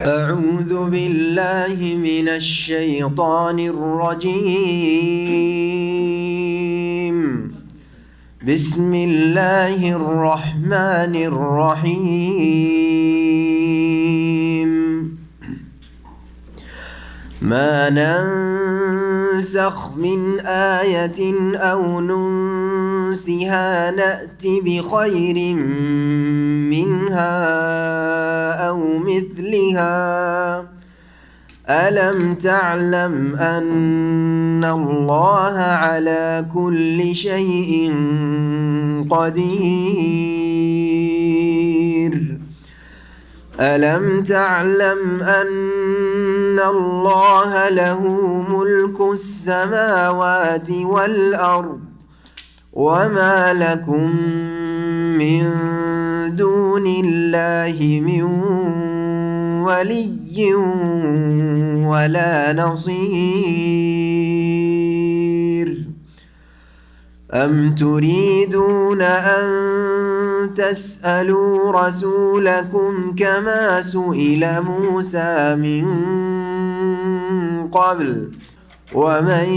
أعوذ بالله من الشيطان الرجيم. بسم الله الرحمن الرحيم. ما ننسخ من آية أو ننسها نأت بخير منها أو مثلها. ألم تعلم أن الله على كل شيء قدير؟ ألم تعلم أن الله له ملك السماوات والأرض وما لكم من دون الله من ولي ولا نصير؟ أم تريدون أن تسألوا رسولكم كما سئل موسى من قبل؟ ومن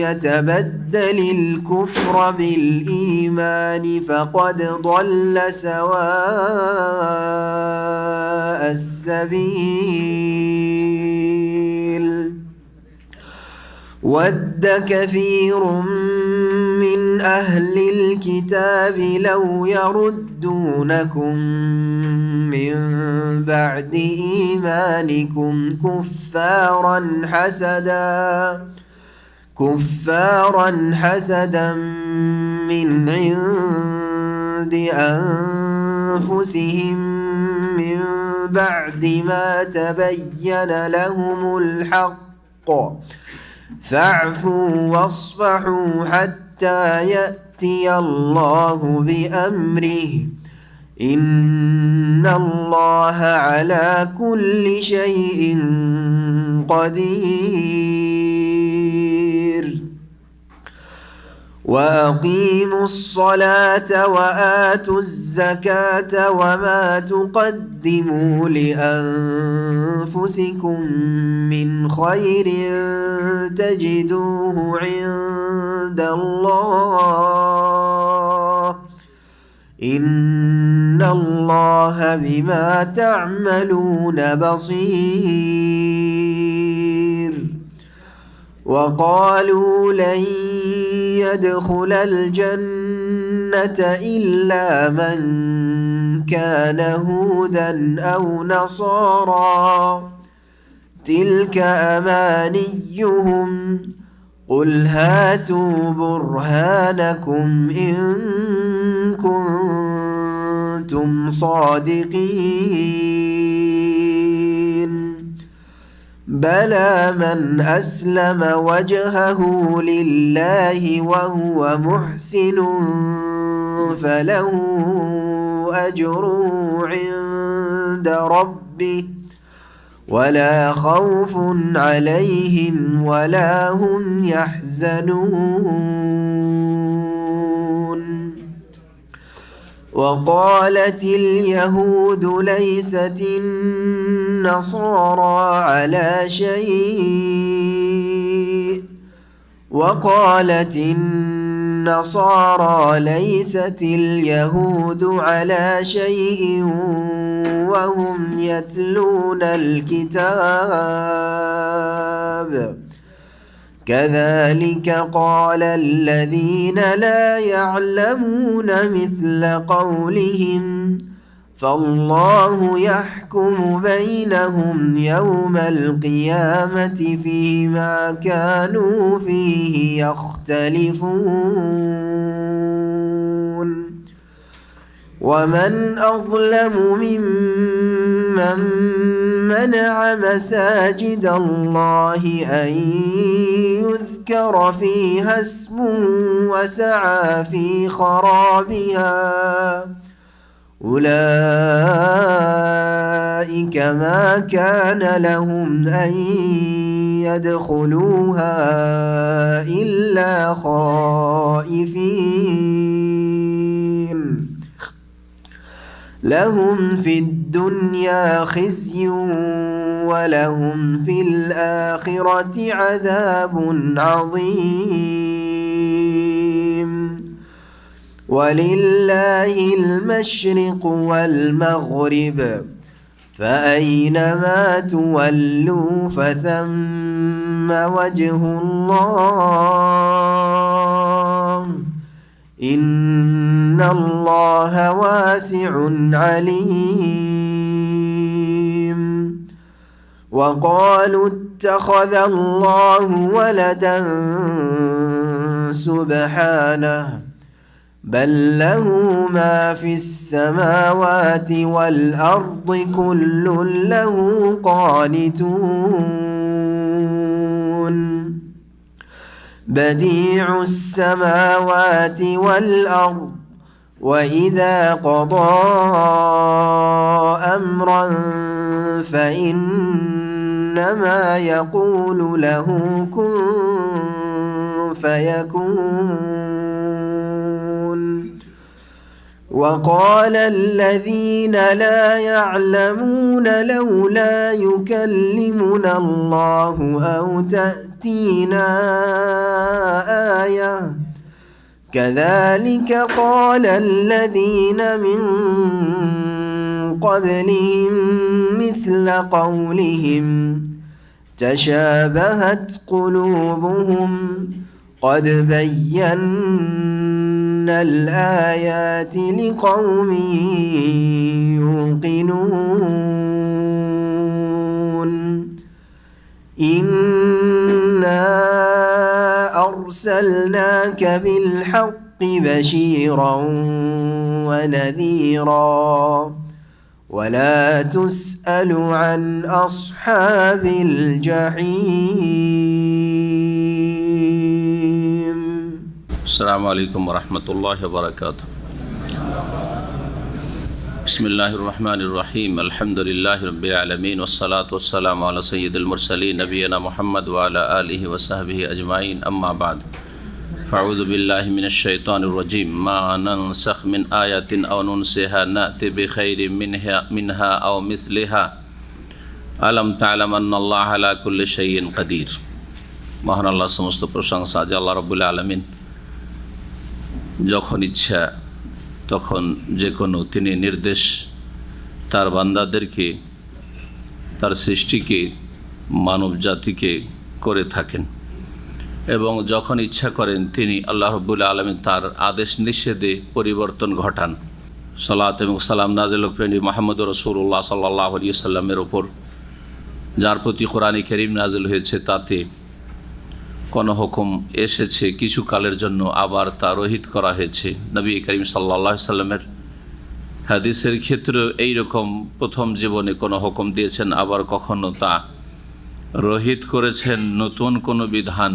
يتبدل الكفر بالإيمان فقد ضل سواء السبيل. ود كثير من أهل الكتاب لو يردونكم من بعد إيمانكم كفارا حسدا من عند أنفسهم من بعد ما تبين لهم الحق، فاعفوا واصفحوا حتى يأتي الله بأمره، إن الله على كل شيء قدير. وأقيموا الصلاة وآتوا الزكاة وما تقدموا لأنفسكم من خير تجدوه عند الله، إن الله بما تعملون بصير. وقالوا لن يدخل الجنة إلا من كان هودا أو نصارى، تلك أمانيهم، قل هاتوا برهانكم إن كنتم صادقين. بلى من أسلم وجهه لله وهو محسن فله أجره عند ربه ولا خوف عليهم ولا هم يحزنون. وقالت اليهود ليست النصارى على شيء، وقالت النصارى ليست اليهود على شيء وهم يتلون الكتاب، كذلك قال الذين لا يعلمون مثل قولهم، فالله يحكم بينهم يوم القيامة فيما كانوا فيه يختلفون. ومن أظلم ممن منع مساجد الله أن يذكر فيها اسمه وسعى في خرابها، أولئك ما كان لهم أن يدخلوها إلا خائفين. لهم في الدنيا خزي ولهم في الآخرة عذاب عظيم ولله المشرق والمغرب فأينما تولوا فثم وجه الله إن الله واسع عليم وقالوا اتخذ الله ولدا سبحانه بل له ما في السماوات والأرض كل له قانتون بديع السماوات والأرض وإذا قضى أمرا فإنما يقول له كن فيكون وقال الذين لا يعلمون لولا يكلمنا الله أو تأتينا آية كذلك قال الذين من قبلهم مثل قولهم تشابهت قلوبهم قد بينا الآيات لقوم يوقنون إنا أرسلناك بالحق بشيرا ونذيرا ولا تسأل عن أصحاب الجحيم. السلام عليكم ورحمة الله وبركاته. بسم الله الرحمن الرحيم. الحمد لله رب العالمين والصلاة والسلام على سيد المرسلين نبينا محمد وعلى آله وصحبه أجمعين. أما بعد فأعوذ بالله من الشيطان الرجيم. ما ننسخ من آية أو ننسها نأتي بخير منها أو مثلها ألم تعلم أن الله على كل شيء قدير. মহান আল্লাহ সমস্ত প্রশংসা যে আল্লাহ রাব্বুল আলামিন যখন ইচ্ছা তখন যে কোনো তিনি নির্দেশ তার বান্দাদেরকে তার সৃষ্টিকে মানব জাতিকে করে থাকেন এবং যখন ইচ্ছা করেন তিনি আল্লাহ রাব্বুল আলামিন তার আদেশ নিষেধে পরিবর্তন ঘটান। সালাত এবং সালাম নাজিল হোক মুহাম্মদুর রাসূলুল্লাহ সাল্লাল্লাহু আলাইহি ওয়াসাল্লামের ওপর যার প্রতি কোরআনে কারীম নাজিল হয়েছে তাতে কোনো হুকুম এসেছে কিছু কালের জন্য আবার তা রহিত করা হয়েছে। নবী করিম সাল্লাল্লাহু আলাইহি ওয়াসাল্লামের হাদিসের ক্ষেত্রে এই রকম প্রথম জীবনে কোনো হুকুম দিয়েছেন আবার কখনো তা রহিত করেছেন, নতুন কোনো বিধান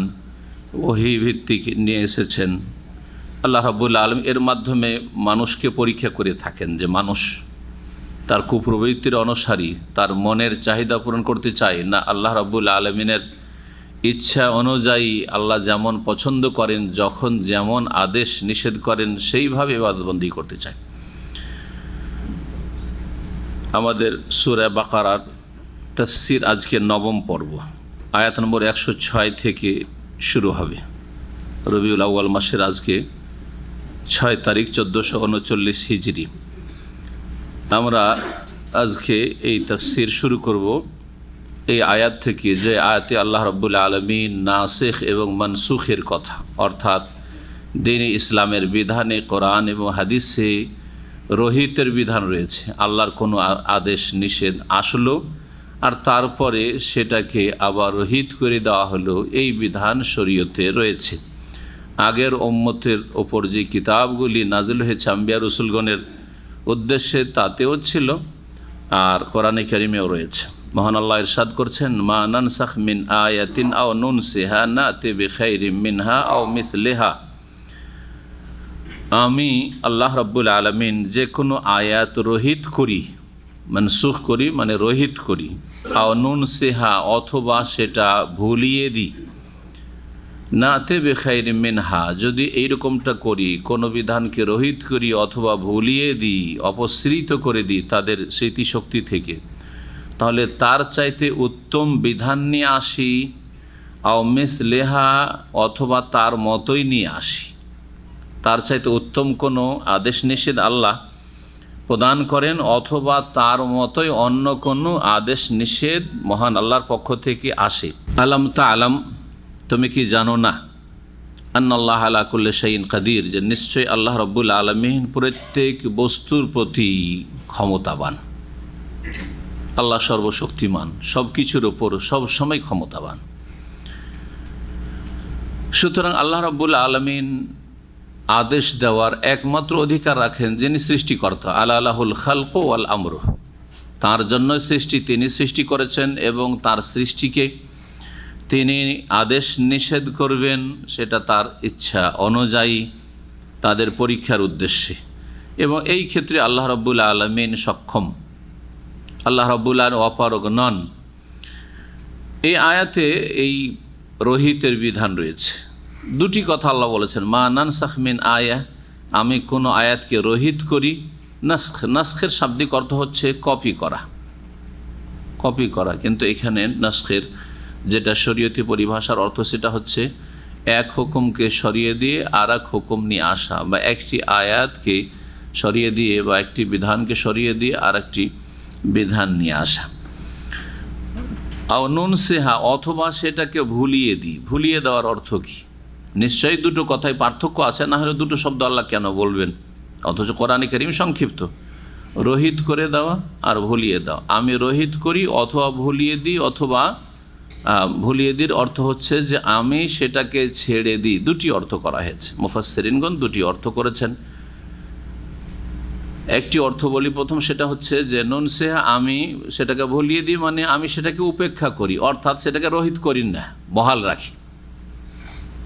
ওহী ভিত্তিক নিয়ে এসেছেন। আল্লাহ রাব্বুল আলামিন এর মাধ্যমে মানুষকে পরীক্ষা করে থাকেন যে মানুষ তার কুপ্রবৃত্তির অনুসারী তার মনের চাহিদা পূরণ করতে চায় না আল্লাহ রাব্বুল আলামিনের ইচ্ছা অনুযায়ী আল্লাহ যেমন পছন্দ করেন যখন যেমন আদেশ নিষেধ করেন সেইভাবে ইবাদতবন্দি করতে চায়। আমাদের সূরা বাকারার তাফসীর আজকে নবম পর্ব, আয়াত নম্বর 106 থেকে শুরু হবে। রবিউল আউয়াল মাসের আজকে 6 তারিখ 1439 হিজরি। আমরা আজকে এই তাফসীর শুরু করব এই আয়াত থেকে যে আয়াতে আল্লাহ রাব্বুল আলামিন নাসিখ এবং মানসুখের কথা, অর্থাৎ দ্বীন ইসলামের বিধানে কোরআন এবং হাদিসে রহিতের বিধান রয়েছে। আল্লাহর কোনো আদেশ নিষেধ আসলো আর তারপরে সেটাকে আবার রহিত করে দেওয়া হলো, এই বিধান শরীয়তে রয়েছে। আগের উম্মতের ওপর যে কিতাবগুলি নাজিল হয়েছে আম্বিয়া রসুলগণের উদ্দেশ্যে তাতেও ছিল আর কোরআনে কারিমেও রয়েছে। মহান আল্লাহ ইরশাদ করছেন, মা নানসাখ মিন আয়াতিন আও নুনসিহা নাতি বিখাইরিম মিনহা আও মিসলিহা। আমি আল্লাহ রাব্বুল আলামিন যে কোনো আয়াত রহিত করি, মনসুখ করি মানে রহিত করি, আও নুনসিহা অথবা সেটা ভুলিয়ে দিই, নাতে বেখাইরি মিনহা, যদি এইরকমটা করি, কোনো বিধানকে রহিত করি অথবা ভুলিয়ে দিই, অপসৃত করে দিই তাদের স্মৃতিশক্তি থেকে, তাহলে তার চাইতে উত্তম বিধান নিয়ে আসি, আও মিসলেহা, অথবা তার মতোই নিয়ে আসি। তার চাইতে উত্তম কোনো আদেশ নিষেধ আল্লাহ প্রদান করেন, অথবা তার মতোই অন্য কোনো আদেশ নিষেধ মহান আল্লাহর পক্ষ থেকে আসে। আলাম তা'লাম, তুমি কি জানো না, আন্নাল্লাহ আলা কুল্লি শাইইন কাদির, যে নিশ্চয়ই আল্লাহ রাব্বুল আলামিন প্রত্যেক বস্তুর প্রতি ক্ষমতাবান। আল্লাহ সর্বশক্তিমান, সব কিছুর ওপর সবসময় ক্ষমতাবান। সুতরাং আল্লাহ রাব্বুল আলামিন আদেশ দেওয়ার একমাত্র অধিকার রাখেন যিনি সৃষ্টিকর্তা। আলাহুল খালকু ওয়াল আমরু, তাঁর জন্য সৃষ্টি, তিনি সৃষ্টি করেছেন এবং তার সৃষ্টিকে তিনি আদেশ নিষেধ করবেন সেটা তার ইচ্ছা অনুযায়ী তাদের পরীক্ষার উদ্দেশ্যে, এবং এই ক্ষেত্রে আল্লাহ রাব্বুল আলামিন সক্ষম। আল্লাহ রাব্বুল আলামিন অপারগ নন। এই আয়াতে এই রহিতের বিধান রয়েছে। দুটি কথা আল্লাহ বলেছেন, মা নানসাখ মিন আয়া, আমি কোনো আয়াতকে রহিত করি। নাসখ, নাসখের শাব্দিক অর্থ হচ্ছে কপি করা, কপি করা। কিন্তু এখানে নাসখের যেটা শরীয়তি পরিভাষার অর্থ সেটা হচ্ছে এক হুকুমকে সরিয়ে দিয়ে আর এক হুকুম নিয়ে আসা, বা একটি আয়াতকে সরিয়ে দিয়ে বা একটি বিধানকে সরিয়ে দিয়ে আর একটি বিধান নিয়ে আসা। আও নুনসিহা, অথবা সেটাকে ভুলিয়ে দিই। ভুলিয়ে দেওয়ার অর্থ কি? নিশ্চয়ই দুটো কথায় পার্থক্য আছে, না হলে দুটো শব্দ আল্লাহ কেন বলবেন? অথচ কোরআনে কারীম সংক্ষিপ্ত। রহিত করে দেওয়া আর ভুলিয়ে দেওয়া। আমি রহিত করি অথবা ভুলিয়ে দিই, অথবা ভুলিয়ে দির অর্থ হচ্ছে যে আমি সেটাকে ছেড়ে দিই। দুটি অর্থ করা হয়েছে, মুফাসসিরিনগণ দুটি অর্থ করেছেন। একটি অর্থ বলি প্রথম, সেটা হচ্ছে যে নুনসিহা, আমি সেটাকে ভুলিয়ে দিই, মানে আমি সেটাকে উপেক্ষা করি, অর্থাৎ সেটাকে রহিত করি না, বহাল রাখি,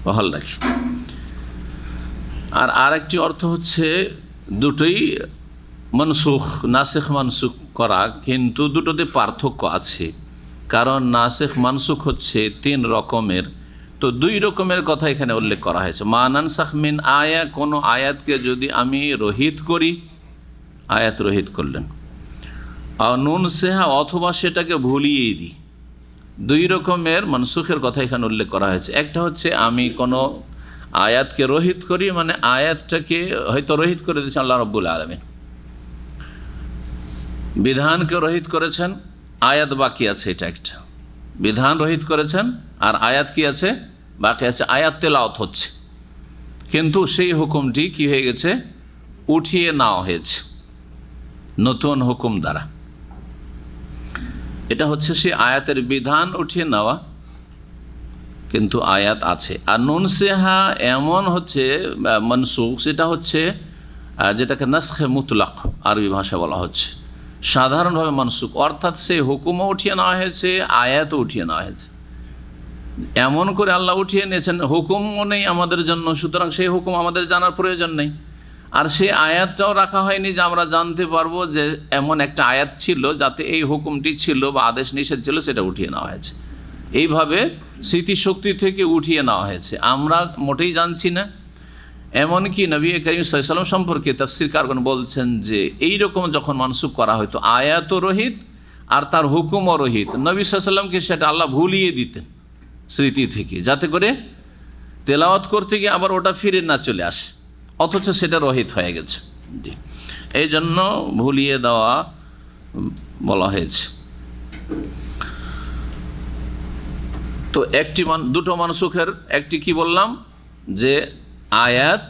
বহাল রাখি। আর আরেকটি অর্থ হচ্ছে, দুটোই মনসুখ, নাসিখ মানসুখ করা, কিন্তু দুটোতে পার্থক্য আছে। কারণ নাসিখ মানসুখ হচ্ছে তিন রকমের, তো দুই রকমের কথা এখানে উল্লেখ করা হয়েছে। মা নানসাখ মিন আয়া, কোনো আয়াতকে যদি আমি রহিত করি, আয়াত রহিত করলেন। আর নুনসিহা, অথবা সেটাকে ভুলিয়ে দিই। দুই রকমের মনসুখের কথা এখানে উল্লেখ করা হয়েছে। একটা হচ্ছে আমি কোনো আয়াতকে রহিত করি, মানে আয়াতটাকে হয়তো রহিত করে দিয়েছেন আল্লাহ রাব্বুল আলামিন, বিধানকে রহিত করেছেন, আয়াত বাকি আছে। এটা একটা বিধান রহিত করেছেন, আর আয়াত কি আছে? বাকি আছে। আয়াত তেলাওয়াত হচ্ছে, কিন্তু সেই হুকুমটি কি হয়ে গেছে? উঠিয়ে নেওয়া হয়েছে নতুন হুকুম দ্বারা। এটা হচ্ছে সেই আয়াতের বিধান উঠিয়ে নেওয়া, কিন্তু আয়াত আছে। আর নুনসিহা এমন হচ্ছে মনসুখ, সেটা হচ্ছে যেটাকে নাসখে মুতলাক আরবি ভাষা বলা হচ্ছে, সাধারণভাবে মনসুখ, অর্থাৎ সেই হুকুমও উঠিয়ে নেওয়া হয়েছে, আয়াতও উঠিয়ে নেওয়া হয়েছে। এমন করে আল্লাহ উঠিয়ে নিয়েছেন, হুকুমও নেই আমাদের জন্য, সুতরাং সেই হুকুম আমাদের জানার প্রয়োজন নেই। আর সেই আয়াতটাও রাখা হয়নি যে আমরা জানতে পারবো যে এমন একটা আয়াত ছিল যাতে এই হুকুমটি ছিল বা আদেশ নিষেধ ছিল, সেটা উঠিয়ে নেওয়া হয়েছে। এইভাবে স্মৃতিশক্তি থেকে উঠিয়ে নেওয়া হয়েছে, আমরা মোটেই জানছি না। এমনকি নবী করিম সাল্লাল্লাহু আলাইহি ওয়াসাল্লাম সম্পর্কে তাফসীরকারগণ বলছেন যে এইরকম যখন মানসুখ করা হয়তো, আয়াতও রহিত আর তার হুকুমও রহিত, নবী সাল্লাল্লাহু আলাইহি ওয়াসাল্লামকে সেটা আল্লাহ ভুলিয়ে দিতেন স্মৃতি থেকে, যাতে করে তেলাওয়াত করতে গিয়ে আবার ওটা ফিরে না চলে আসে, অথচ সেটা রহিত হয়ে গেছে। জি, এই জন্য ভুলিয়ে দেওয়া বলা হয়েছে। তো দুটো মানসুখের একটি কি বললাম, যে আয়াত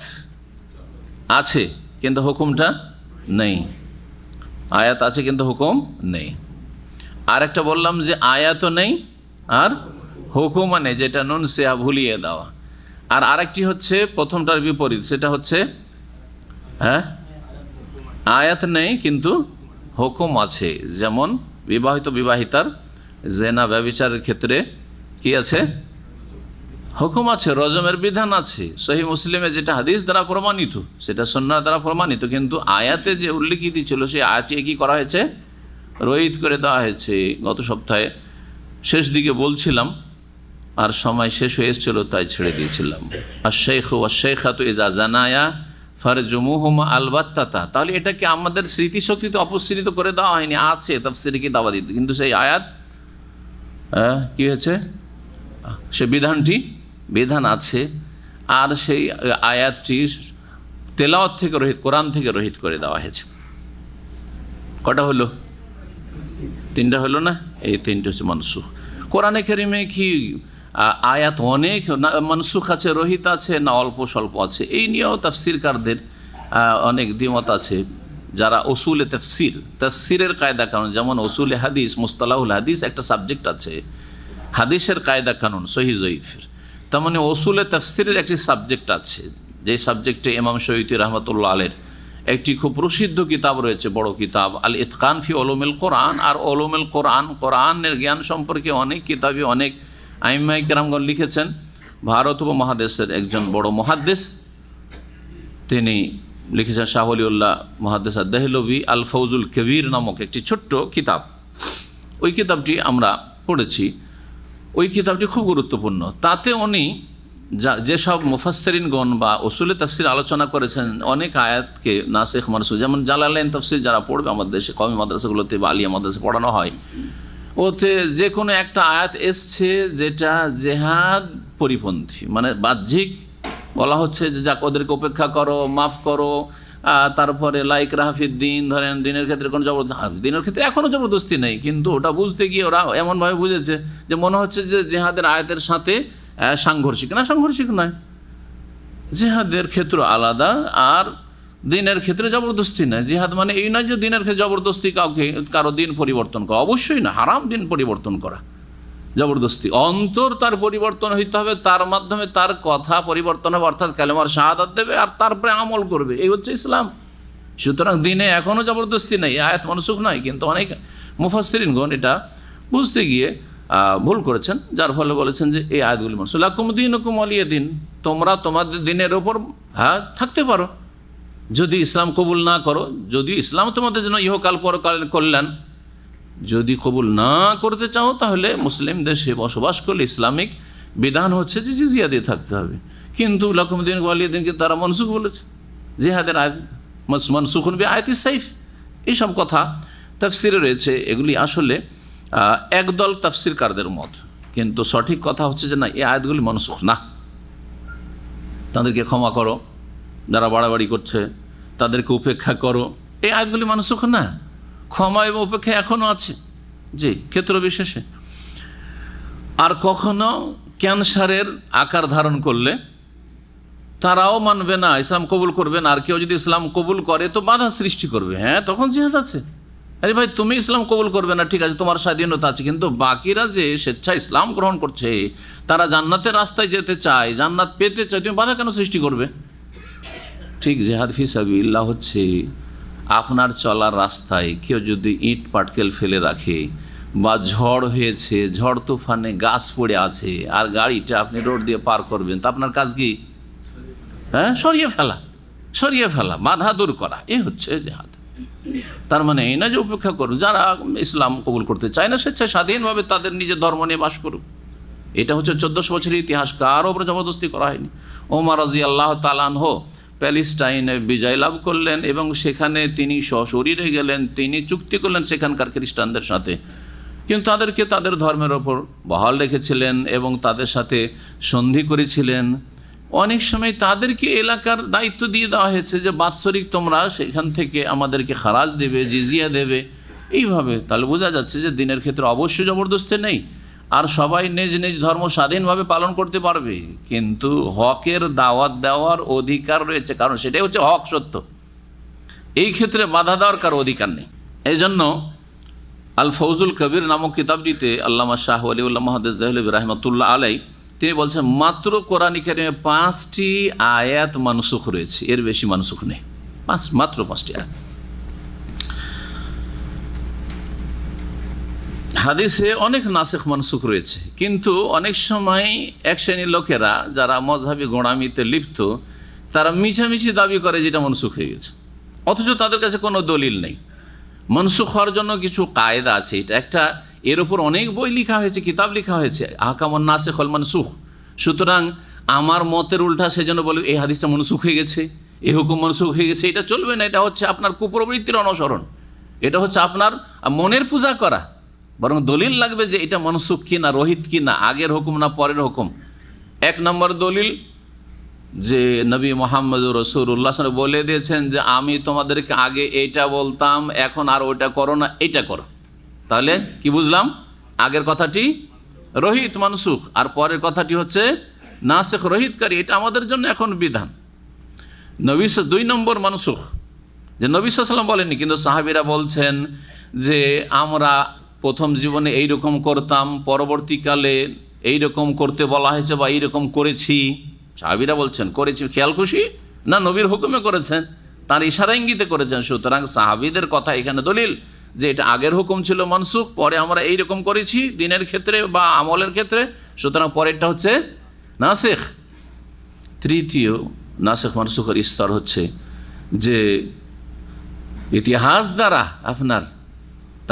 আছে কিন্তু হুকুমটা নেই, আয়াত আছে কিন্তু হুকুম নেই। আর একটা বললাম যে আয়াতও নেই আর হুকুমও নেই, যেটা নুনসিহা, ভুলিয়ে দেওয়া। আর আরেকটি হচ্ছে প্রথমটার বিপরীত, সেটা হচ্ছে আয়াত নেই কিন্তু হুকুম আছে। যেমন বিবাহিত বিবাহিতার জেনা ব্যভিচারের ক্ষেত্রে কি আছে? হুকুম আছে, রজমের বিধান আছে। সহিহ মুসলিমে যেটা হাদিস দ্বারা প্রমাণিত, সেটা সুন্নাহ দ্বারা প্রমাণিত, কিন্তু আয়াতে যে উল্লেখিত ছিল সেই আয়াতটি কি করা হয়েছে? রহিত করে দেওয়া হয়েছে। গত সপ্তাহে শেষ দিকে বলছিলাম আর সময় শেষ হয়ে এসেছিল তাই ছেড়ে দিয়েছিলাম। আর শেখ ও শেখাতু ইজা জানায়া ফারজুমুহুমা আলবাত্তাতা, তাহলে এটাকে আমাদের স্মৃতিশক্তিতে অপসৃত করে দেওয়া হয়নি, আছে তাফসীরে কি দাওয়া দিতে, কিন্তু সেই আয়াত কি হয়েছে, সে বিধান আছে, আর সেই আয়াতটি তেলাওয়াত থেকে রহিত, কোরআন থেকে রহিত করে দেওয়া হয়েছে। কটা হলো? 3টা হলো না? এই 3টে হচ্ছে মানসুখ। কোরআনে কারিমে কি আয়াত অনেক মানসুখ আছে, রহিত আছে, না অল্প স্বল্প আছে? এই নিয়েও তাফসীরকারদের অনেক দ্বিমত আছে। যারা উসুলে তাফসীরের কায়দা কানুন, যেমন উসুলে হাদিস, মুস্তালাহুল হাদিস একটা সাবজেক্ট আছে, হাদিসের কায়দা কানুন সহিহ জয়ীফের, তার মানে উসুলে তাফসীরের একটি সাবজেক্ট আছে, যে সাবজেক্টে ইমাম শয়ুতী রাহমাতুল্লাহ আলাইহির একটি খুব প্রসিদ্ধ কিতাব রয়েছে, বড় কিতাব আল ইতকান ফি উলুমিল কোরআন। আর উলুমিল কোরআনের জ্ঞান সম্পর্কে অনেক কিতাবে অনেক আইম্মায়ে কেরামগণ লিখেছেন। ভারত উপমহাদেশের একজন বড় মুহাদ্দিস তিনি লিখেছেন, শাহ ওলিউল্লাহ মুহাদ্দিস আদ-দেহলভী আল ফৌজুল কবির নামক একটি ছোট্ট কিতাব। ওই কিতাবটি আমরা পড়েছি, ওই কিতাবটি খুব গুরুত্বপূর্ণ। তাতে উনি যেসব মুফাসসিরিনগণ বা উসুলে তাফসীর আলোচনা করেছেন, অনেক আয়াতকে নাসিখ মানসুখ, যেমন জালালাইন তাফসীর যারা পড়বে আমাদের দেশে কওমি মাদ্রাসাগুলোতে বা আলিয়া মাদ্রাসা পড়ানো হয়, ওতে যে কোনো একটা আয়াত এসছে যেটা জেহাদ পরিপন্থী, মানে বাহ্যিক বলা হচ্ছে যে যাক ওদেরকে উপেক্ষা করো, মাফ করো, তারপরে লাইক রাহাফিদ দিন, ধরেন দিনের ক্ষেত্রে কোনো দিনের ক্ষেত্রে এখনও জবরদস্তি নেই, কিন্তু ওটা বুঝতে গিয়ে ওরা এমনভাবে বুঝেছে যে মনে হচ্ছে যে জেহাদের আয়াতের সাথে সাংঘর্ষিক। না, সাংঘর্ষিক নয়, জেহাদের ক্ষেত্র আলাদা আর দিনের ক্ষেত্রে জবরদস্তি নয়। জিহাদ মানে এই নয় যে দিনের ক্ষেত্রে জবরদস্তি কারো দিন পরিবর্তন করা, অবশ্যই না, হারাম দিন পরিবর্তন করা জবরদস্তি। অন্তর তার পরিবর্তন হইতে হবে, তার মাধ্যমে তার কথা পরিবর্তন হবে, অর্থাৎ কালেমার শাহাদাত দেবে আর তারপরে আমল করবে, এই হচ্ছে ইসলাম। সুতরাং দিনে এখনও জবরদস্তি নেই, আয়াত মানসুখ নয়। কিন্তু অনেক মুফাসসিরিনগণ এটা বুঝতে গিয়ে ভুল করেছেন, যার ফলে বলেছেন যে এই আয়াতগুলি মানসুখ। লাকুম দীনুকুম ওয়ালিয়া দিন, তোমরা তোমাদের দিনের ওপর থাকতে পারো যদি ইসলাম কবুল না করো। যদি ইসলাম তোমাদের জন্য ইহকাল পরকাল কল্যাণ, যদি কবুল না করতে চাও তাহলে মুসলিম দেশে বসবাস করলে ইসলামিক বিধান হচ্ছে যে জিজিয়া দিয়ে থাকতে হবে। কিন্তু লাকুম দীনুকুম ওয়ালিয়া দিনকে তারা মনসুখ বলেছে, জিহাদের আয়াত মনসুখুন বিআয়াতিস সাইফ, এইসব কথা তাফসীরে রয়েছে। এগুলি আসলে একদল তাফসীরকারদের মত, কিন্তু সঠিক কথা হচ্ছে যে না, এই আয়াতগুলি মনসুখ না, তাদেরকে ক্ষমা করো, যারা বাড়াবাড়ি করছে তাদেরকে উপেক্ষা করো, এই আয়াতগুলি মনসুখ না। ক্ষমা এবং উপেক্ষা এখনও আছে, জি, ক্ষেত্র বিশেষে। আর কখনো ক্যান্সারের আকার ধারণ করলে তারাও মানবে না, ইসলাম কবুল করবে না। আর কেউ যদি ইসলাম কবুল করে তো বাধা সৃষ্টি করবে, হ্যাঁ তখন জিহাদ আছে। আরে ভাই, তুমি ইসলাম কবুল করবে না, ঠিক আছে, তোমার স্বাধীনতা আছে, কিন্তু বাকিরা যে স্বেচ্ছায় ইসলাম গ্রহণ করছে, তারা জান্নাতের রাস্তায় যেতে চায়, জান্নাত পেতে চায়, তুমি বাধা কেন সৃষ্টি করবে? ঠিক জিহাদ ফি সাবিলিল্লাহ হচ্ছে আপনার চলার রাস্তায় কেউ যদি ইট পাটকেল ফেলে রাখে, বা ঝড় হয়েছে, ঝড় তুফানে গাছ পড়ে আছে, আর গাড়িটা আপনি রোড দিয়ে পার করবেন, তা আপনার কাজ কি? সরিয়ে ফেলা, বাধা দূর করা, এই হচ্ছে জিহাদ। তার মানে এই না যে উপেক্ষা করুন, যারা ইসলাম কবুল করতে চায় না স্বেচ্ছায় স্বাধীনভাবে তাদের নিজের ধর্ম নিয়ে বাস করুক। এটা হচ্ছে 1400 বছরের ইতিহাস, কারো উপরে জবরদস্তি করা হয়নি। ওমর রাদিয়াল্লাহু তাআলা আনহু প্যালেস্টাইনে বিজয় লাভ করলেন এবং সেখানে তিনি সশরীরে গেলেন, তিনি চুক্তি করলেন সেখানকার খ্রিস্টানদের সাথে, কিন্তু তাদেরকে তাদের ধর্মের ওপর বহাল রেখেছিলেন এবং তাদের সাথে সন্ধি করেছিলেন। অনেক সময় তাদেরকে এলাকার দায়িত্ব দিয়ে দেওয়া হয়েছে যে বাৎসরিক তোমরা সেখান থেকে আমাদেরকে খারাজ দেবে, জিজিয়া দেবে, এইভাবে। তাহলে বোঝা যাচ্ছে যে দিনের ক্ষেত্রে অবশ্যই জবরদস্তি নেই, আর সবাই নিজ নিজ ধর্ম স্বাধীনভাবে পালন করতে পারবে, কিন্তু হকের দাওয়াত দেওয়ার অধিকার রয়েছে, কারণ সেটাই হচ্ছে হক, সত্য। এই ক্ষেত্রে বাধা দেওয়ার কারো অধিকার নেই। এই জন্য আল ফৌজুল কবির নামক কিতাবটিতে আল্লামা শাহ ওলিউল্লাহ মুহাদ্দিস দেহলভী রাহমাতুল্লাহ আলাইহি তিনি বলছেন মাত্র কোরআন কারিমে 5টি আয়াত মানসুখ রয়েছে, এর বেশি মানসুখ নেই, মাত্র 5টি আয়াত। হাদিসে অনেক নাসিখ মানসুখ রয়েছে, কিন্তু অনেক সময় এক শ্রেণীর লোকেরা যারা মযহাবী গোঁড়ামিতে লিপ্ত, তারা মিছামিছি দাবি করে যেটা মনসুখ হয়ে গেছে, অথচ তাদের কাছে কোনো দলিল নেই। মনসুখ হওয়ার জন্য কিছু কায়দা আছে। এটা একটা এর উপর অনেক বই লেখা হয়েছে, কিতাব লেখা হয়েছে, আহকামুন নাসিখ ওয়াল মানসুখ। সুতরাং আমার মতের উল্টা সেজন্য বলে এই হাদিসটা মনসুখ হয়ে গেছে, এই হুকুম মনসুখ হয়ে গেছে, এটা চলবে না। এটা হচ্ছে আপনার কুপ্রবৃত্তির অনুসরণ, এটা হচ্ছে আপনার মনের পূজা করা। বরং দলিল লাগবে যে এটা মনসুখ কি না, রহিত কি না, আগের হুকুম না পরের হুকুম। 1 নম্বর দলিল যে নবী মোহাম্মদ রাসূলুল্লাহ সাল্লাল্লাহু আলাইহি ওয়াসাল্লাম বলে দিয়েছেন যে আমি তোমাদেরকে আগে এইটা বলতাম, এখন আর ওইটা করো না, এইটা করো। তাহলে কি বুঝলাম? আগের কথাটি রহিত মনসুখ, আর পরের কথাটি হচ্ছে নাসিখ রহিতকারী। এটা আমাদের জন্য এখন বিধান। 2 নম্বর মনসুখ, যে নবী সাল্লাল্লাহু আলাইহি ওয়াসাল্লাম বলেননি, কিন্তু সাহাবীরা বলছেন যে আমরা প্রথম জীবনে এইরকম করতাম, পরবর্তীকালে এইরকম করতে বলা হয়েছে বা এইরকম করেছি। সাহাবীরা বলছেন করেছি খেয়াল খুশি না, নবীর হুকুমে করেছেন, তার ইশারা ইঙ্গিতে করেছেন। সুতরাং সাহাবীদের কথা এখানে দলিল যে এটা আগের হুকুম ছিল মনসুখ, পরে আমরা এইরকম করেছি দিনের ক্ষেত্রে বা আমলের ক্ষেত্রে, সুতরাং পরেরটা হচ্ছে নাসিখ। তৃতীয় নাসিখ মনসুখের স্তর হচ্ছে যে ইতিহাস দ্বারা, আপনার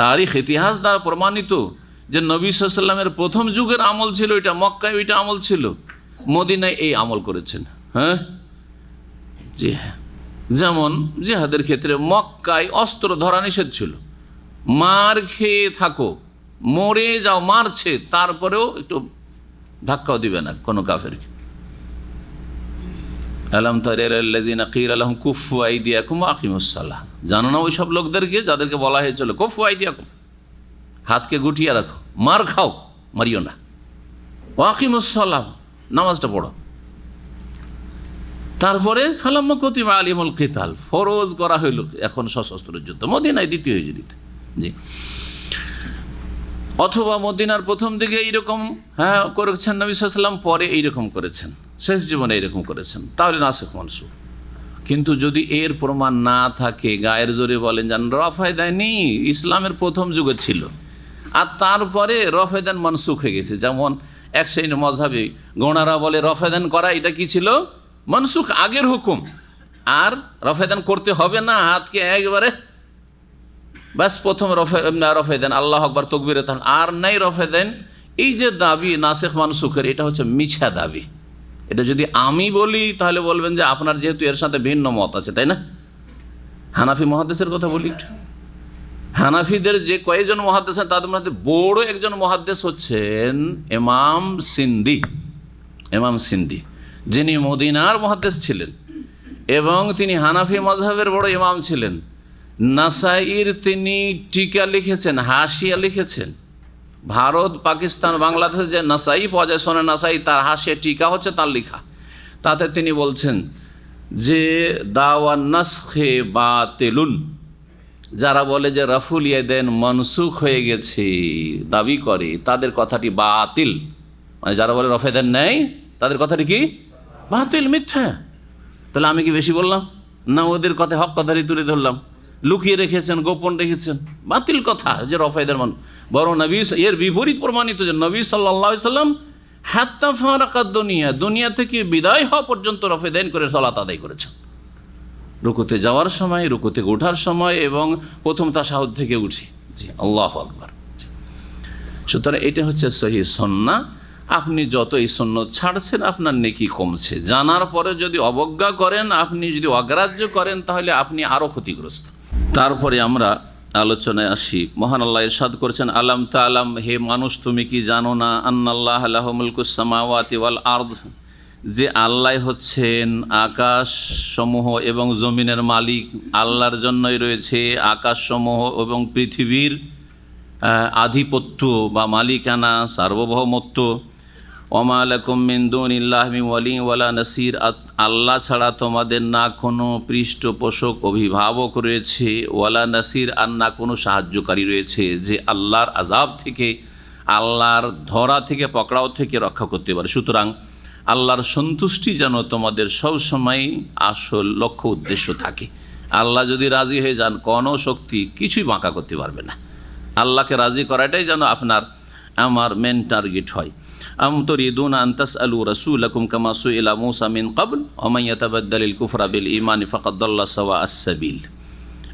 তারিখ ইতিহাস দ্বারা প্রমাণিত যে নবী সাল্লাল্লাহু আলাইহি ওয়াসাল্লামের প্রথম যুগের আমল ছিল এটা, মক্কায় ওইটা আমল ছিল, মদিনায় এই আমল করেছেন। হ্যাঁ, জি হ্যাঁ। যেমন জিহাদের ক্ষেত্রে মক্কায় অস্ত্র ধরা নিষেধ ছিল, মার খেয়ে থাকো, মরে যাও, মারছে তারপরেও একটু ধাক্কাও দিবে না কোনো কাফেরকে। আলাম তারা ইলাল্লাযিনা ক্বিলা লাহুম কুফু আইদিয়াকুম ওয়া আকিমুস সালাহ, জানো না ওই সব লোকদেরকে যাদেরকে বলা হয়েছিল কুফু আইদিয়াকুম, হাতকে গুটিয়ে রাখো, মার খাও, মারিও না, ওয়া আকিমুস সালাহ, নামাজটা পড়ো। তারপরে ফালাম্মা কুতিবা আলাইহিমুল কিতাল, ফরজ করা হইল এখন সশস্ত্র যুদ্ধ, মদিনায় দ্বিতীয় হিজরিতে। জি, অথবা মদিনার প্রথম দিকে এইরকম হ্যাঁ করেছেন নবী সাল্লাল্লাহু আলাইহি ওয়াসাল্লাম, পরে এইরকম করেছেন, শেষ জীবনে এইরকম করেছেন, তাহলে নাসিখ মনসুখ। কিন্তু যদি এর প্রমাণ না থাকে, গায়ের জোরে বলেন যেন রফায় দেয়নি, ইসলামের প্রথম যুগে ছিল, আর তারপরে রফায় দেন মনসুখ হয়ে গেছে। যেমন এক শ্রেণীর মযহাবী গোঁড়ারা বলে রফায় দেন করা এটা কি ছিল? মনসুখ, আগের হুকুম, আর রফায় দেন করতে হবে না, হাতকে একবারে ব্যাস প্রথম রফায় দেন, আল্লাহ আকবার তাকবীরে তাহমিদ, আর নাই রফায় দেন। এই যে দাবি নাসিখ মনসুখের, এটা হচ্ছে মিছা দাবি। এটা যদি আমি বলি তাহলে বলবেন যে আপনার যেহেতু এর সাথে ভিন্ন মত আছে, তাই না? হানাফি মুহাদ্দিসের কথা বলি একটু। হানাফিদের যে কয়েকজন মুহাদ্দিস আছেন তাদের মধ্যে বড় একজন মুহাদ্দিস হচ্ছেন ইমাম সিন্দি। ইমাম সিন্দি যিনি মদিনার মুহাদ্দিস ছিলেন এবং তিনি হানাফি মাযহাবের বড় ইমাম ছিলেন। নাসাইর তিনি টিকা লিখেছেন, হাসিয়া লিখেছেন। ভারত, পাকিস্তান, বাংলাদেশে যে নাসাই পাওয়া যায়, সোনে নাসাই, তার হাসিয়া টিকা হচ্ছে তার লেখা। তাতে তিনি বলছেন যে দাওয়া নাসখে বাতিলুন, যারা বলে যে রাফুল ইয়াদাইন মনসুখ হয়ে গেছে দাবি করে, তাদের কথাটি বাতিল। মানে যারা বলে রফা ইয়াদাইন নেই, তাদের কথাটি কি? বাতিল, মিথ্যা। তাহলে আমি কি বেশি বললাম না? ওদের কথা হক কথারই তুলে ধরলাম। লুকিয়ে রেখেছেন, গোপন রেখেছেন, বাতিল কথা যে রফা ইয়াদাইন মান। বরং নবী এর বিপরীত প্রমাণিত যে নবী সাল্লাল্লাহু আলাইহি ওয়াসাল্লাম হাত্তা ফারাকাত দুনিয়া, দুনিয়া থেকে বিদায় হওয়া পর্যন্ত রফা ইয়াদাইন করে সালাত আদায় করেছেন। রুকুতে যাওয়ার সময়, রুকু থেকে ওঠার সময় এবং প্রথম তাশাহুদ থেকে উঠি। জি, আল্লাহু আকবার। সুতরাং এটা হচ্ছে সহি সুন্নাহ। আপনি যত এই সুন্নত ছাড়ছেন আপনার নেকি কমছে। জানার পরে যদি অবজ্ঞা করেন, আপনি যদি অগ্রাহ্য করেন, তাহলে আপনি আরও ক্ষতিগ্রস্ত। তারপরে আমরা আলোচনায় আসি। মহান আল্লাহ ইরশাদ করেছেন, আলাম তাআলাম, হে মানুষ তুমি কি জানো না, আন্নাল্লাহ লাহু মুলকুস সামাওয়াতি ওয়াল আরদ, যে আল্লাহ হচ্ছেন আকাশ সমূহ এবং জমিনের মালিক। আল্লাহর জন্যই রয়েছে আকাশসমূহ এবং পৃথিবীর আধিপত্য বা মালিকানা, সার্বভৌমত্ব। ওমা লাকুম মিন দুনিল্লাহি মিন ওয়ালি ওয়ালা নাসির, আল্লাহ ছাড়া তোমাদের না কোনো পৃষ্ঠপোষক অভিভাবক রয়েছে, ওয়ালা নাসির, আর না কোনো সাহায্যকারী রয়েছে যে আল্লাহর আযাব থেকে, আল্লাহর ধরা থেকে, পকড়াও থেকে রক্ষা করতে পারে। সুতরাং আল্লাহর সন্তুষ্টি যেন তোমাদের সবসময় আসল লক্ষ্য উদ্দেশ্য থাকে। আল্লাহ যদি রাজি হয়ে যান, কোনো শক্তি কিছুই বাঁকা করতে পারবে না। আল্লাহকে রাজি করাটাই যেন আপনার আমার মেন টার্গেট হয়। আম তুরিদুনা আন তাসআলু রাসূলাকুম কামা সুইলা মূসা মিন ক্বাবল ওয়া মান ইয়াতাবাদ্দালিল কুফরা বিল ঈমান ফাকাদ দাল্লা সাওয়া'আস সাবিল।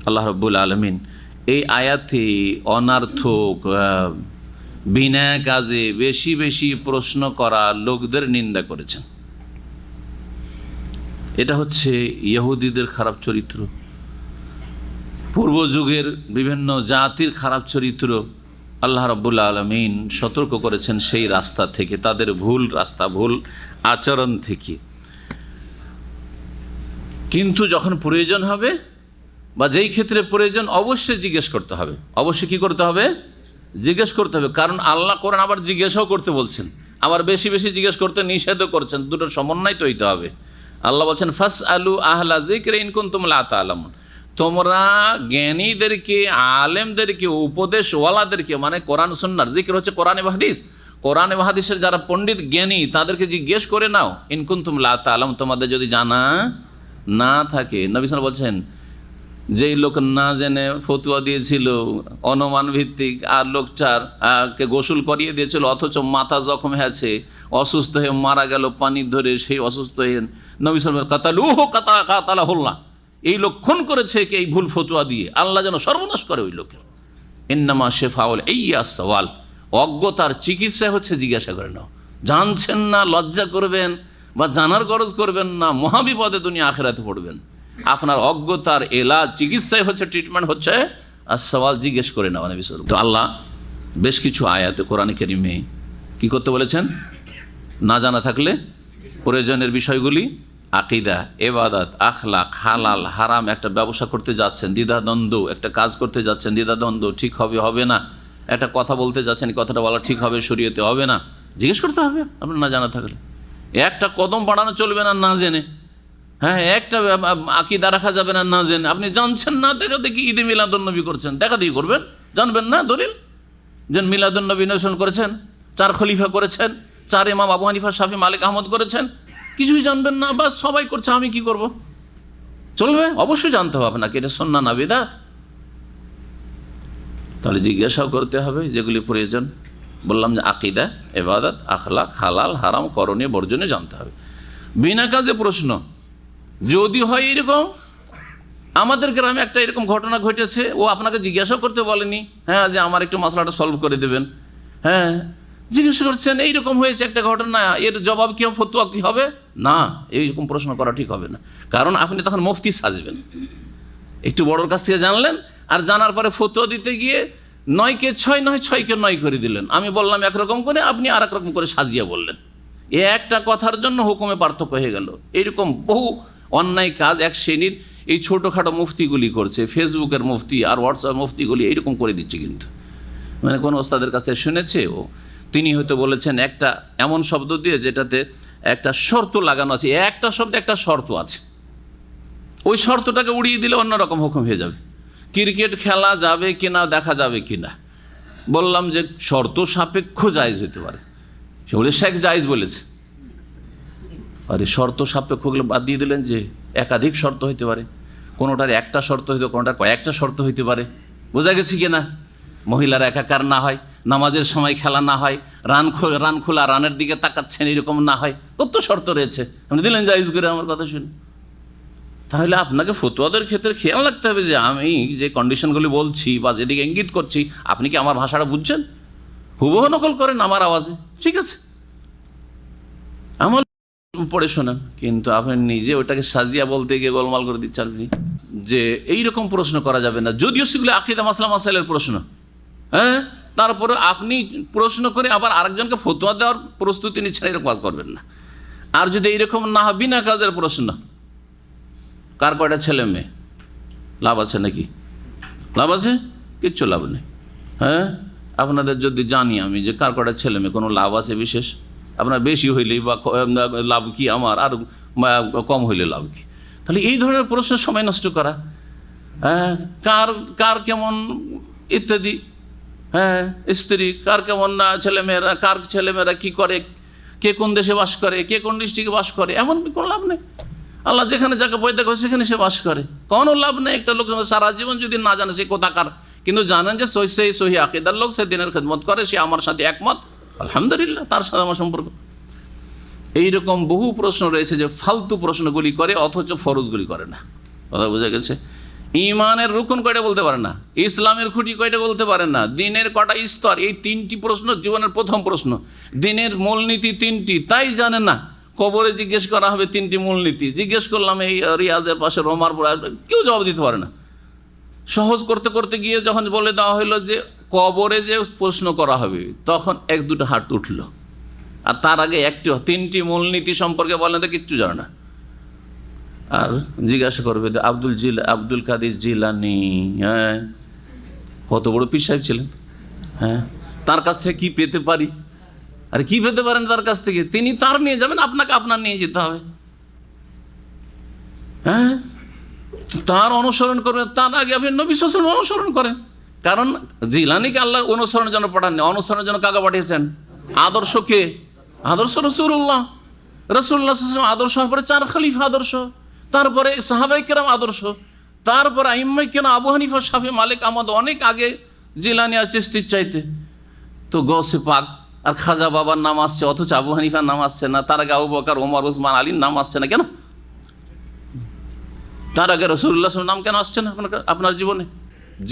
আল্লাহ রাব্বুল আলামিন এই আয়াতে অনার্থক বিনা কাজে বেশি বেশি প্রশ্ন করা লোকদের নিন্দা করেছেন। এটা হচ্ছে ইহুদিদের খারাপ চরিত্র, পূর্ব যুগের বিভিন্ন জাতির খারাপ চরিত্র। আল্লাহ রাব্বুল আলামিন সতর্ক করেছেন সেই রাস্তা থেকে, তাদের ভুল রাস্তা, ভুল আচরণ থেকে। কিন্তু যখন প্রয়োজন হবে বা যেই ক্ষেত্রে প্রয়োজন, অবশ্যই জিজ্ঞেস করতে হবে। অবশ্যই কি করতে হবে? জিজ্ঞেস করতে হবে। কারণ আল্লাহ কোরআন আবার জিজ্ঞাসাও করতে বলছেন, আবার বেশি বেশি জিজ্ঞেস করতে নিষেধও করছেন। দুটোর সমন্বয় তো হইতে হবে। আল্লাহ বলছেন ফাসআলু আহলা যিকরি ইন কুনতুম লা তা'লামুন, তোমরা জ্ঞানীদেরকে, আলেমদেরকে, উপদেশওয়ালাদেরকে, মানে কোরআন সুন্নাহর যিকর হচ্ছে কোরআন এবং হাদিস, কোরআন এবং হাদিসের যারা পণ্ডিত জ্ঞানী তাদেরকে জিজ্ঞেস করে নাও। ইন কুনতুম লা তা'লামুন, তোমাদের যদি জানা না থাকে। নবী সাল্লাল্লাহু আলাইহি ওয়াসাল্লাম বলছেন, যেই লোক না জেনে ফতুয়া দিয়েছিল অনুমান ভিত্তিক, আর লোকটার কে গোসল করিয়ে দিয়েছিল, অথচ মাথা জখম হয়েছে, অসুস্থ হয়ে মারা গেল পানি ধরে, সেই অসুস্থ হয়ে নবী সাল্লাল্লাহু আলাইহি ওয়াসাল্লাম কাতালাহুল্লাহ, এই লোক খুন করেছে কে এই ভুল ফতুয়া দিয়ে, আল্লাহ যেন সর্বনাশ করে ওই লোকের। ইন্নামা শেফাউল ইয়া সওয়াল, অজ্ঞতার চিকিৎসা হচ্ছে জিজ্ঞাসা করে নাও। জানছেন না, লজ্জা করবেন বা জানার গরজ করবেন না, মহাবিপদে দুনিয়া আখিরাতে পড়বেন। আপনার অজ্ঞতার এলাজ, চিকিৎসাই হচ্ছে, ট্রিটমেন্ট হচ্ছে আর সওয়াল, জিজ্ঞেস করে নেওয়া। নবী সাল্লাল্লাহু আলাইহি ওয়াসাল্লাম তো আল্লাহ বেশ কিছু আয়াতে কোরআনে কারিমে কি করতে বলেছেন? না জানা থাকলে প্রয়োজনের বিষয়গুলি, আকিদা, ইবাদত, আখলাক, হালাল হারাম, একটা ব্যবসা করতে যাচ্ছেন দ্বিধাদ্বন্দ্ব, একটা কাজ করতে যাচ্ছেন দ্বিধাদ্বন্দ্ব, ঠিক হবে হবে না, একটা কথা বলতে যাচ্ছেন, কথাটা বলা ঠিক হবে শরীয়তে হবে না, জিজ্ঞেস করতে হবে আপনার না জানা থাকলে। একটা কদম বাড়ানো চলবে না না জেনে, হ্যাঁ, একটা আকিদা রাখা যাবে না না জেনে। আপনি জানছেন না, দেখা দেখি ঈদে মিলাদুন্নবী করছেন, দেখা দেখি করবেন, জানবেন না দলিল যে মিলাদুন্নবী নির্বাচন করেছেন, 4 খলিফা করেছেন, 4 ইমাম আবু হানিফা, শাফি, মালিক, আহমদ করেছেন, কিছুই জানবেন না, বাস সবাই করছে, আমি কি করব? চলবে? অবশ্যই জানতে হবে আপনাকে এটা সুন্নাহ না বিদআত। তাহলে জিজ্ঞাসাও করতে হবে যেগুলি প্রয়োজন। বললাম যে আকিদা, ইবাদত, আখলাক, হালাল হারাম, করণীয় বর্জনীয় জানতে হবে। বিনা কাজে প্রশ্ন যদি হয় এরকম, আমাদের গ্রামে একটা এরকম ঘটনা ঘটেছে, ও আপনাকে জিজ্ঞাসাও করতে বলেনি, হ্যাঁ, যে আমার একটু মশলাটা সলভ করে দেবেন, হ্যাঁ, জিজ্ঞাসা করছেন এইরকম হয়েছে একটা ঘটনা, এর জবাব কী হবে, ফতোয়া কী হবে? না, এইরকম প্রশ্ন করা ঠিক হবে না। কারণ আপনি তখন মুফতি সাজবেন। একটু বড়োর কাছ থেকে জানলেন, আর জানার পরে ফতোয়া দিতে গিয়ে 9কে 6 নয়, 6কে 9 করে দিলেন। আমি বললাম একরকম করে, আপনি আর এক রকম করে সাজিয়ে বললেন। এ একটা কথার জন্য হুকুমে পার্থক্য হয়ে গেল। এইরকম বহু অন্যায় কাজ এক শ্রেণীর এই ছোটোখাটো মুফতিগুলি করছে, ফেসবুকের মুফতি আর হোয়াটসঅ্যাপ মুফতিগুলি এইরকম করে দিচ্ছে। কিন্তু মানে কোনো ওস্তাদের কাছ থেকে শুনেছে, ও তিনি হয়তো বলেছেন একটা এমন শব্দ দিয়ে যেটাতে একটা শর্ত লাগানো আছে, একটা শব্দে একটা শর্ত আছে, ওই শর্তটাকে উড়িয়ে দিলে অন্যরকম হুকুম হয়ে যাবে। ক্রিকেট খেলা যাবে কিনা, দেখা যাবে কিনা, বললাম যে শর্ত সাপেক্ষ জায়েজ হতে পারে, সেগুলো শেখ জায়েজ বলেছে। আরে শর্ত সাপেক্ষগুলো বাদ দিয়ে দিলেন যে একাধিক শর্ত হইতে পারে, কোনোটার একটা শর্ত হইতে, কোনোটার কয়েকটা শর্ত হইতে পারে। বোঝা গেছে কিনা? মহিলারা একাকার না হয়, নামাজের সময় খেলা না হয়, রান খোলা রানের দিকে তাকাচ্ছেন এরকম না হয়, কত শর্ত রয়েছে, আপনি দিলেন জায়েজ করে আমার কথা শুনে। তাহলে আপনাকে ফতোয়াদের ক্ষেত্রে খেয়াল রাখতে হবে যে আমি যে কন্ডিশনগুলি বলছি বা যেদিকে ইঙ্গিত করছি, আপনি কি আমার ভাষাটা বুঝছেন? হুবহু নকল করেন আমার আওয়াজে, ঠিক আছে, আমার পড়ে শোনেন, কিন্তু আপনি নিজে ওটাকে সাজিয়া বলতে গিয়ে গোলমাল করে দিচ্ছেন। আপনি যে এইরকম প্রশ্ন করা যাবে না, যদিও সেগুলো আকিদা মাসলা মাসাইলের প্রশ্ন, হ্যাঁ, তারপরে আপনি প্রশ্ন করে আবার আরেকজনকে ফতোয়া দেওয়ার প্রস্তুতি নিচ্ছেন, এরকম কাজ করবেন না। আর যদি এইরকম না হয় বিনা কাজের প্রশ্ন, কার কয়টা ছেলে মেয়ে, লাভ আছে নাকি? লাভ আছে? কিচ্ছু লাভ নেই। হ্যাঁ, আপনাদের যদি জানি আমি যে কার কয়টা ছেলে মেয়ে, কোনো লাভ আছে বিশেষ? আপনার বেশি হইলেই বা লাভ কি আমার, আর কম হইলে লাভ কি? তাহলে এই ধরনের প্রশ্নের সময় নষ্ট করা, হ্যাঁ, কার কেমন ইত্যাদি, হ্যাঁ, স্ত্রী, কার কেমন ছেলেমেয়েরা, কার ছেলেমেয়েরা কী করে, কে কোন দেশে বাস করে, কে কোন ডিস্ট্রিক্টে বাস করে, এমন কোনো লাভ নেই। আল্লাহ যেখানে যাকে পয়দা করে সেখানে সে বাস করে, কোনো লাভ নেই। একটা লোক সারা জীবন যদি না জানে সে কোথাকার, কিন্তু জানেন যে সেই সহি আকিদার লোক, সে দিনের খেদমত করে, সে আমার সাথে একমত, আলহামদুলিল্লাহ, তার সাথে আমার সম্পর্ক। এইরকম বহু প্রশ্ন রয়েছে যে ফালতু প্রশ্নগুলি করে অথচ ফরজগুলি করে না। কথা বোঝা গেছে? ইমানের রুকন কয়টা বলতে পারে না, ইসলামের খুঁটি কয়টা বলতে পারে না, দিনের কটা স্তর, এই তিনটি প্রশ্ন জীবনের প্রথম প্রশ্ন। দিনের মূলনীতি তিনটি, তাই জানে না। কবরে জিজ্ঞেস করা হবে তিনটি মূলনীতি, জিজ্ঞেস করলাম এই রিয়াজের পাশে রোমারপুর, কেউ জবাব দিতে পারে না। সহজ করতে করতে গিয়ে যখন বলে দেওয়া হলো যে কবরে যে প্রশ্ন করা হবে, তখন এক দুটো হাত উঠল। আর তার আগে তিনটি মূলনীতি সম্পর্কে বলেন তো কিচ্ছু জানে না। আর জিজ্ঞাসা করবে যে আব্দুল কাদের জিলানি, হ্যাঁ, কত বড় পীর সাহেব ছিলেন, হ্যাঁ, তার কাছ থেকে কি পেতে পারি? আর কি পেতে পারেন তার কাছ থেকে? তিনি তার নিয়ে যাবেন, আপনাকে আপনার নিয়ে যেতে হবে। হ্যাঁ, তার অনুসরণ করবেন, তার আগে আপনি নবী সাল্লাল্লাহু আলাইহি ওয়াসাল্লাম অনুসরণ করেন। কারণ জিলানিকে আল্লাহ অনুসরণের জন্য পাঠাননি, অনুসরণের জন্য কাকে পাঠিয়েছেন? আদর্শকে, আদর্শ রাসূলুল্লাহ। রাসূলুল্লাহ সাল্লাল্লাহু আলাইহি ওয়াসাল্লাম আদর্শ, পরে 4 খলিফা আদর্শ, তারপরে সাহাবায়ে কেরাম আদর্শ, তারপরে আইম্মায়ে কেরাম আবু হানিফা, শাফি, মালিক, আহমদ, অনেক আগে জিলানি আর চিশতির চাইতে। তো গৌসে পাক আর খাজা বাবার নাম আসছে, অথচ আবু হানিফার নাম আসছে না। তার আগে আবু বকর, ওমর, উসমান, আলীর নাম আসছে না কেন? তার আগে রাসূলুল্লাহ নাম কেন আসছে না আপনার জীবনে?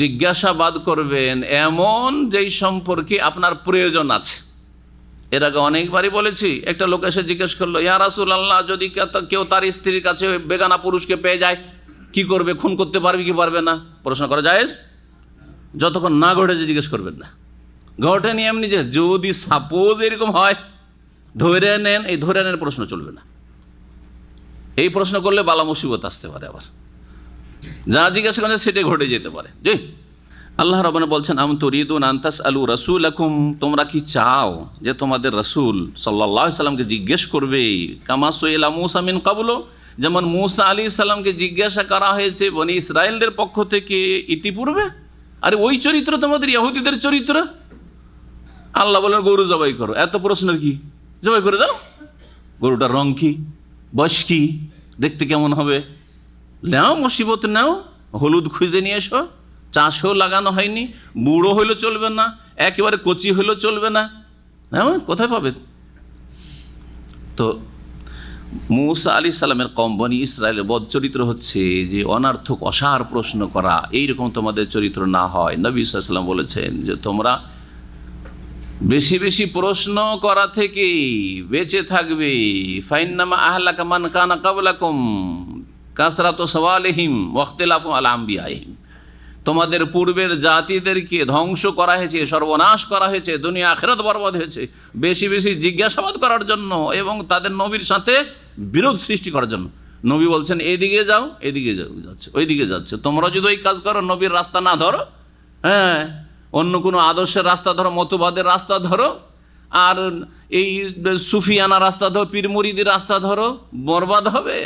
জিজ্ঞাসাবাদ করবেন এমন যেই সম্পর্কে আপনার প্রয়োজন আছে। এর আগে অনেকবারই বলেছি, একটা লোক এসে জিজ্ঞেস করলো, ইয়া রাসূলুল্লাহ, যদি কেউ তার স্ত্রীর কাছে বেগানা পুরুষকে পেয়ে যায় কি করবে? খুন করতে পারবে কি পারবে না? প্রশ্ন করা জায়েজ? যতক্ষণ না ঘটেছে জিজ্ঞেস করবেন না। ঘটেনি এমনি যে যদি সাপোজ এরকম হয় ধরে নেন, এই ধরে নেন প্রশ্ন চলবে না। এই প্রশ্ন করলে বালা মুসিবত আসতে পারে, আবার যা জিজ্ঞাসা করেন সেটাই ঘটে যেতে পারে। জি, আল্লাহ রাব্বানা বলছেন, আম তুরিদুন আন তাসআলু রাসূলাকুম, তোমরা কি চাও যে তোমাদের রাসূল সাল্লাল্লাহু আলাইহি সাল্লামকে জিজ্ঞেস করবে? কামা সুইলা মূসা মিন ক্বাবলু, যেমন মূসা আলাইহিস সালামকে জিজ্ঞাসা করা হয়েছে বনি ইসরাইলদের পক্ষ থেকে ইতিপূর্বে। আরে ওই চরিত্র তোমাদের ইহুদিদের চরিত্র। আল্লাহ বলেন গরু জবাই করো, এত প্রশ্নের কি? জবাই করে দাও। গরুটার রং কি, বয়স কি, দেখতে কেমন হবে, নাও মুসিবত নাও, হলুদ খুঁজে নিয়ে এসো। চাষও লাগানো হয়নি, বুড়ো হইলেও চলবে না, একেবারে কচি হইলেও চলবে না, হ্যাঁ, কোথায় পাবে? তো মূসা আলাইহিস সালামের কওম বনি ইসরায়েলের বদ চরিত্র হচ্ছে যে অনার্থক অসার প্রশ্ন করা। এইরকম তোমাদের চরিত্র না হয়। নবী সাল্লাল্লাহু আলাইহি ওয়াসাল্লাম বলেছেন যে তোমরা বেশি বেশি প্রশ্ন করা থেকে বেঁচে থাকবে। ফাইন্নামা আহলাকা মান কানা ক্বাবলাকুম কাসরাতু সওয়ালিহিম ওয়া ইখতিলাফু আলা আমবিয়াহিম, তোমাদের পূর্বের জাতিদেরকে ধ্বংস করা হয়েছে, সর্বনাশ করা হয়েছে, দুনিয়া আখিরাত বরবাদ হয়েছে বেশি বেশি জিজ্ঞাসাবাদ করার জন্য এবং তাদের নবীর সাথে বিরোধ সৃষ্টি করার জন্য। নবী বলছেন এদিকে যাও, এদিকে যাচ্ছে, ওইদিকে যাচ্ছে। তোমরা যদি ওই কাজ করো, নবীর রাস্তা না ধরো, হ্যাঁ, অন্য কোনো আদর্শের রাস্তা ধরো, মতবাদের রাস্তা ধরো, আর এই সুফিয়ানা রাস্তা ধরো, পীর মুরিদের রাস্তা ধরো, বরবাদ হবে।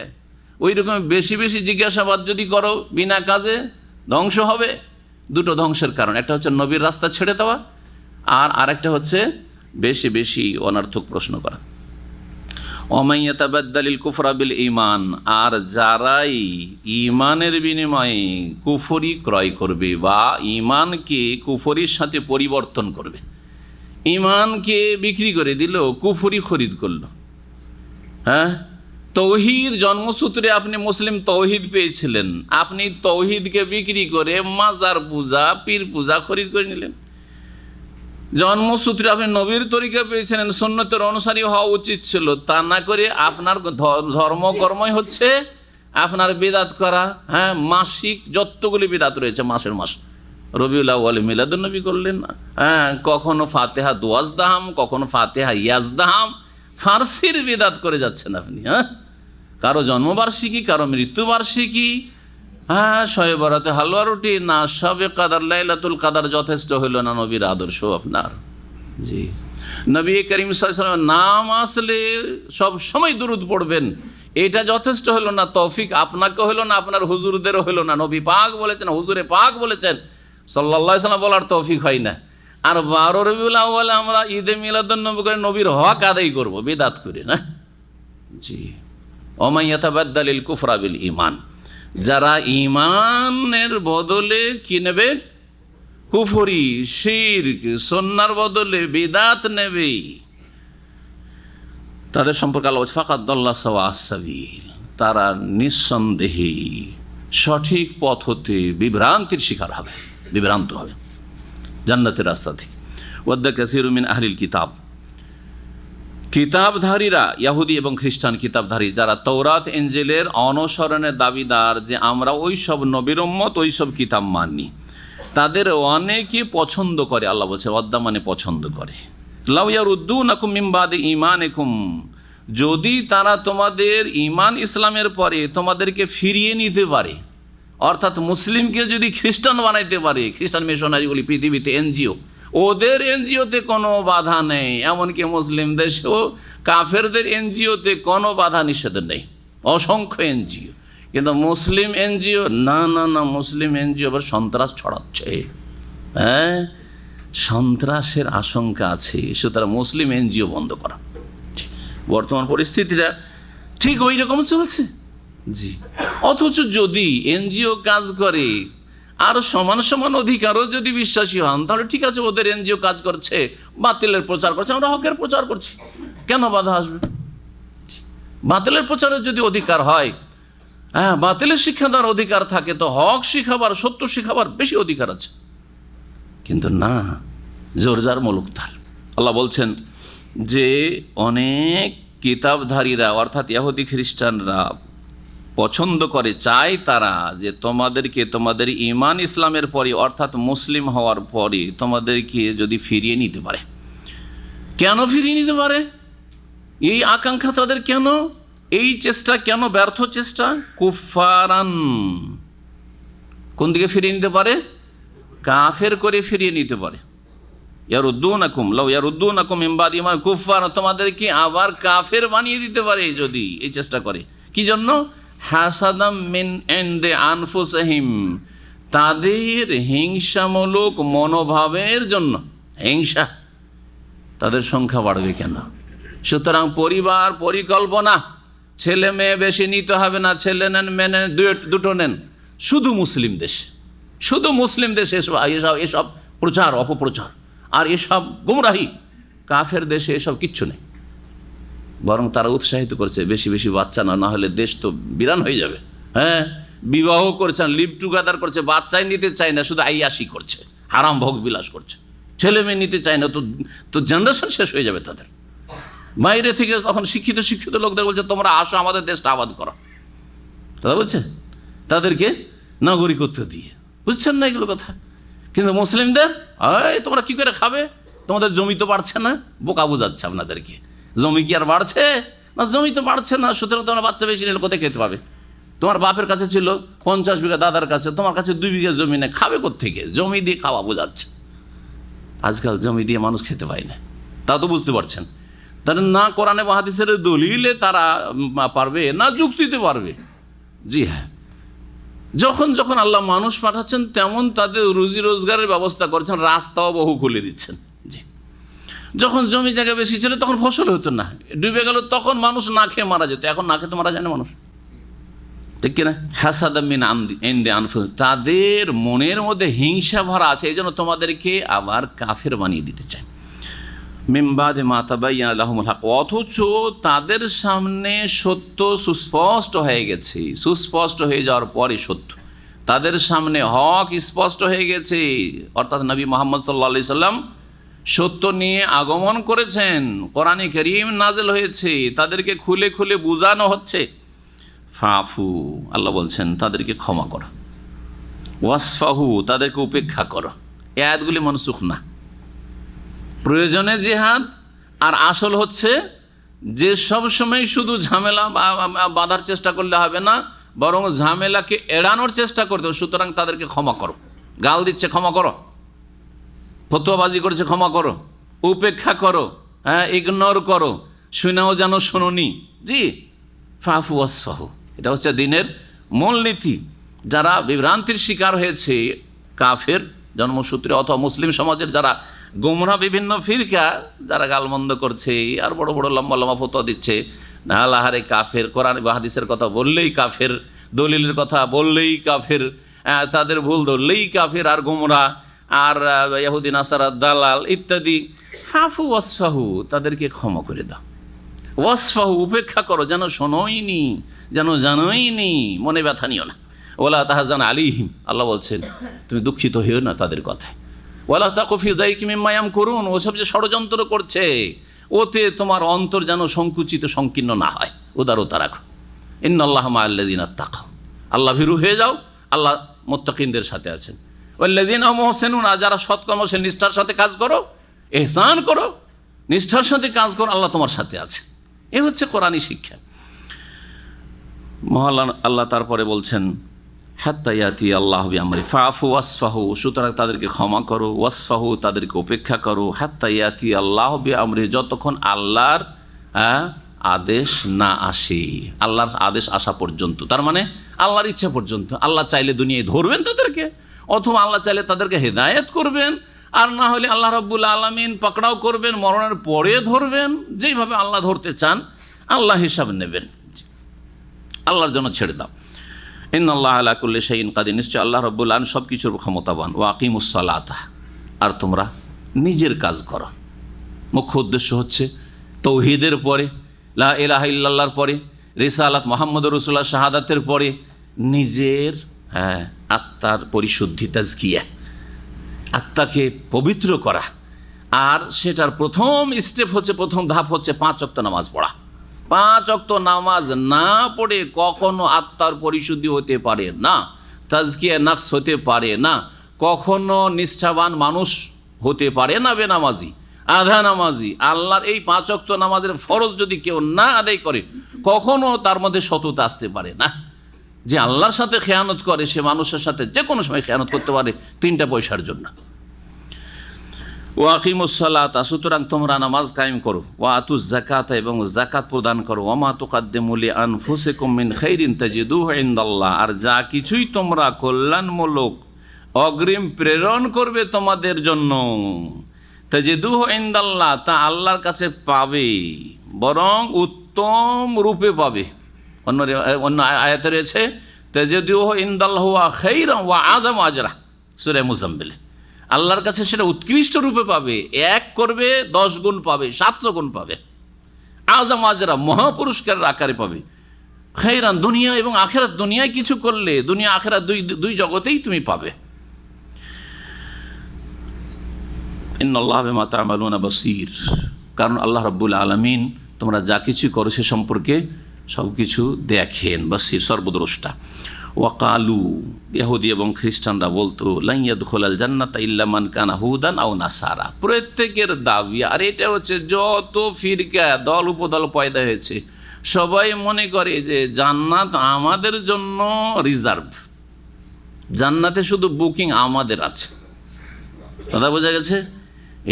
ওই রকম বেশি বেশি জিজ্ঞাসাবাদ যদি করো বিনা কাজে, ধ্বংস হবে। দুটো ধ্বংসের কারণ, একটা হচ্ছে নবীর রাস্তা ছেড়ে দেওয়া, আর আরেকটা হচ্ছে বেশি বেশি অনর্থক প্রশ্ন করা। ওমাইয়াতাবাদ্দালিল কুফরা বিল ঈমান, আর যারাই ঈমানের বিনিময়ে কুফরি ক্রয় করবে বা ঈমানকে কুফরির সাথে পরিবর্তন করবে, ঈমানকে বিক্রি করে দিল, কুফরি খরিদ করলো। হ্যাঁ, তৌহিদ জন্মসূত্রে আপনি মুসলিম তৌহিদ পেয়েছিলেন, আপনি তৌহিদকে বিক্রি করে মাজার পূজা, পীর পূজা খরিদ করে নিলেন। জন্মসূত্রে আপনি নবীর তরিকা পেয়েছিলেন, সুন্নতের অনুসারী হওয়া উচিত ছিল, তা না করে আপনার ধর্মকর্মই হচ্ছে আপনার বিদাত করা। হ্যাঁ, মাসিক যতগুলি বিদাত রয়েছে, মাসের মাস রবিউল আউয়ালে মিলাদুন নবী করলেন না, হ্যাঁ, কখনো ফাতেহা দুয়াজদাহাম, কখনো ফাতেহা ইয়াজদাহাম, ফার্সির বিদাত করে যাচ্ছেন আপনি। হ্যাঁ, কারো জন্মবার্ষিকী, কারো মৃত্যুবার্ষিকী, হ্যাঁ, শবে বরাতে হালুয়া রুটি না, শবে কাদার, লাইলাতুল কাদার যথেষ্ট হইল না নবীর আদর্শ আপনার? জি, নবী করিম সাল্লাল্লাহু আলাইহি ওয়াসাল্লামের নাম আসলে সব সময় দুরূদ পড়বেন, এটা যথেষ্ট হলো না। তৌফিক আপনাকে হলো না, আপনার হুজুরদেরও হলো না। নবী পাক বলেছেন, হুজুরে পাক বলেছেন, সাল্লাল্লাহু আলাইহি ওয়াসাল্লাম বলার তৌফিক হয় না। আর 12 রবিউল আউয়ালে আমরা ঈদে মিলাদুন নবী করে নবীর হক আদায় করবো বিদাত করে না। জি, ওমাইয়াতাবাদ্দালিল কুফরা বিল ঈমান, যারা ঈমানের বদলে কি নেবে? কুফরি, শিরক, সুন্নাহর বদলে বিদাত নেবে, তাদের সম্পর্কে আল্লাহ ফাকাদ দাল্লা সাওয়া সাবিল, তারা নিঃসন্দেহে সঠিক পথ হতে বিভ্রান্তির শিকার হবে, বিভ্রান্ত হবে জান্নাতের রাস্তা থেকে। ওয়াদ্দা কাসীরু মিন আহলিল কিতাব, কিতাবধারীরা, ইহুদি এবং খ্রিস্টান কিতাবধারী যারা তৌরাত ইনজিলের অনুসরণের দাবিদার, যে আমরা ওই সব নবীর উম্মত, ওই সব কিতাব মানি, তাদের অনেকে পছন্দ করে। আল্লাহ বলছে ওয়াদ্দা মানে পছন্দ করে। লাউ ইয়ারুদ্দুনাকুম মিন বাদি ঈমানিকুম, যদি তারা তোমাদের ঈমান ইসলামের পরে তোমাদেরকে ফিরিয়ে নিতে পারে, অর্থাৎ মুসলিমকে যদি খ্রিস্টান বানাইতে পারে, খ্রিস্টান মিশনারিগুলি পৃথিবীতে এনজিও, ওদের এনজিওতে কোনো বাধা নেই, এমনকি মুসলিম দেশেও কাফেরদের এনজিওতে কোনো বাধা নিষেধ নেই, অসংখ্য এনজিও। কিন্তু মুসলিম এনজিও না, মুসলিম এনজিও আবার সন্ত্রাস ছড়াচ্ছে, হ্যাঁ, সন্ত্রাসের আশঙ্কা আছে, সুতরাং মুসলিম এনজিও বন্ধ করা। বর্তমান পরিস্থিতিটা ঠিক ওই রকম চলছে, জি। অথচ যদি এনজিও কাজ করে আর সমান সমান অধিকারও যদি বিশ্বাসী হন, তাহলে ঠিক আছে, ওদের এনজিও কাজ করছে, বাতিলের প্রচার করছে, আমরা হকের প্রচার করছি, কেন বাধা আসবে? বাতিলের প্রচারের যদি অধিকার হয়, হ্যাঁ, বাতিলের শিক্ষা দেওয়ার অধিকার থাকে, তো হক শিখাবার, সত্য শিখাবার বেশি অধিকার আছে। কিন্তু না, জোরজার মুলুক তার। আল্লাহ বলছেন যে অনেক কিতাবধারীরা অর্থাৎ ইহুদি খ্রিস্টানরা পছন্দ করে, চায় তারা যে তোমাদেরকে তোমাদের ঈমান ইসলামের পরে অর্থাৎ মুসলিম হওয়ার পরে তোমাদেরকে যদি ফিরিয়ে নিতে পারে। কেন ফিরিয়ে নিতে পারে? এই আকাঙ্ক্ষা তাদের কেন? এই চেষ্টা কেন? ব্যর্থ চেষ্টা। কুফারান, কোন দিকে ফিরিয়ে নিতে পারে? কাফের করে ফিরিয়ে নিতে পারে। ইয়ারুদ্দুনাকুম লাউ ইয়ারুদ্দুনাকুম মিন বাদি ঈমান কুফার, তোমাদেরকে আবার কাফের বানিয়ে দিতে পারে যদি এই চেষ্টা করে। কি জন্য? হাসাদাম মিন ইনদি আনফুসিহিম, তাদের হিংসামূলক মনোভাবের জন্য। হিংসা, তাদের সংখ্যা বাড়বে কেন? সুতরাং পরিবার পরিকল্পনা, ছেলে মেয়ে বেশি নিতে হবে না, ছেলে নেন মেয়ে নেন, দুটো নেন, শুধু মুসলিম দেশ, শুধু মুসলিম দেশে এসব প্রচার অপপ্রচার আর এসব গুমরাহি। কাফের দেশে এসব কিচ্ছু নেই, বরং তারা উৎসাহিত করছে বেশি বেশি বাচ্চা না হলে দেশ তো বিরান হয়ে যাবে। হ্যাঁ, বিবাহ করছেন, লিভ টুগেদার করছে, বাচ্চাই নিতে চায় না, শুধু আইয়াসি করছে, হারাম ভোগ বিলাস করছে, ছেলে মেয়ে নিতে চায় না, তো জেনারেশন শেষ হয়ে যাবে তাদের। বাইরে থেকে তখন শিক্ষিত লোকদের বলছে তোমরা আসো আমাদের দেশটা আবাদ করো, কথা বলছে, তাদেরকে নাগরিকত্ব দিয়ে। বুঝছেন না এগুলো কথা? কিন্তু মুসলিমদের তোমরা কি করে খাবে, তোমাদের জমি তো বাড়ছে না, বোকা বোঝাচ্ছে আপনাদেরকে। জমি কি আর বাড়ছে না? জমি তো বাড়ছে না, সুতরাং তোমরা বাচ্চা বেশি নিলে কোথায় খেতে পাবে? তোমার বাপের কাছে ছিল 50 বিঘা, দাদার কাছে, তোমার কাছে 2 বিঘা জমি নেই, খাবে কোত্থেকে? জমি দিয়ে খাওয়া বোঝাচ্ছে। আজকাল জমি দিয়ে মানুষ খেতে পায় না, তা তো বুঝতে পারছেন। তাহলে না কোরআনে বা হাদিসের দলিলে তারা পারবে না যুক্তিতে পারবে। জি হ্যাঁ, যখন যখন আল্লাহ মানুষ পাঠাচ্ছেন তেমন তাদের রুজি রোজগারের ব্যবস্থা করছেন, রাস্তাও বহু খুলে দিচ্ছেন। জি, যখন জমি জায়গা বেশি ছিল তখন ফসল হতো না, ডুবে গেল, তখন মানুষ না খেয়ে মারা যেত, এখন না খেতে মারা যায় না মানুষ, ঠিক কিনা? হাসাদাম মিন ইনদি আনফুসিহিম, তাদের মনের মধ্যে হিংসা ভরা আছে, এই জন্য তোমাদেরকে আবার কাফের বানিয়ে দিতে চায়। মিন বাদি মা তাবায়্যানা লাহুমুল হক, অথচ তাদের সামনে সত্য সুস্পষ্ট হয়ে গেছে। সুস্পষ্ট হয়ে যাওয়ার পরে সত্য, তাদের সামনে হক স্পষ্ট হয়ে গেছে, অর্থাৎ নবী মুহাম্মদ সাল্লাল্লাহু আলাইহি সাল্লাম সত্য নিয়ে আগমন করেছেন, কোরআনে কারীম নাযিল হয়েছে, তাদেরকে খুলে খুলে বোঝানো হচ্ছে। ফাফু, আল্লাহ বলছেন তাদেরকে ক্ষমা করো, ওয়াসফাহু, তাদেরকে উপেক্ষা করো। এই আয়াতগুলি মনসুখ না, প্রয়োজনে জিহাদ। আর আসল হচ্ছে যে সব সময় শুধু ঝামেলা বাঁধার চেষ্টা করলে হবে না, বরং ঝামেলাকে এড়ানোর চেষ্টা করতে হবে। সুতরাং তাদেরকে ক্ষমা করো। গাল দিচ্ছে ক্ষমা করো, ফতোয়াবাজি করছে ক্ষমা করো, উপেক্ষা করো, হ্যাঁ, ইগনোর করো, শুনেও যেন শোনোনি। জি, ফাফু ওয়াসফাহু, এটা হচ্ছে দিনের মূলনীতি। যারা বিভ্রান্তির শিকার হয়েছে কাফের জন্মসূত্রে অথবা মুসলিম সমাজের যারা গোমরা বিভিন্ন ফিরকা, যারা গালমন্দ করছে আর বড় বড় লম্বা লম্বা ফতোয়া দিচ্ছে, নাহালাহারে কাফের, কোরআন বা হাদিসের কথা বললেই কাফের, দলিলের কথা বললেই কাফের, তাদের ভুল ধরলেই কাফের আর গোমরা আর ইহুদি নাসারা দালাল ইত্যাদি। ফাফু ওয়াসফাহু, তাদেরকে ক্ষমা করে দাও। ওয়াসফাহু, উপেক্ষা করো, যেন শোনোইনি, যেন জানোইনি, মনে ব্যথা নিও না। ওয়ালা তাহজান আলাইহিম, আল্লাহ বলছেন তুমি দুঃখিত হইও না তাদের কথায়। ওয়ালা তাকু ফি যায়কি মিম্মা ইয়ামকুরুন, ওসব যে ষড়যন্ত্র করছে ওতে তোমার অন্তর যেন সংকুচিত সংকীর্ণ না হয়, উদারতা রাখো। ইন্নাল্লাহা মাআল্লাযিনা তাকাউ, আল্লাহ ভীরু হয়ে যাও, আল্লাহ মুত্তাকিনদের সাথে আছেন। ওয়াল্লাযিনা হুম মুহসিনুন, আর যারা সৎকর্ম সে নিষ্ঠার সাথে কাজ করো, ইহসান করো, নিষ্ঠার সাথে কাজ করো, আল্লাহ তোমার সাথে আছে। এ হচ্ছে কোরআনী শিক্ষা। মহাল্লাহ আল্লাহ তারপরে বলছেন হাত্তা ইয়াতি আল্লাহ বিআমরি ফাআফু ওয়াসফাহু, সুতরাং তাদেরকে ক্ষমা করো, ওয়াসফাহু তাদেরকে উপেক্ষা করো, হাত্তা ইয়াতি আল্লাহ বিআমরি, যতক্ষণ আল্লাহর আদেশ না আসে, আল্লাহর আদেশ আসা পর্যন্ত, তার মানে আল্লাহর ইচ্ছা পর্যন্ত। আল্লাহ চাইলে দুনিয়ায় ধরবেন তাদেরকে, অথবা আল্লাহ চাইলে তাদেরকে হেদায়েত করবেন, আর না হলে আল্লাহ রাব্বুল আলামিন পাকড়াও করবেন, মরণের পরে ধরবেন। যেইভাবে আল্লাহ ধরতে চান আল্লাহ হিসাব নেবেন, আল্লাহর জন্য ছেড়ে দাও। ইন্নাল্লাহা আলা কুল্লি শাইইন কাদির, নিশ্চয় আল্লাহ রাব্বুল আলামিন সব কিছুর ক্ষমতাবান। ওয়া আকিমুস সালাতা, আর তোমরা নিজের কাজ করো। মুখ্য উদ্দেশ্য হচ্ছে তৌহিদের পরে, লা ইলাহা ইল্লাল্লাহর পরে, রিসালাত মুহাম্মদুর রাসূলুল্লাহ শাহাদাতের পরে নিজের আত্মার পরিশুদ্ধি, তাজকিয়া, আত্মাকে পবিত্র করা। আর সেটার প্রথম স্টেপ হচ্ছে, প্রথম ধাপ হচ্ছে 5 ওয়াক্ত নামাজ পড়া। 5 ওয়াক্ত নামাজ না পড়ে কখনো আত্মার পরিশুদ্ধি হতে পারে না, তাজকিয়া নফস হতে পারে না, কখনো নিষ্ঠাবান মানুষ হতে পারে না বেনামাজি, আধা নামাজি। আল্লাহর এই 5 ওয়াক্ত নামাজের ফরজ যদি কেউ না আদায় করে কখনো তার মধ্যে সততা আসতে পারে না। যে আল্লাহর সাথে খেয়ানত করে সে মানুষের সাথে যে কোনো সময় খেয়ানত করতে পারে 3টা পয়সার জন্য। ওয়া আকিমুস সালাতা, সুতরাং তোমরা নামাজ কায়েম করো। ওয়া আতুজ যাকাতা, এবং যাকাত প্রদান করো। ওয়া মা তুকাদ্দিমু লি আনফুসিকুম মিন খাইরিন তাজিদুহু ইনদাল্লাহ, আর যা কিছুই তোমরা কল্যাণমূলক অগ্রিম প্রেরণ করবে তোমাদের জন্য, তাজিদুহু ইনদাল্লাহ, তা আল্লাহর কাছে পাবে, বরং উত্তম রূপে পাবে। অন্য আয়াতে রয়েছে তাজিদুহু ইনদাল্লাহি ওয়া খাইরান ওয়া আযাম আজরা, সূরা মুজাম্মিল। আল্লাহর কাছে সেটা উৎকৃষ্ট রূপে পাবে, 1 করবে 10 গুণ পাবে, 700 গুণ পাবে, আযাম আজরা মহাপুরস্কারের আকারে পাবে। খাইরান, দুনিয়া এবং আখিরাত, দুনিয়ায় কিছু করলে দুনিয়া আখিরাত দুই জগতেই তুমি পাবে। ইন্নাল্লাহা বিমা তা'মালুনা বাসীর, কারণ আল্লাহ রাব্বুল আলামিন তোমরা যা কিছু করো সে সম্পর্কে সব কিছু দেখেন, বাসীর, সর্বদ্রষ্টা। ওয়াকালু, ইহুদি এবং খ্রিস্টানরা বলতো লা ইয়াদখুলাল জান্নাতা ইল্লা মান কানা হুদান আও নাসারা। প্রত্যেকের দাবি, আর এটা হচ্ছে যত ফিরকা দল উপদল পয়দা হয়েছে সবাই মনে করে যে জান্নাত আমাদের জন্য রিজার্ভ, জান্নাতে শুধু বুকিং আমাদের আছে। কথা বোঝা গেছে?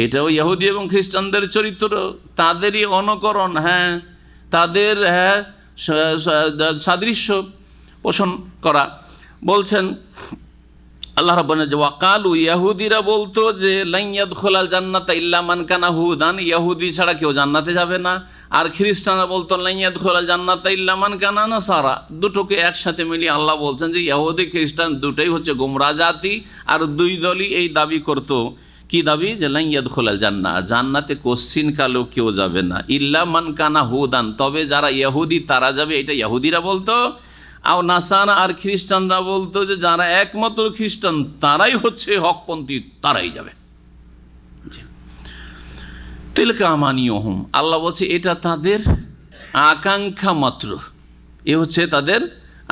এটাও ইহুদি এবং খ্রিস্টানদের চরিত্র, তাদেরই অনুকরণ, তাদের সাদৃশ্য পোষণ করা। বলছেন আল্লাহ রাব্বুল যে ওয়াকালু, ইহুদিরা বলতো যে লা ইয়াদখুলাল জান্নাতা ইল্লা মান কানা হুদান, ইহুদি ছাড়া কেউ জান্নাতে যাবে না। আর খ্রিস্টানরা বলতো লা ইয়াদখুলাল জান্নাতা ইল্লা মান কানা নাসারা। দুটোকে একসাথে মিলিয়ে আল্লাহ বলছেন যে ইহুদি খ্রিস্টান দুটোই হচ্ছে গোমরা জাতি, আর দুই দলই এই দাবি করতো। কি দাবি? যে লা ইয়াদখুলাল জান্নাহ, জান্নাতে কোশ্চিন কালেও কেউ যাবে না, ইল্লা মান কানা হুদান, তবে যারা ইহুদি তারা যাবে, এটা ইহুদিরা বলতো। আও নাসারা, আর খ্রিস্টানরা বলতো যে যারা একমাত্র খ্রিস্টান তারাই হচ্ছে হকপন্থী, তারাই যাবে। তিলকা আমানিয়ুহুম, আল্লাহ বলছে এটা তাদের আকাঙ্ক্ষা মাত্র। এ হচ্ছে তাদের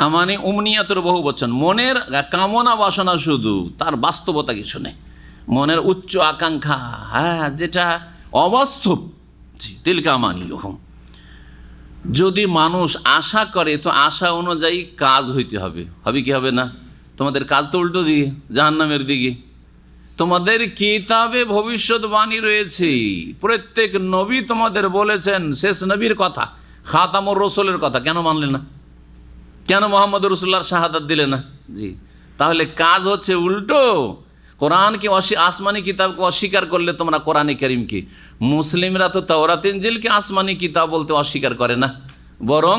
আমানি, উমনিয়াতের বহু বচন, মনের কামনা বাসনা শুধু, তার বাস্তবতা কিছু নেই। মনের উচ্চ আকাঙ্ক্ষা, যেটা অবাস্তব। তিলকা আমানিয়ুহুম, যদি মানুষ আশা করে তো আশা অনুযায়ী কাজ হইতে হবে, হবে কি হবে না? তোমাদের কাজ তো উল্টো দিকে, জাহান্নামের দিকে। তোমাদের কিতাবে ভবিষ্যৎবাণী রয়েছে, প্রত্যেক নবী তোমাদের বলেছেন শেষ নবীর কথা, খাতামুর রসুলের কথা, কেন মানলে না? কেন মুহাম্মদুর রাসূলুল্লাহর শাহাদাত দিলে না? জি, তাহলে কাজ হচ্ছে উল্টো। কোরআনকে আসমানি কিতাবকে অস্বীকার করলে তোমরা কোরআনে কারীমকে, মুসলিমরা তো তাওরাত ইনজিলকে আসমানি কিতাব বলতে অস্বীকার করে না, বরং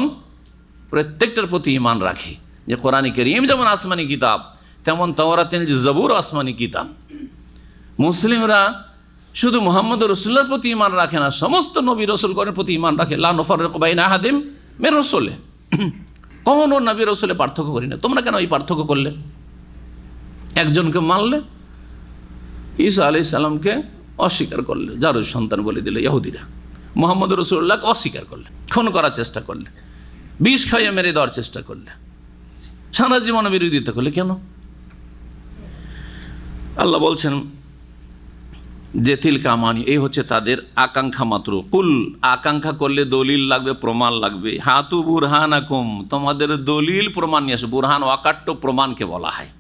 প্রত্যেকটার প্রতি ঈমান রাখে যে কোরআনে কারীম যেমন আসমানি কিতাব তেমন তাওরাত ইনজিল জবুর আসমানি কিতাব। মুসলিমরা শুধু মুহাম্মদুর রাসূলুল্লাহর প্রতি ঈমান রাখে না, সমস্ত নবী রাসূলগণের প্রতি ঈমান রাখে। লা নুফাররিকু বাইনা আহাদিম মির রাসূলি, কখনো নবী রসুলে পার্থক্য করি না, তোমরা কেন এই পার্থক্য করলে? একজনকে মানলে, ঈসা আলাইহিস সালামকে অস্বীকার করলে, যারও সন্তান বলে দিলে ইহুদিরা, মুহাম্মদ রাসূলুল্লাহকে অস্বীকার করলে, খুন করার চেষ্টা করলে, বিষ খাইয়ে মেরে দেওয়ার চেষ্টা করলে, সারা জীবন বিরোধিতা করলে। কেন? আল্লাহ বলছেন যে তিলকা আমানি, এই হচ্ছে তাদের আকাঙ্ক্ষা মাত্র। কুল, আকাঙ্ক্ষা করলে দলিল লাগবে, প্রমাণ লাগবে। হাতু বুরহানাকুম, তোমাদের দলিল প্রমাণ নিয়ে আসো। বুরহান অকাট্য প্রমাণকে বলা হয়।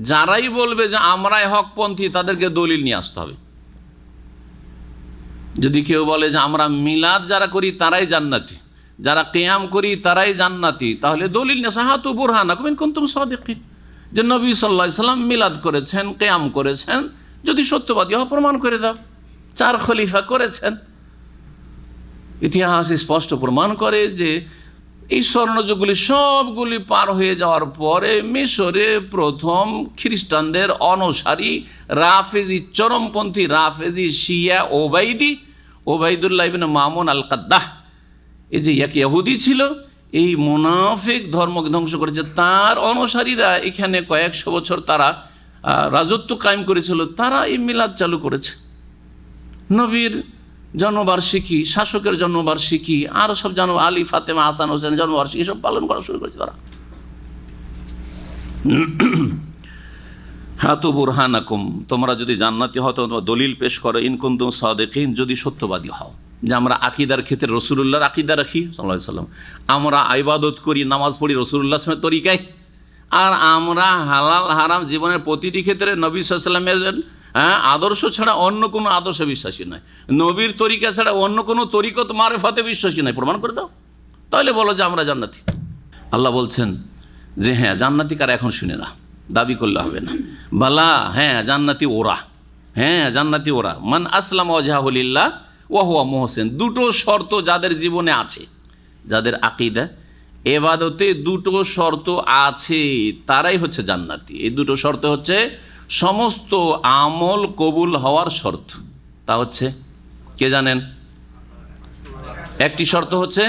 যারাই বলবে যে আমরাই হকপন্থী, তাদেরকে দলিল নিয়ে আসতে হবে। যদি কেউ বলে যে আমরা মিলাদ যারা করি তারাই জান্নাতি, যারা কিয়াম করি তারাই জান্নাতি, তাহলে দলিল নিয়ে আসো। হাতু বুরহানাকুম ইন কুনতুম সাদিকিন, যে নবী সাল্লাল্লাহু আলাইহি সাল্লাম মিলাদ করেছেন, কিয়াম করেছেন, যদি সত্যবাদী হওয়া প্রমাণ করে দাও। 4 খলিফা করেছেন। ইতিহাস স্পষ্ট প্রমাণ করে যে এই স্বর্ণযুগগুলি সবগুলি পার হয়ে যাওয়ার পরে মিশরে প্রথম খ্রিস্টানদের অনুসারী রাফেজি, চরমপন্থী রাফেজি শিয়া ওবাইদুল্লাহ ইবনে মামুন আল কাদ্দাহ, এই যে এক ইহুদি ছিল, এই মুনাফিক ধর্মকে ধ্বংস করেছে। তার অনুসারীরা এখানে কয়েকশো বছর তারা রাজত্ব কায়েম করেছিল, তারা এই মিলাদ চালু করেছে। নবীর জন্মবার্ষিকী, শাসকের জন্মবার্ষিকী, আরও সব জন্ম, আলী, ফাতেমা, হাসান, হোসেন জন্মবার্ষিকী সব পালন করা শুরু করেছে তারা। হাতু বুরহানাকুম, তোমরা যদি জান্নাতি হও তোমরা দলিল পেশ করো। ইন কুনতুম সাদিকিন, যদি সত্যবাদী হও। যে আমরা আকিদার ক্ষেত্রে রাসূলুল্লাহর আকিদা রাখি সাল্লাল্লাহু আলাইহি সাল্লাম, আমরা ইবাদত করি, নামাজ পড়ি রাসূলুল্লাহ সাল্লাল্লাহু আলাইহি তরিকায়, আর আমরা হালাল হারাম জীবনের প্রতিটি ক্ষেত্রে নবী সাল্লাল্লাহু আলাইহি সাল্লামের আদর্শ ছাড়া অন্য কোনো আদর্শে বিশ্বাসী নয়, নবীর তরিকা ছাড়া অন্য কোনো তরিকত মারেফাতে বিশ্বাসী নয়, প্রমাণ করে দাও, তাহলে বলো যে আমরা জান্নাতি। আল্লাহ বলছেন যে হ্যাঁ জান্নাতি কারা এখন শুনে না, দাবি করলে হবে না। বালা, হ্যাঁ জান্নাতি ওরা, হ্যাঁ জান্নাতি ওরা। মান আসলাম ওয়াজহাহু লিল্লাহ ওয়া হুয়া মুহসিন। দুটো শর্ত যাদের জীবনে আছে, যাদের আকীদা এবাদতে দুটো শর্ত আছে, তারাই হচ্ছে জান্নাতি। এই দুটো শর্ত হচ্ছে সমস্ত আমল কবুল হওয়ার শর্ত। তা হচ্ছে কে জানেন? একটি শর্ত হচ্ছে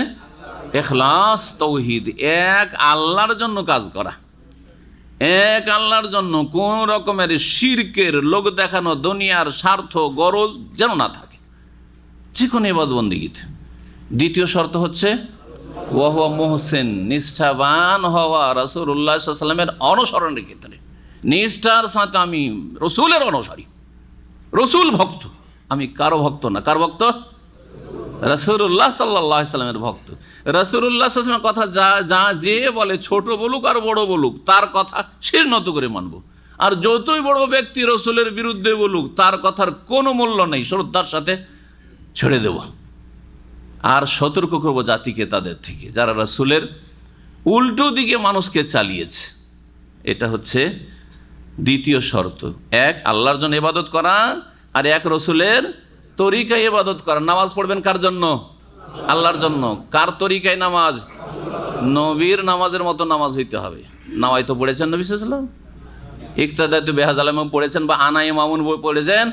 ইখলাস, তৌহিদ, এক আল্লাহর জন্য কাজ করা, এক আল্লাহর জন্য, কোন রকমের শিরকের, লোক দেখানো, দুনিয়ার স্বার্থ, গরজ যেন না থাকে যে কোনো ইবাদতবন্দিগিতে। দ্বিতীয় শর্ত হচ্ছে ওয়া হুয়া মুহসিন, নিষ্ঠাবান হওয়া, রাসূলুল্লাহ সাল্লাল্লাহু আলাইহি সাল্লামের অনুসরণের ক্ষেত্রে নিষ্ঠার সাথে আমি রসুলের অনুসারী, রসুল ভক্ত, আমি কারো ভক্ত না। কার ভক্ত? রাসূলুল্লাহ সাল্লাল্লাহু আলাইহি সাল্লামের ভক্ত। রাসূলুল্লাহ সাল্লাল্লাহু আলাইহি সাল্লামের কথা যা যে বলে, ছোট বলুক আর বড় বলুক, তার কথা শির নত করে মানব। আর যতই বড় ব্যক্তি রসুলের বিরুদ্ধে বলুক, তার কথার কোনো মূল্য নেই, শ্রদ্ধার সাথে ছেড়ে দেব। আর সতর্ক করব জাতিকে তাদের থেকে যারা রাসূলের উল্টো দিকে মানুষকে চালিয়েছে। এটা হচ্ছে দ্বিতীয় শর্ত, এক আল্লাহর জন্য ইবাদত করা, আর এক রসুলের তরিকায় ইবাদত করা। নামাজ পড়বেন কার জন্য? আল্লাহর জন্য। কার তরিকায় নামাজ? নবীর নামাজের মতো নামাজ হইতে হবে। নামাজ তো পড়েছেন নবী সাল্লাল্লাহু আলাইহি ওয়াসাল্লাম, ইকতাদাতু বিহাযাল ইমাম পড়েছেন, বা আনা ইমামুন পড়েছেন।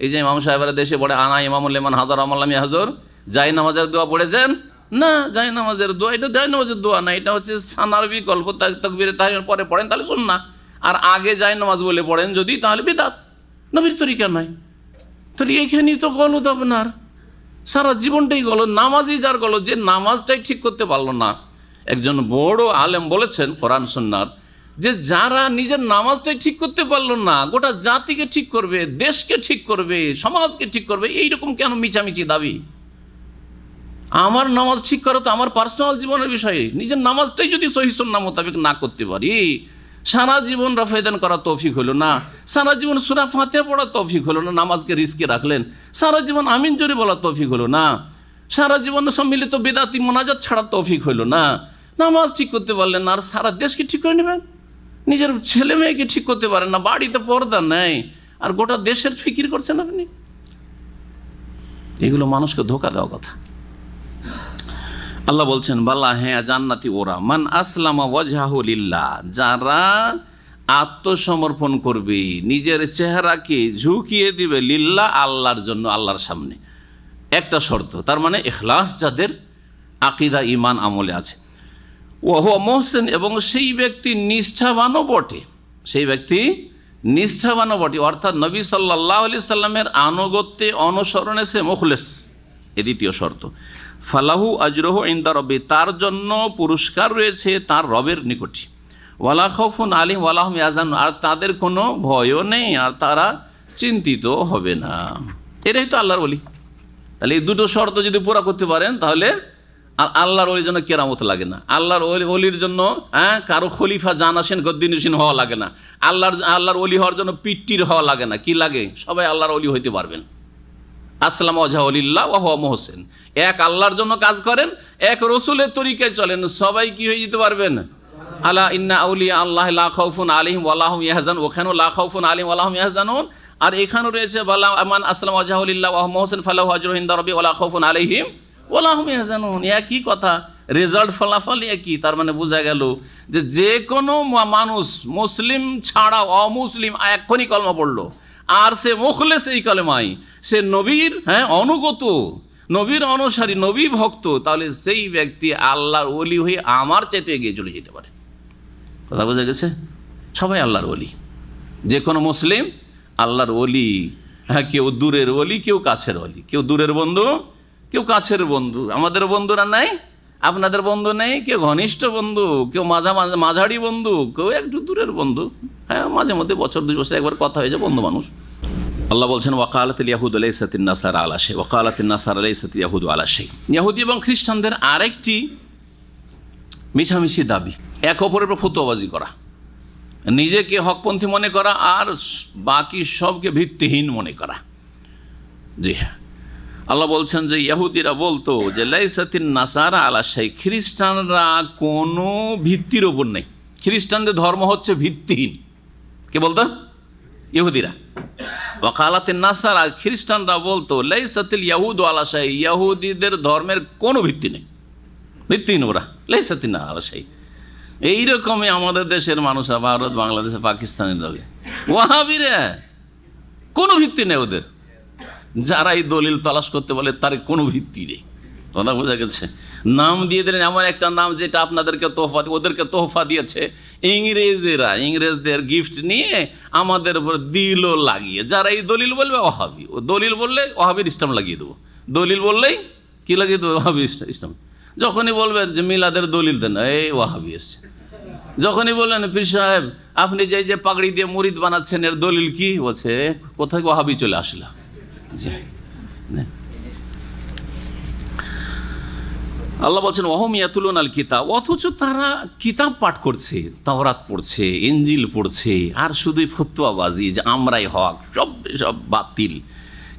এই যে ইমাম সাহেবরা দেশে পড়ে আনা ইমামুল লিমান হাযার আমাল্লাম ইয়াহজুর, জায় নামাজের দোয়া পড়েছেন না? জায় নামাজের দোয়া, এটা জায় নামাজের দোয়া না, এটা হচ্ছে সানার বিকল্প। তাকবীরে তাহরিমের পরে পড়েন তাহলে সুন্নাহ, আর আগে যায় নামাজ বলে পড়েন যদি, তাহলে বিদআত, নবীর তরিকা নাই। তাহলে এইখানেই তো গলদ আপনার, সারা জীবনটাই গলদ। নামাজই যার গলদ, যে নামাজটাই ঠিক করতে পারলো না। একজন বড় আলেম বলেছেন কোরআন সুন্নাহর, যে যারা নিজের নামাজটাই ঠিক করতে পারলো না, গোটা জাতিকে ঠিক করবে, দেশকে ঠিক করবে, সমাজকে ঠিক করবে, এইরকম কেন মিছামিছি দাবি? আমার নামাজ ঠিক করা তো আমার পার্সোনাল জীবনের বিষয়ে। নিজের নামাজটাই যদি সহিহ সুন্নাহ মোতাবেক না করতে পারি, সারা জীবন রাফায়দান করা তৌফিক হলো না, সারা জীবন সূরা ফাতিহা পড়া তৌফিক হলো না, নামাজকে রিস্কে রাখলেন, সারা জীবন আমিন জোরে বলা তৌফিক হলো না, সারা জীবন সম্মিলিত বেদাতি মোনাজাত ছাড়া তৌফিক হলো না, নামাজ ঠিক করতে পারলেন না, আর সারা দেশকে ঠিক করে নেবেন, নিজের ছেলে মেয়েকে ঠিক করতে পারেন না, বাড়িতে পর্দা নেই, আর গোটা দেশের ফিকির করছেন আপনি। এগুলো মানুষকে ধোকা দেওয়া কথা। আল্লাহ বলছেন বাল্লা, হ্যাঁ জান্নাতি ওরা। মান আসলামা ওয়াজহাহু লিল্লাহ, যারা আত্মসমর্পণ করবে, নিজের চেহারাকে ঝুঁকিয়ে দিবে লিল্লাহ, আল্লাহর জন্য, আল্লাহর সামনে। একটা শর্ত, তার মানে ইখলাস যাদের আকীদা ঈমান আমলে আছে। ওহ মোহসেন, এবং সেই ব্যক্তি নিষ্ঠাবানও বটে, সেই ব্যক্তি নিষ্ঠাবানও বটে, অর্থাৎ নবী সাল্লাল্লাহু আলাইহি সাল্লামের আনুগত্যে অনুসরণে সে মুখলেস, এ দ্বিতীয় শর্ত। ফালাহু আজরুহু ইনদা রব্বি, তার জন্য পুরস্কার রয়েছে তার রবের নিকটে। ওয়ালা খাউফুন আলাইহিম ওয়ালা হুম ইয়াহজানুন, আর তাদের কোনো ভয়ও নেই আর তারা চিন্তিত হবে না। এটাই তো আল্লাহর ওলি। তাহলে এই দুটো শর্ত যদি পুরা করতে পারেন তাহলে আল্লাহর ওলির জন্য কেরামত লাগে না, আল্লাহর ওলির জন্য কারো খলিফা জানাসেন গদ্দিনসীন হওয়া লাগে না, আল্লাহর ওলি হওয়ার জন্য পিট্টির হওয়া লাগে না। কি লাগে? সবাই আল্লাহর ওলি হইতে পারবেন। আসসালামু ওয়াজহুলিল্লাহ ওয়া হুয়া মুহসিন, এক আল্লাহর জন্য কাজ করেন, এক রসুলের তরিকায় চলেন, সবাই কি হয়ে যেতে পারবেন? আলা ইন্না আউলিয়া আল্লাহ লা খাউফুন আলাইহিম ওয়া লা হুম ইয়াহজানুন, ওখানেও লা খাউফুন আলাইহিম ওয়া লা হুম ইয়াহজানুন, আর এখানেও রয়েছে বালা আমান আসসালামু ওয়াজহুলিল্লাহ ওয়া হুয়া মুহসিন ফালাহু আজরুহু ইনদা রাব্বি ওয়া লা খাউফুন আলাইহিম ওয়া লা হুম ইয়াহজানুন। একই কথা, রেজাল্ট ফলাফল একই। তার মানে বোঝা গেল যে কোনো মানুষ মুসলিম ছাড়া অমুসলিম এক্ষুনি কলমা পড়লো আর সে মুখলেস এই কলেমায়, সে নবীর অনুগত, নবীর অনুসারী, নবী ভক্ত, তাহলে সেই ব্যক্তি আল্লাহর ওলি হয়ে আমার চাইতে এগিয়ে চলে যেতে পারে। কথা বোঝা গেছে? সবাই আল্লাহর ওলি, যে কোনো মুসলিম আল্লাহর ওলি। কেউ দূরের ওলি, কেউ কাছের ওলি, কেউ দূরের বন্ধু, কেউ কাছের বন্ধু। আমাদের বন্ধুরা নাই, আপনাদের বন্ধু নেই, কেউ ঘনিষ্ঠ বন্ধু, কেউ মাঝারি বন্ধু, কেউ একটু দূরের বন্ধু। মাঝে মধ্যে বছর 2 বছর একবার কথা হয়ে যায়, বন্ধু মানুষ। আল্লাহ বলছেন ওয়াকালাতিল ইয়াহুদু লাইসাতিন নাসারা আলা শাই ওয়াকালাতিন নাসারা লাইসাতিল ইয়াহুদু আলা শাই। ইহুদি এবং খ্রিস্টানদের আরেকটি মিছামিছি দাবি, এক অপরের উপর ফতোয়াবাজি করা, নিজেকে হকপন্থী মনে করা আর বাকি সবকে ভিত্তিহীন মনে করা। জি হ্যাঁ, আল্লাহ বলছেন যে ইহুদিরা বলতো যে লাইসাতিন নাসারা আলা শাই, খ্রিস্টানরা কোনো ভিত্তির ওপর নেই, খ্রিস্টানদের ধর্ম হচ্ছে ভিত্তিহীন। কে বলতো? ইহুদিরা। ওয়াকালাতিন নাসারা, খ্রিস্টানরা বলতো লাইসাতিল ইয়াহুদু আলা শাই, ইহুদিদের ধর্মের কোনো ভিত্তি নেই, ভিত্তিহীন ওরা, লাইসাতিন আলা শাই। এইরকমই আমাদের দেশের মানুষরা, ভারত, বাংলাদেশে, পাকিস্তানের লোকে ওয়াহাবিরা, কোনো ভিত্তি নেই ওদের। যারা এই দলিল তালাশ করতে বলে তার কোনো ভিত্তি নেই। কথা বোঝা গেছে? নাম দিয়ে দিলেন এমন একটা নাম যেটা আপনাদেরকে তোহফা, ওদেরকে তোহফা দিয়েছে ইংরেজেরা, ইংরেজদের গিফট নিয়ে আমাদের উপর দিলও লাগিয়ে। যারা এই দলিল বলবে ওয়াহাবি, ও দলিল বললে ওয়াহাবির ইসলাম লাগিয়ে দেবো, দলিল বললেই কি লাগিয়ে দেবো? ওয়াহাবি ইসলাম। যখনই বলবেন যে মিলাদের দলিল দেন, এই ওয়াহাবি এসছে। যখনই বললেন পীর সাহেব আপনি যে পাগড়ি দিয়ে মুরিদ বানাচ্ছেন এর দলিল কি? বলছে কোথায় ওয়াহাবি চলে আসলো। আল্লাহ বলছেন ওয়াহুম ইয়াতুলুন আল কিতাব, অথচ তারা কিতাব পাঠ করছে, তাওরাত পড়ছে, ইনজিল পড়ছে, আর শুধুই ফতোয়াবাজি যে আমরাই হক, সব বাতিল।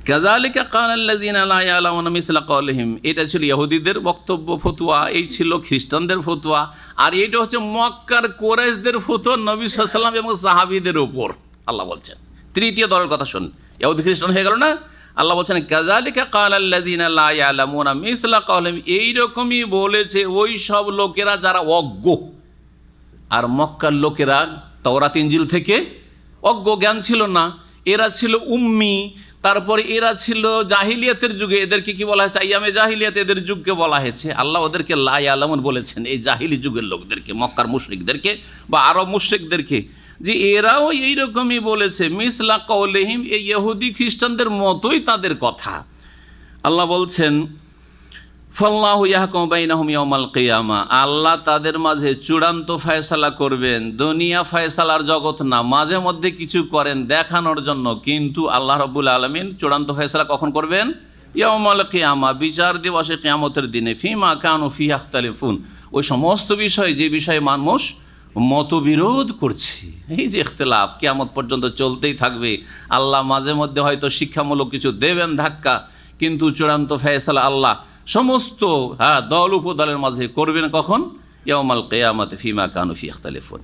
কাযালিকা ক্বালাল্লাযীনা লা ইয়ালামুনা মিসলা ক্বাওলিহিম, এটা ছিল ইহুদিদের বক্তব্য, ফতোয়া। এই ছিল খ্রিস্টানদের ফতোয়া, আর এটা হচ্ছে মক্কার কুরাইশদের ফতোয়া নবী সাল্লাল্লাহু আলাইহি ওয়াসাল্লাম এবং সাহাবীদের উপর। আল্লাহ বলছেন তৃতীয় দলের কথা শুন, ইহুদি খ্রিস্টান হয়ে গেল না? আল্লাহ বলছেন কাযালিকা ক্বালাল্লাযীনা লা ইয়ালামুনা মিসলা ক্বাওলিহিম, এইরকমই বলেছে ওই সব লোকেরা যারা অজ্ঞ। আর মক্কার লোকেরা তাওরাত ইনজিল থেকে অজ্ঞ, জ্ঞান ছিল না, এরা ছিল উম্মি। তারপরে এরা ছিল জাহিলিয়াতের যুগে, এদেরকে কি বলা হয়েছে? আইয়ামে জাহিলিয়াত, এদের যুগকে বলা হয়েছে। আল্লাহ ওদেরকে লা ইয়ালামুন বলেছেন, এই জাহিলি যুগের লোকদেরকে, মক্কার মুশরিকদেরকে বা আরব মুশরিকদেরকে, যে এরাও এইরকমই বলেছে মিসলা কওলিহিম, এই ইহুদি খ্রিস্টানদের মতোই তাদের কথা। আল্লাহ বলছেন ফাল্লাহু ইয়াহকুমু বাইনাহুম ইয়াওমাল কিয়ামা, আল্লাহ তাদের মাঝে চূড়ান্ত ফয়সালা করবেন। দুনিয়া ফয়সালার জগৎ না, মাঝে মধ্যে কিছু করেন দেখানোর জন্য, কিন্তু আল্লাহ রাব্বুল আলামিন চূড়ান্ত ফয়সালা কখন করবেন? ইয়াওমাল কিয়ামা, বিচার দিবসে, কিয়ামতের দিনে। ফিমা কানু ফিহি ইখতালিফুন, ওই সমস্ত বিষয় যে বিষয়ে মানুষ মতবিরোধ করছে, এই যে ইখতিলাফ কিয়ামত পর্যন্ত চলতেই থাকবে। আল্লাহ মাঝে মধ্যে হয়তো শিক্ষামূলক কিছু দেবেন ধাক্কা, কিন্তু চূড়ান্ত ফয়সালা আল্লাহ সমস্ত দল উপদলের মাঝে করবেন কখন? ইয়াউমাল কিয়ামাতি ফিমা কানু ফিহি ইখতালিফুন।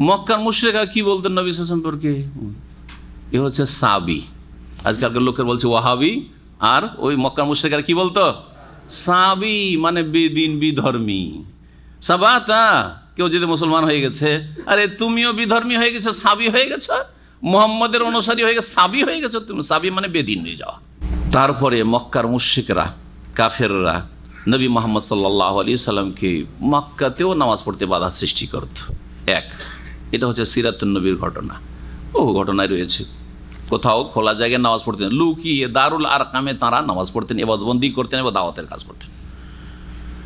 মক্কার মুশরিকরা কি বলতেন নবী সাল্লাল্লাহু আলাইহি ওয়াসাল্লাম সম্পর্কে? এ হচ্ছে সাবি। আজকালকার লোকের বলছে ওয়াহাবি, আর ওই মক্কার মুশরিকরা কি বলতো? সাবি, মানে বেদিন, বিধর্মী। সাবাতা, কেউ যদি মুসলমান হয়ে গেছে, আরে তুমিও বিধর্মী হয়ে গেছো, সাবি হয়ে গেছো, মুহাম্মদের অনুসারী হয়ে গেছে, সাবি হয়ে গেছো তুমি। সাবি মানে বেদিন নিয়ে যাওয়া। তারপরে মক্কার মুশরিকরা, কাফেররা নবী মোহাম্মদ সাল্লাল্লাহু আলাইহি সাল্লামকে মক্কাতেও নামাজ পড়তে বাধা সৃষ্টি করত। এক, এটা হচ্ছে সিরাতুন নবীর ঘটনা। ও ঘটনায় রয়েছে, কোথাও খোলা জায়গায় নামাজ পড়তেন, লুকিয়ে দারুল আরকামে তাঁরা নামাজ পড়তেন, ইবাদতবন্দি করতেন এবং দাওয়াতের কাজ করতেন।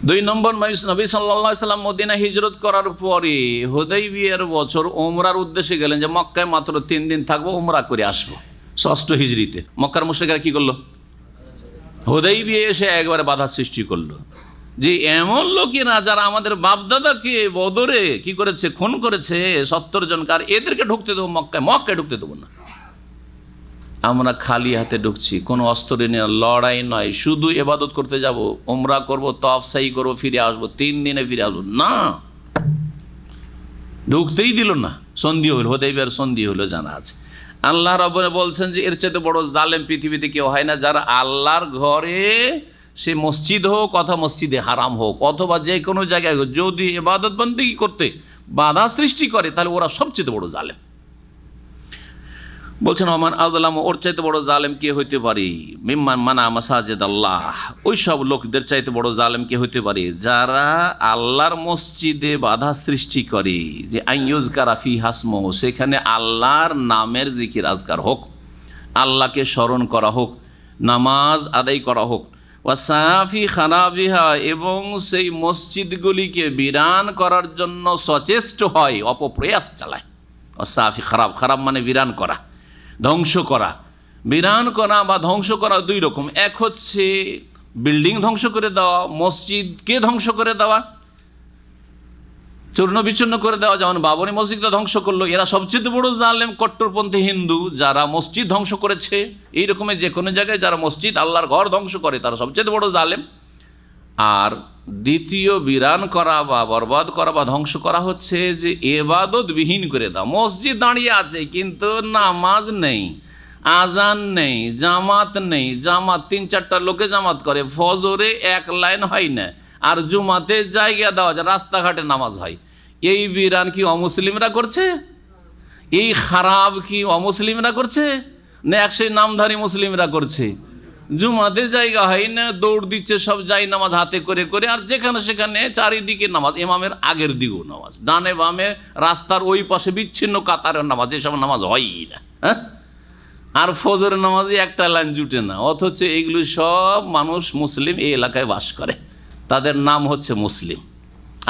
2 নম্বর, নবী সাল্লাল্লাহু আলাইহি সাল্লাম মদিনা হিজরত করার পরে হুদাইবিয়ার বছর ওমরার উদ্দেশ্যে গেলেন, যে মক্কায় মাত্র 3 দিন থাকবো, ওমরা করে আসবো। 6ষ্ঠ হিজরিতে মক্কার মুশরিকরা কি করলো? হুদাইবিয়া এসে একবারে বাধা সৃষ্টি করলো, যে এমন লোকেরা যারা আমাদের বাপদাদাকে বদরে কি করেছে, খুন করেছে 70 জনকার, এদেরকে ঢুকতে দেবো মক্কায়? মক্কায় ঢুকতে দেবো না। আমরা খালি হাতে ঢুকছি, কোনো অস্ত্র নিয়ে, লড়াই নয়, শুধু ইবাদত করতে যাব, উমরা করব, তওয়াফ সাই করব, ফিরে আসবো, 3 দিনে ফিরে আসবো না। ঢুকতেই দিল না। সন্ধি হইল, হুদাইবিয়ার সন্ধি হইল, জানা আছে। আল্লাহ রাব্বুল বলছেন যে এর চাইতে বড় জালেম পৃথিবীতে কেউ হয় না, যারা আল্লাহর ঘরে, সে মসজিদ হোক অথবা মসজিদে হারাম হোক অথবা যে কোনো জায়গায় হোক, যদি ইবাদত বন্দেগী করতে বাধা সৃষ্টি করে, তাহলে ওরা সবচেয়ে বড় জালেম। বলছেন ওমান আযলাম, ওর চাইতে বড় জালেম কে হইতে পারে? মিম্মান মানা মাসাজিদ আল্লাহ, ওই সব লোকদের চাইতে বড় জালেম কে হইতে পারে যারা আল্লাহর মসজিদে বাধা সৃষ্টি করে, যে আইয়ুযকারা ফিহা ইসমুহু, সেখানে আল্লাহর নামের জিকির আজকার হোক, আল্লাহকে স্মরণ করা হোক, নামাজ আদায় করা হোক, ওয়াসাফি খারাবিহা, এবং সেই মসজিদগুলিকে বিরান করার জন্য সচেষ্ট হয়, অপপ্রয়াস চালায়। ওয়াসাফি খারাব, খারাপ মানে বিরান করা, ধ্বংস করা। বিরান করা বা ধ্বংস করা 2 রকম। এক হচ্ছে বিল্ডিং ধ্বংস করে দেওয়া, মসজিদকে ধ্বংস করে দেওয়া, চূর্ণ বিচূর্ণ করে দেওয়া, যেমন বাবরি মসজিদটা ধ্বংস করলো। এরা সবচেয়ে বড় জালেম, কট্টরপন্থী হিন্দু, যারা মসজিদ ধ্বংস করেছে। এই রকমের যে কোনো জায়গায় যারা মসজিদ, আল্লাহর ঘর ধ্বংস করে, তারা সবচেয়ে বড় জালেম। আর দ্বিতীয় বিরান করা বা বরবাদ করা বা ধ্বংস করা হচ্ছে যে ইবাদত বিহীন করে দাও। মসজিদ দাঁড়িয়ে আছে কিন্তু নামাজ নেই, আজান নেই, জামাত নেই। জামাত 3-4টা লোকে জামাত করে, ফজরে 1 লাইন হয় না, আর জুমাতে জায়গা দেওয়া যায়, রাস্তাঘাটে নামাজ হয়। এই বিরান কি অমুসলিমরা করছে? এই খারাপ কি অমুসলিমরা করছে, না একশোই নামধারী মুসলিমরা করছে? জুমাতে জায়গা হয় না, দৌড় দিচ্ছে সব, যাই নামাজ হাতে করে করে, আর যেখানে সেখানে চারিদিকে নামাজ, ইমামের আগের দিকেও নামাজ, ডানে বামে, রাস্তার ওই পাশে বিচ্ছিন্ন কাতারের নামাজ, এসব নামাজ হয়ই না। হ্যাঁ, আর ফজরের নামাজে একটা লাইন জুটে না। অথচ এগুলো সব মানুষ মুসলিম এই এলাকায় বাস করে, তাদের নাম হচ্ছে মুসলিম,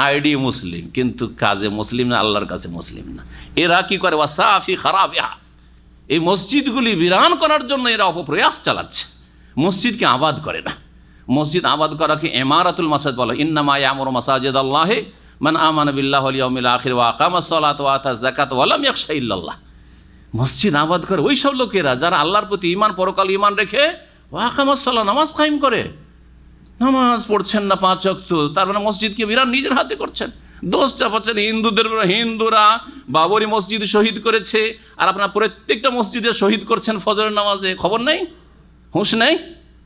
আইডি মুসলিম, কিন্তু কাজে মুসলিম না, আল্লাহর কাছে মুসলিম না। এরা কি করে? ওয়াসাফি খারাবিহা, এই মসজিদগুলি বিরান করার জন্য এরা অপপ্রয়াস চালাচ্ছে, মসজিদকে আবাদ করে না। মসজিদ আবাদ করাকে ইমারাতুল মাসাজিদ বলা। ইন্নামা ইয়ামুরু মাসাজিদাল্লাহি মান আমানা বিল্লাহি ওয়াল ইয়াউমিল আখির ওয়া আকামাস সালাতা ওয়া আতাজ যাকাত ওয়া লাম ইয়াখশা ইল্লাল্লাহ। মসজিদ আবাদ করে ওই সব লোকেরা যারা আল্লাহর প্রতি ঈমান, পরকাল ঈমান রেখে, ওয়া আকামাস সালাত, নামাজ কায়েম করে। নামাজ পড়ছেন না 5 ওয়াক্ত, তার মানে মসজিদকে বিরান নিজের হাতে করছেন। দোষ চাপাচ্ছেন হিন্দুদের। হিন্দুরা বাবরি মসজিদ শহীদ করেছে, আর আপনার প্রত্যেকটা মসজিদে শহীদ করছেন ফজরের নামাজে। খবর নেই, হুঁশ নেই,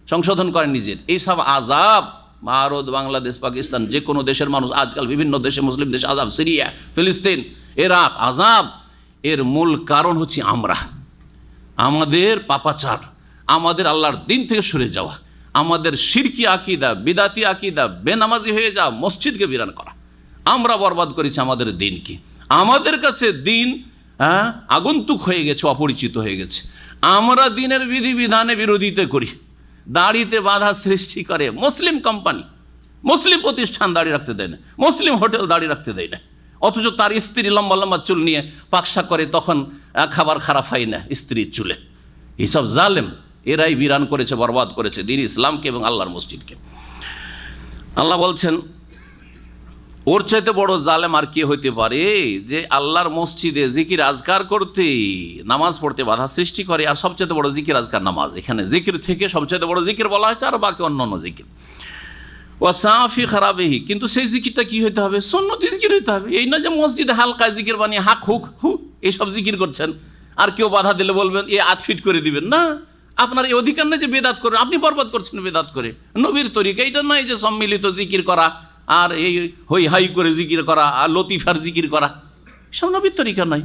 সংশোধন করেন নিজের। এইসব আজাব ভারত, বাংলাদেশ, পাকিস্তান, যে কোনো দেশের মানুষ আজকাল বিভিন্ন দেশে, মুসলিম দেশে আজাব, সিরিয়া, ফিলিস্তিন, ইরাক, আজাব। এর মূল কারণ হচ্ছে আমাদের পাপাচার, আমাদের আল্লাহর দিন থেকে সরে যাওয়া, আমাদের শিরকি আকিদা, বিদাতি আকিদা, বেনামাজি হয়ে যাওয়া, মসজিদকে বিরান করা। আমরা বরবাদ করেছি আমাদের দিনকে। আমাদের কাছে দিন আগন্তুক হয়ে গেছে, অপরিচিত হয়ে গেছে। আমরা দিনের বিধিবিধানে বিরোধিতা করি, দাড়িতে বাধা সৃষ্টি করে। মুসলিম কোম্পানি, মুসলিম প্রতিষ্ঠান দাঁড়িয়ে রাখতে দেয় না, মুসলিম হোটেল দাঁড়িয়ে রাখতে দেয় না। অথচ তার স্ত্রী লম্বা লম্বা চুল নিয়ে পাকশা করে, তখন খাবার খারাপ হয় না স্ত্রীর চুলে। এইসব জালেম, এরাই বিরান করেছে, বরবাদ করেছে দ্বীন ইসলামকে এবং আল্লাহর মসজিদকে। আল্লাহ বলছেন ওর চাইতে বড় জালেম আর কে হইতে পারে, যে আল্লাহর মসজিদে জিকির আজকার করতে, নামাজ পড়তে বাধা সৃষ্টি করে। আর সবচেয়ে বড় জিকির আজকার নামাজ। এখানে জিকির থেকে সবচেয়ে বড় জিকির বলা হয়েছে, আর বাকি অন্যান্য জিকির। ওয়াসাফি খারাবিহি, কিন্তু সেই জিকিরটা কি হইতে হবে? সুন্নতি জিকির হইতে হবে। এই না যে মসজিদে হালকা জিকির বানিয়ে হাক হুক হু এইসব জিকির করছেন, আর কেউ বাধা দিলে বলবেন এ আতফিট করে দিবেন না। আপনার এই অধিকার নেই যে বেদাত করে, আপনি বরবাদ করছেন বেদাত করে। নবীর তরিকা এটা নয় যে সম্মিলিত জিকির করা, আর এই হই হাই করে জিকির করা, আর লতিফার জিকির করা, সব নবীর তরিকা নয়।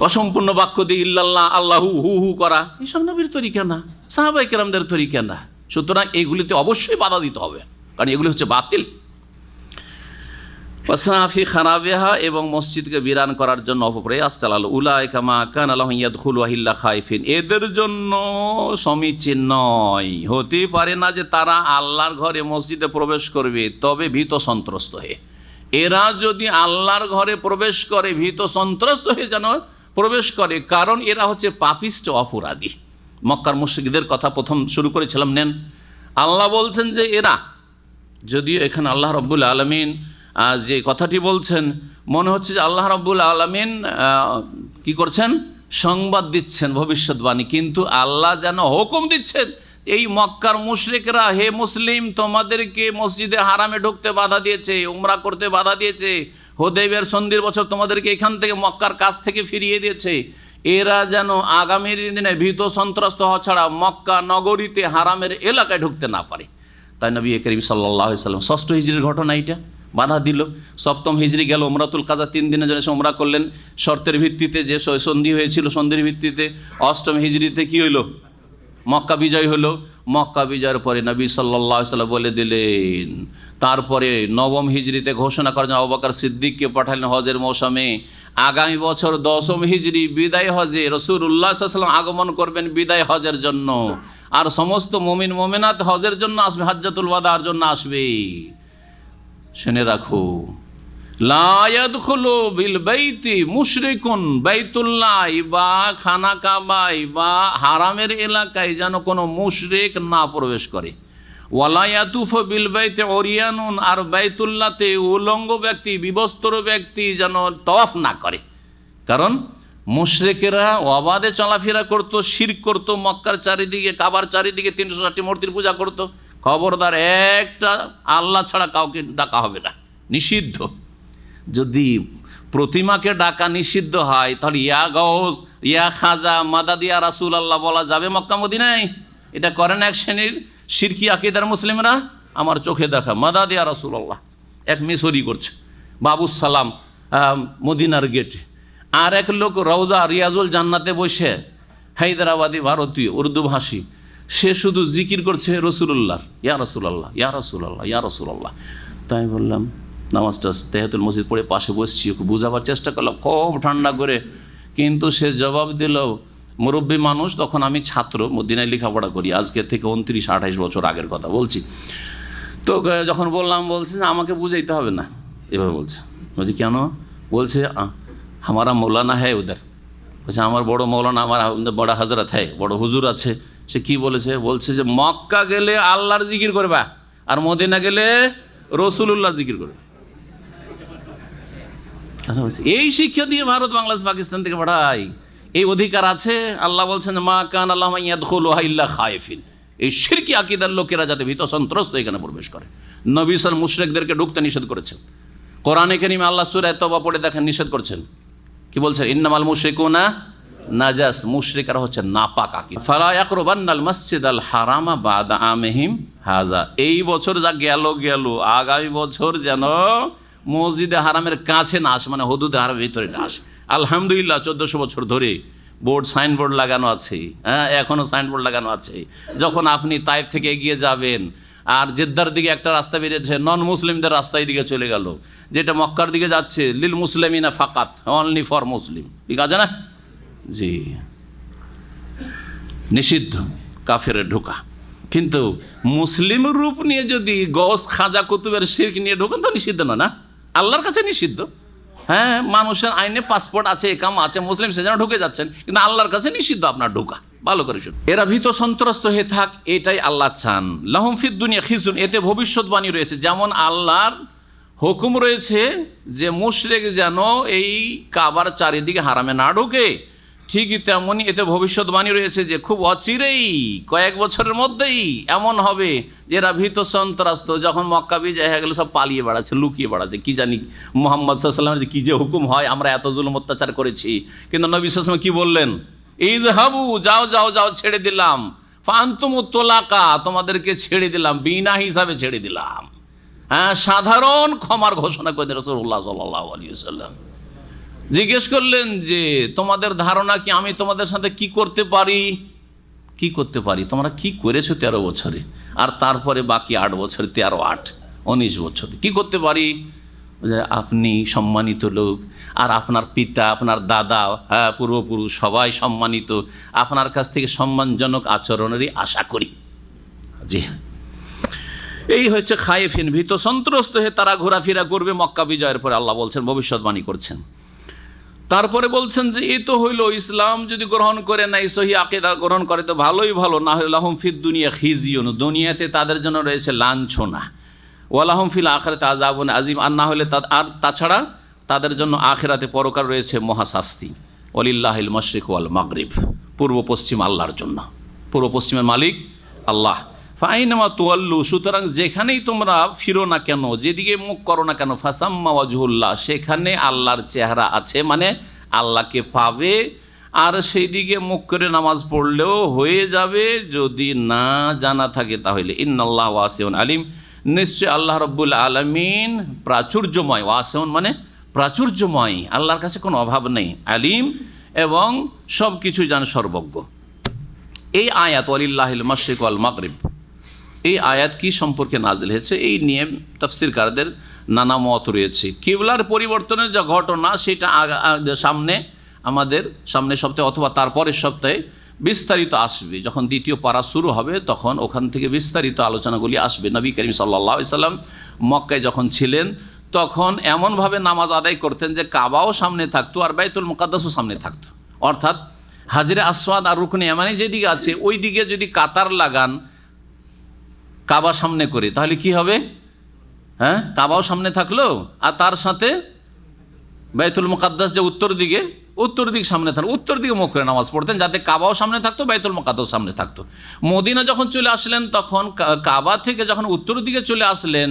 অসম্পূর্ণ বাক্য দিয়ে ইল্লাল্লাহ, আল্লাহু, হু হু করা, এসব নবীর তরিকা না, সাহাবায়ে কেরামদের তরিকা না। সুতরাং এইগুলিতে অবশ্যই বাধা দিতে হবে, কারণ এগুলি হচ্ছে বাতিল। ওয়াসাফি খারাবেহা, এবং মসজিদকে বিরান করার জন্য অপপ্রয়াস চালালো। উলাইকা মা কানা লাহুম ইয়াদখুলুহা ইল্লা খাইফিন, এদের জন্য সমীচীন নয়, হতে পারে না যে তারা আল্লাহর ঘরে মসজিদে প্রবেশ করবে তবে ভীত সন্ত্রস্ত হয়ে। এরা যদি আল্লাহর ঘরে প্রবেশ করে ভীত সন্ত্রস্ত হয়ে যেন প্রবেশ করে, কারণ এরা হচ্ছে পাপিষ্ট অপরাধী। মক্কার মুশরিকদের কথা প্রথম শুরু করেছিলাম, নেন। আল্লাহ বলছেন যে এরা, যদিও এখানে আল্লাহ রাব্বুল আলামিন যে কথাটি বলছেন মনে হচ্ছে যে আল্লাহ রাব্বুল আলামিন কি করছেন, সংবাদ দিচ্ছেন, ভবিষ্যৎবাণী, কিন্তু আল্লাহ যেন হুকুম দিচ্ছেন এই মক্কার মুশরিকরা, হে মুসলিম, তোমাদেরকে মসজিদে হারামে ঢুকতে বাধা দিয়েছে, উমরা করতে বাধা দিয়েছে, হুদাইবিয়ার সন্ধির বছর তোমাদেরকে এখান থেকে মক্কার কাছ থেকে ফিরিয়ে দিয়েছে, এরা যেন আগামী দিনে ভীত সন্ত্রস্ত হওয়া ছাড়া মক্কা নগরীতে হারামের এলাকায় ঢুকতে না পারে। তাই নবী করিম সাল্লাল্লাহু আলাইহি সাল্লাম 6ষ্ঠ হিজরির ঘটনা, এটা বাধা দিল। 7ম হিজরি গেল, উমরাতুল কাজা 3 দিনের জন্য উমরা করলেন শর্তের ভিত্তিতে, যে সন্ধি হয়েছিল সন্ধির ভিত্তিতে। 8ম হিজরিতে কি হইল, মক্কা বিজয় হলো। মক্কা বিজয়ের পরে নবী সাল্লাল্লাহু আলাইহি সাল্লাম বলে দিলেন, তারপরে 9ম হিজরিতে ঘোষণা করার জন্য আবু বকর সিদ্দিককে পাঠালেন হজের মৌসুমে। আগামী বছর 10ম হিজরি বিদায় হজে রাসূলুল্লাহ সাল্লাল্লাহু আলাইহি ওয়াসাল্লাম আগমন করবেন বিদায় হজের জন্য, আর সমস্ত মুমিন মুমিনাত হজের জন্য আসবে, হজ্জাতুল ওয়াদার জন্য আসবে। শুনে রাখো, লা ইয়াদখুলু বিল বাইতি মুশরিকুন, বাইতুল্লাহ বা খানা কাবায় বা হারামের এলাকায় যেন কোনো মুশরিক না প্রবেশ করে। ওয়ালা ইয়াতুফু বিল বাইতি উরিয়ানুন, আর বাইতুল্লাহতে উলঙ্গ ব্যক্তি, বিবস্ত্র ব্যক্তি যেন তওয়াফ না করে, কারণ মুশরিকেরা অবাধে চলাফেরা করতো, শিরক করতো, মক্কার চারিদিকে, কাবার চারিদিকে 360টি মূর্তির পূজা করতো। খবরদার, একটা আল্লাহ ছাড়া কাউকে ডাকা হবে না, নিষিদ্ধ। যদি প্রতিমাকে ডাকা নিষিদ্ধ হয় তাহলে ইয়া গৌস, ইয়া খাজা, মাদাদ ইয়া রাসূল আল্লাহ বলা যাবে মক্কা মদিনায়? এটা করেন এক শ্রেণীর শিরকি আকীদার মুসলিমরা, আমার চোখে দেখা, মাদাদ ইয়া রাসূল আল্লাহ এক মিশরি করছে বাবুস সালাম মদিনার গেটে, আর এক লোক রওজা রিয়াজুল জান্নাতে বসে, হায়দ্রাবাদী ভারতীয় উর্দু ভাষী, সে শুধু জিকির করছে রসুল্লাহ, ইয়া রাসূলুল্লাহ, ইয়া রাসূলুল্লাহ, ইয়া রাসূলুল্লাহ। তাই বললাম, নামাজটা তাহিয়াতুল মসজিদ পড়ে পাশে বসছি, ওকে বোঝাবার চেষ্টা করলাম খুব ঠান্ডা করে, কিন্তু সে জবাব দিল, মুরব্বী মানুষ, তখন আমি ছাত্র, মদিনায় লেখাপড়া করি, আজকে থেকে 29-28 বছর আগের কথা বলছি। তো যখন বললাম, বলছে যে আমাকে বুঝাইতে হবে না, এভাবে বলছে। বলছি কেন? বলছে হামারা মৌলানা হ্যাঁ উদার, বলছে আমার বড় মৌলানা, আমার বড় হজরত হ্যাঁ, বড় হুজুর আছে। সে কি বলেছে? বলছে যে মক্কা গেলে আল্লাহর জিকির করবা, আর মদিনা গেলে রসুলুল্লাহর জিকির করবে। এই শিক্ষা দিয়ে ভারত, বাংলাদেশ, পাকিস্তান থেকে পাঠাই, এই অধিকার আছে। আল্লাহ বলছেন মা কানা লাহুম ইয়াদখুলুহা ইল্লা খাইফিন, এই শিরকি আকীদার লোকেরা যাতে ভীত সন্ত্রস্ত এখানে প্রবেশ করে। নবী সাল্লাল্লাহু আলাইহি ওয়াসাল্লাম মুশরিকদেরকে ঢুকতে নিষেধ করেছেন। কোরআনে কারীমে আল্লাহ সূরা তাওবা পড়ে দেখেন, নিষেধ করছেন। কি বলছেন? ইন্নামাল মুশরিকুনা নাজাস, মুশরিকরা হচ্ছে নাপাক আকীদা। ফালা ইয়াকরুবান্নাল মাসজিদাল হারামা বাদা আমিহিম হাযা, এই বছর যা গেল আগামী বছর যেন মসজিদে হারামের কাছে না আসে, মানে হুদুদে হারামের ভিতরে না আসে। আলহামদুলিল্লাহ 1400 বছর ধরে সাইনবোর্ড লাগানো আছে, হ্যাঁ, এখনও সাইনবোর্ড লাগানো আছে। যখন আপনি তাইফ থেকে এগিয়ে যাবেন আর জেদ্দার দিকে একটা রাস্তা বেরিয়েছে, নন মুসলিমদের রাস্তায় দিকে চলে গেল, যেটা মক্কার দিকে যাচ্ছে, লিল মুসলিমিনা ফাকাত, অনলি ফর মুসলিম, ঠিক আছে না? জি, নিষিদ্ধ কাফেরের ঢোকা। কিন্তু মুসলিম রূপ নিয়ে যদি গস খাজা কুতুবের শিরক নিয়ে ঢোকেন তো নিষিদ্ধ না, আল্লাহর কাছে নিষিদ্ধ। হ্যাঁ, মানুষের আইনে পাসপোর্ট আছে, একাম আছে, মুসলিম সেজন্য ঢুকে যাচ্ছেন, কিন্তু আল্লাহর কাছে নিষিদ্ধ আপনার ঢোকা। ভালো করে শুনুন, এরা ভীত সন্ত্রস্ত হয়ে থাক, এটাই আল্লাহ চান। লাহুম ফিদ দুনিয়া খিজুন, এতে ভবিষ্যৎবাণী রয়েছে। যেমন আল্লাহর হুকুম রয়েছে যে মুশরিক যেন এই কাবার চারিদিকে হারামে না ঢোকে, ঠিকই তেমনই এতে ভবিষ্যৎবাণী রয়েছে যে খুব অচিরেই, কয়েক বছরের মধ্যেই এমন হবে যে এরা ভীত সন্ত্রস্ত, যখন মক্কা বিজয় হয়ে গেল সব পালিয়ে বেড়াচ্ছে, লুকিয়ে বেড়াচ্ছে, কি জানি মুহাম্মদ সাল্লাল্লাহু আলাইহি ওয়াসাল্লামের যে কী যে হুকুম হয়, আমরা এত জুলুম অত্যাচার করেছি, কিন্তু নবী সাল্লাল্লাহু আলাইহি ওয়াসাল্লাম কি বললেন? ইযহাবু, যাও যাও যাও, ছেড়ে দিলাম, ফান্তুমুত তোলাকা, তোমাদেরকে ছেড়ে দিলাম, বিনা হিসাবে ছেড়ে দিলাম। হ্যাঁ, সাধারণ ক্ষমার ঘোষণা করে রাসূলুল্লাহ সাল্লাল্লাহু আলাইহি ওয়াসাল্লাম। জিজ্ঞেস করলেন যে তোমাদের ধারণা কি আমি তোমাদের সাথে কি করতে পারি? কি করতে পারি, তোমরা কি করেছো 13 বছরে, আর তারপরে বাকি 8 বছরে, 13 8 19 বছরে কি করতে পারি? আপনি সম্মানিত লোক, আর আপনার পিতা, আপনার দাদা, পূর্বপুরুষ সবাই সম্মানিত, আপনার কাছ থেকে সম্মানজনক আচরণেরই আশা করি। জি, এই হচ্ছে খায়েফিন, ভীত সন্ত্রস্ত হয়ে তারা ঘোরাফেরা করবে মক্কা বিজয়ের পরে। আল্লাহ বলছেন, ভবিষ্যৎবাণী করছেন। তারপরে বলছেন যে এই তো হইল ইসলাম যদি গ্রহণ করে নাই, সহি আকীদা গ্রহণ করে তো ভালোই ভালো, না হলে লাহুম ফিদ দুনিয়া খিজিয়ুন, দুনিয়াতে তাদের জন্য রয়েছে লাঞ্ছনা, ওয়ালাহুম ফিল আখিরাতি আযাবুন আযীম, আর না হলে আর তাছাড়া তাদের জন্য আখিরাতে পরকাল রয়েছে মহাশাস্তি। ওয়ালিল্লাহিল মাশরিক ওয়াল মাগরিব, পূর্ব পশ্চিম আল্লাহর জন্য, পূর্ব পশ্চিমের মালিক আল্লাহ। ফাইনামা তুয়াল্লু, সুতরাং যেখানেই তোমরা ফিরো না কেন, যেদিকে মুখ করো না কেন, ফাসাম্মা ওয়াজহুল্লাহ, সেখানে আল্লাহর চেহারা আছে, মানে আল্লাহকে পাবে। আর সেই দিকে মুখ করে নামাজ পড়লেও হয়ে যাবে, যদি না জানা থাকে তাহলে। ইন্নাল্লাহু ওয়াসিউন আলিম, নিশ্চয় আল্লাহ রাব্বুল আলামিন প্রাচুর্যময়, ওয়াসিউন মানে প্রাচুর্যময়, আল্লাহর কাছে কোনো অভাব নেই, আলিম এবং সব কিছুই জান, সর্বজ্ঞ। এই আয়াত ওয়ালিল্লাহিল মাশরিক ওয়াল মাগরিব, এই আয়াত কি সম্পর্কে নাজিল হয়েছে, এই নিয়ে তাফসীরকারদের নানা মত রয়েছে। কিবলার পরিবর্তনের যা ঘটনা, সেটা সামনে আমাদের সামনে সপ্তাহে অথবা তারপরের সপ্তাহে বিস্তারিত আসবে। যখন দ্বিতীয় পারা শুরু হবে তখন ওখান থেকে বিস্তারিত আলোচনাগুলি আসবে। নবী করিম সাল্লাল্লাহু আলাইহি সাল্লাম মক্কায় যখন ছিলেন তখন এমনভাবে নামাজ আদায় করতেন যে কাবাও সামনে থাকতো আর বাইতুল মুকাদ্দাসও সামনে থাকতো। অর্থাৎ হাজরে আসওয়াদ আর রুকনে ইয়ামানি যেদিকে আছে ওই দিকে যদি কাতার লাগান কাবা সামনে করে, তাহলে কি হবে? কাবাও সামনে থাকলো আর তার সাথে বাইতুল মুকাদ্দাস যে উত্তর দিক সামনে থাকলো, উত্তর দিকে মুখ করে নামাজ পড়তেন, যাতে কাবাও সামনে থাকতো, বাইতুল মুকাদ্দাস সামনে থাকতো। মদিনা যখন চলে আসলেন তখন কাবা থেকে যখন উত্তর দিকে চলে আসলেন,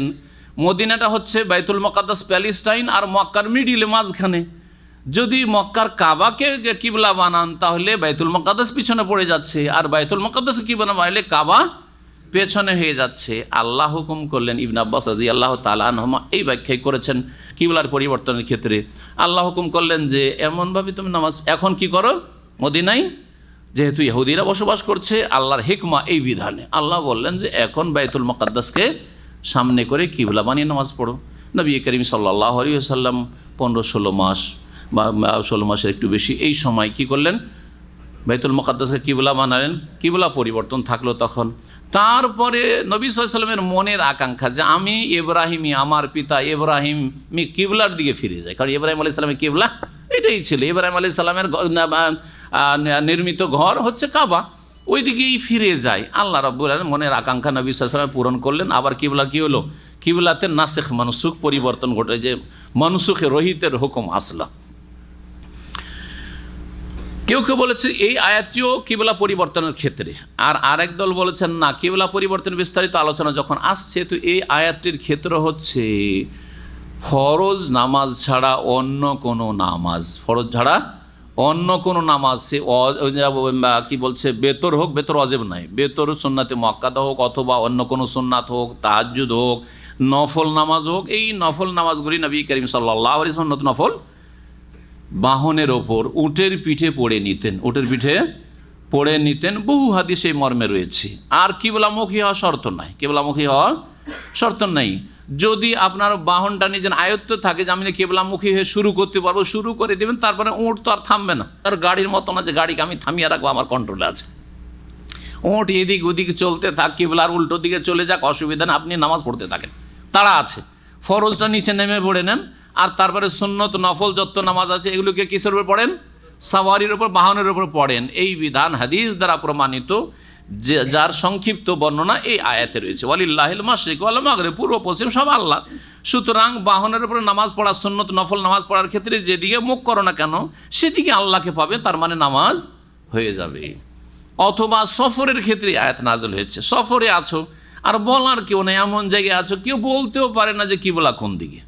মদিনাটা হচ্ছে বাইতুল মুকাদ্দাস প্যালেস্টাইন আর মক্কার মিডিলে, মাঝখানে। যদি মক্কার কাবাকে কিবলা বানান তাহলে বাইতুল মুকাদ্দাস পিছনে পড়ে যাচ্ছে, আর বাইতুল মুকাদ্দাস কিবলা বানাইলে কাবা পেছনে হয়ে যাচ্ছে। আল্লাহ হুকুম করলেন, ইবনে আব্বাস রাদিয়াল্লাহু তাআলা আনহুমা এই ব্যাখ্যাই করেছেন কিবলার পরিবর্তনের ক্ষেত্রে। আল্লাহ হুকুম করলেন যে এমনভাবে তুমি নামাজ এখন কি করো, মদিনায় যেহেতু ইহুদিরা বসবাস করছে, আল্লাহর হিকমা এই বিধানে আল্লাহ বললেন যে এখন বাইতুল মুকাদ্দাসকে সামনে করে কিবলা বানিয়ে নামাজ পড়ো। নবী করিম সাল্লাল্লাহু আলাইহি ওয়াসাল্লাম 15-16 মাস বা 16 মাসের একটু বেশি এই সময় কি করলেন, বাইতুল মুকাদ্দাসকে কিবলা বানালেন। কিবলা পরিবর্তন থাকলো তখন। তারপরে নবী সাল্লাল্লাহু আলাইহি ওয়াসাল্লামের মনের আকাঙ্ক্ষা যে আমি ইব্রাহিমী, আমার পিতা ইব্রাহিমী কিবলার দিকে ফিরে যাই, কারণ ইব্রাহিম আলাইহিস সালামের কিবলা এটাই ছিল। ইব্রাহিম আলাইহিস সালামের নির্মিত ঘর হচ্ছে কাবা, ওই দিকেই ফিরে যায়। আল্লাহ রাব্বুল আলামিন মনের আকাঙ্ক্ষা নবী সাল্লাল্লাহু আলাইহি ওয়াসাল্লাম পূরণ করলেন। আবার কিবলা কি হলো, কিবলাতে নাসেখ মানসুখ পরিবর্তন ঘটে, যে মানসুখে রহিতের হুকুম আসলো। কেউ কেউ বলেছে এই আয়াতটিও কিবলা পরিবর্তনের ক্ষেত্রে, আর আরেক দল বলেছেন না, কিবলা পরিবর্তনের বিস্তারিত আলোচনা যখন আসছে তো এই আয়াতটির ক্ষেত্র হচ্ছে ফরজ নামাজ ছাড়া অন্য কোনো নামাজ, ফরজ ছাড়া অন্য কোনো নামাজ, সে কি বলছে বেতর হোক, বেতর অজেব নাই, বেতর সুন্নাতে মুআক্কাদা হোক অথবা অন্য কোনো সুন্নাত হোক, তাহাজ্জুদ হোক, নফল নামাজ হোক, এই নফল নামাজগুলি নবী করিম সাল্লাল্লাহু আলাইহি ওয়াসাল্লাম নফল বাহনের ওপর উটের পিঠে পড়ে নিতেন, উটের পিঠে পড়ে নিতেন। বহু হাদিস এই মর্মে রয়েছে। আর কিবলামুখী হওয়া শর্ত নাই, কিবলামুখী হওয়া শর্ত নাই। যদি আপনার বাহনটা নিজের আয়ত্ত থাকে যে আমি কিবলামুখী হয়ে শুরু করতে পারবো, শুরু করে দেবেন, তারপরে উট তো আর থামবে না। আর গাড়ির মতো না যে গাড়িকে আমি থামিয়ে রাখবো, আমার কন্ট্রোলে আছে। উট এদিক ওদিক চলতে থাক, কিবলার উল্টো দিকে চলে যাক, অসুবিধা না, আপনি নামাজ পড়তে থাকেন, তারা আছে। ফরজটা নিচে নেমে পড়ে নেন, আর তারপরে সুন্নত নফল যত নামাজ আছে এগুলোকে কিসের উপর পড়েন, সাওয়ারির উপর, বাহনের উপর পড়েন। এই বিধান হাদিস দ্বারা প্রমাণিত, যে যার সংক্ষিপ্ত বর্ণনা এই আয়াতে রয়েছে। ওয়ালিল্লাহিল মাশরিক ওয়াল মাগরিব, পূর্ব পশ্চিম সব আল্লাহ। সুতরাং বাহনের উপরে নামাজ পড়া, সুন্নত নফল নামাজ পড়ার ক্ষেত্রে যেদিকে মুখ করো না কেন সেদিকে আল্লাহকে পাবে, তার মানে নামাজ হয়ে যাবে। অথবা সফরের ক্ষেত্রে আয়াত নাযিল হয়েছে, সফরে আছো আর বলার কেউ নেই, এমন জায়গায় আছো কেউ বলতেও পারে না যে কিবলা কোন দিকে।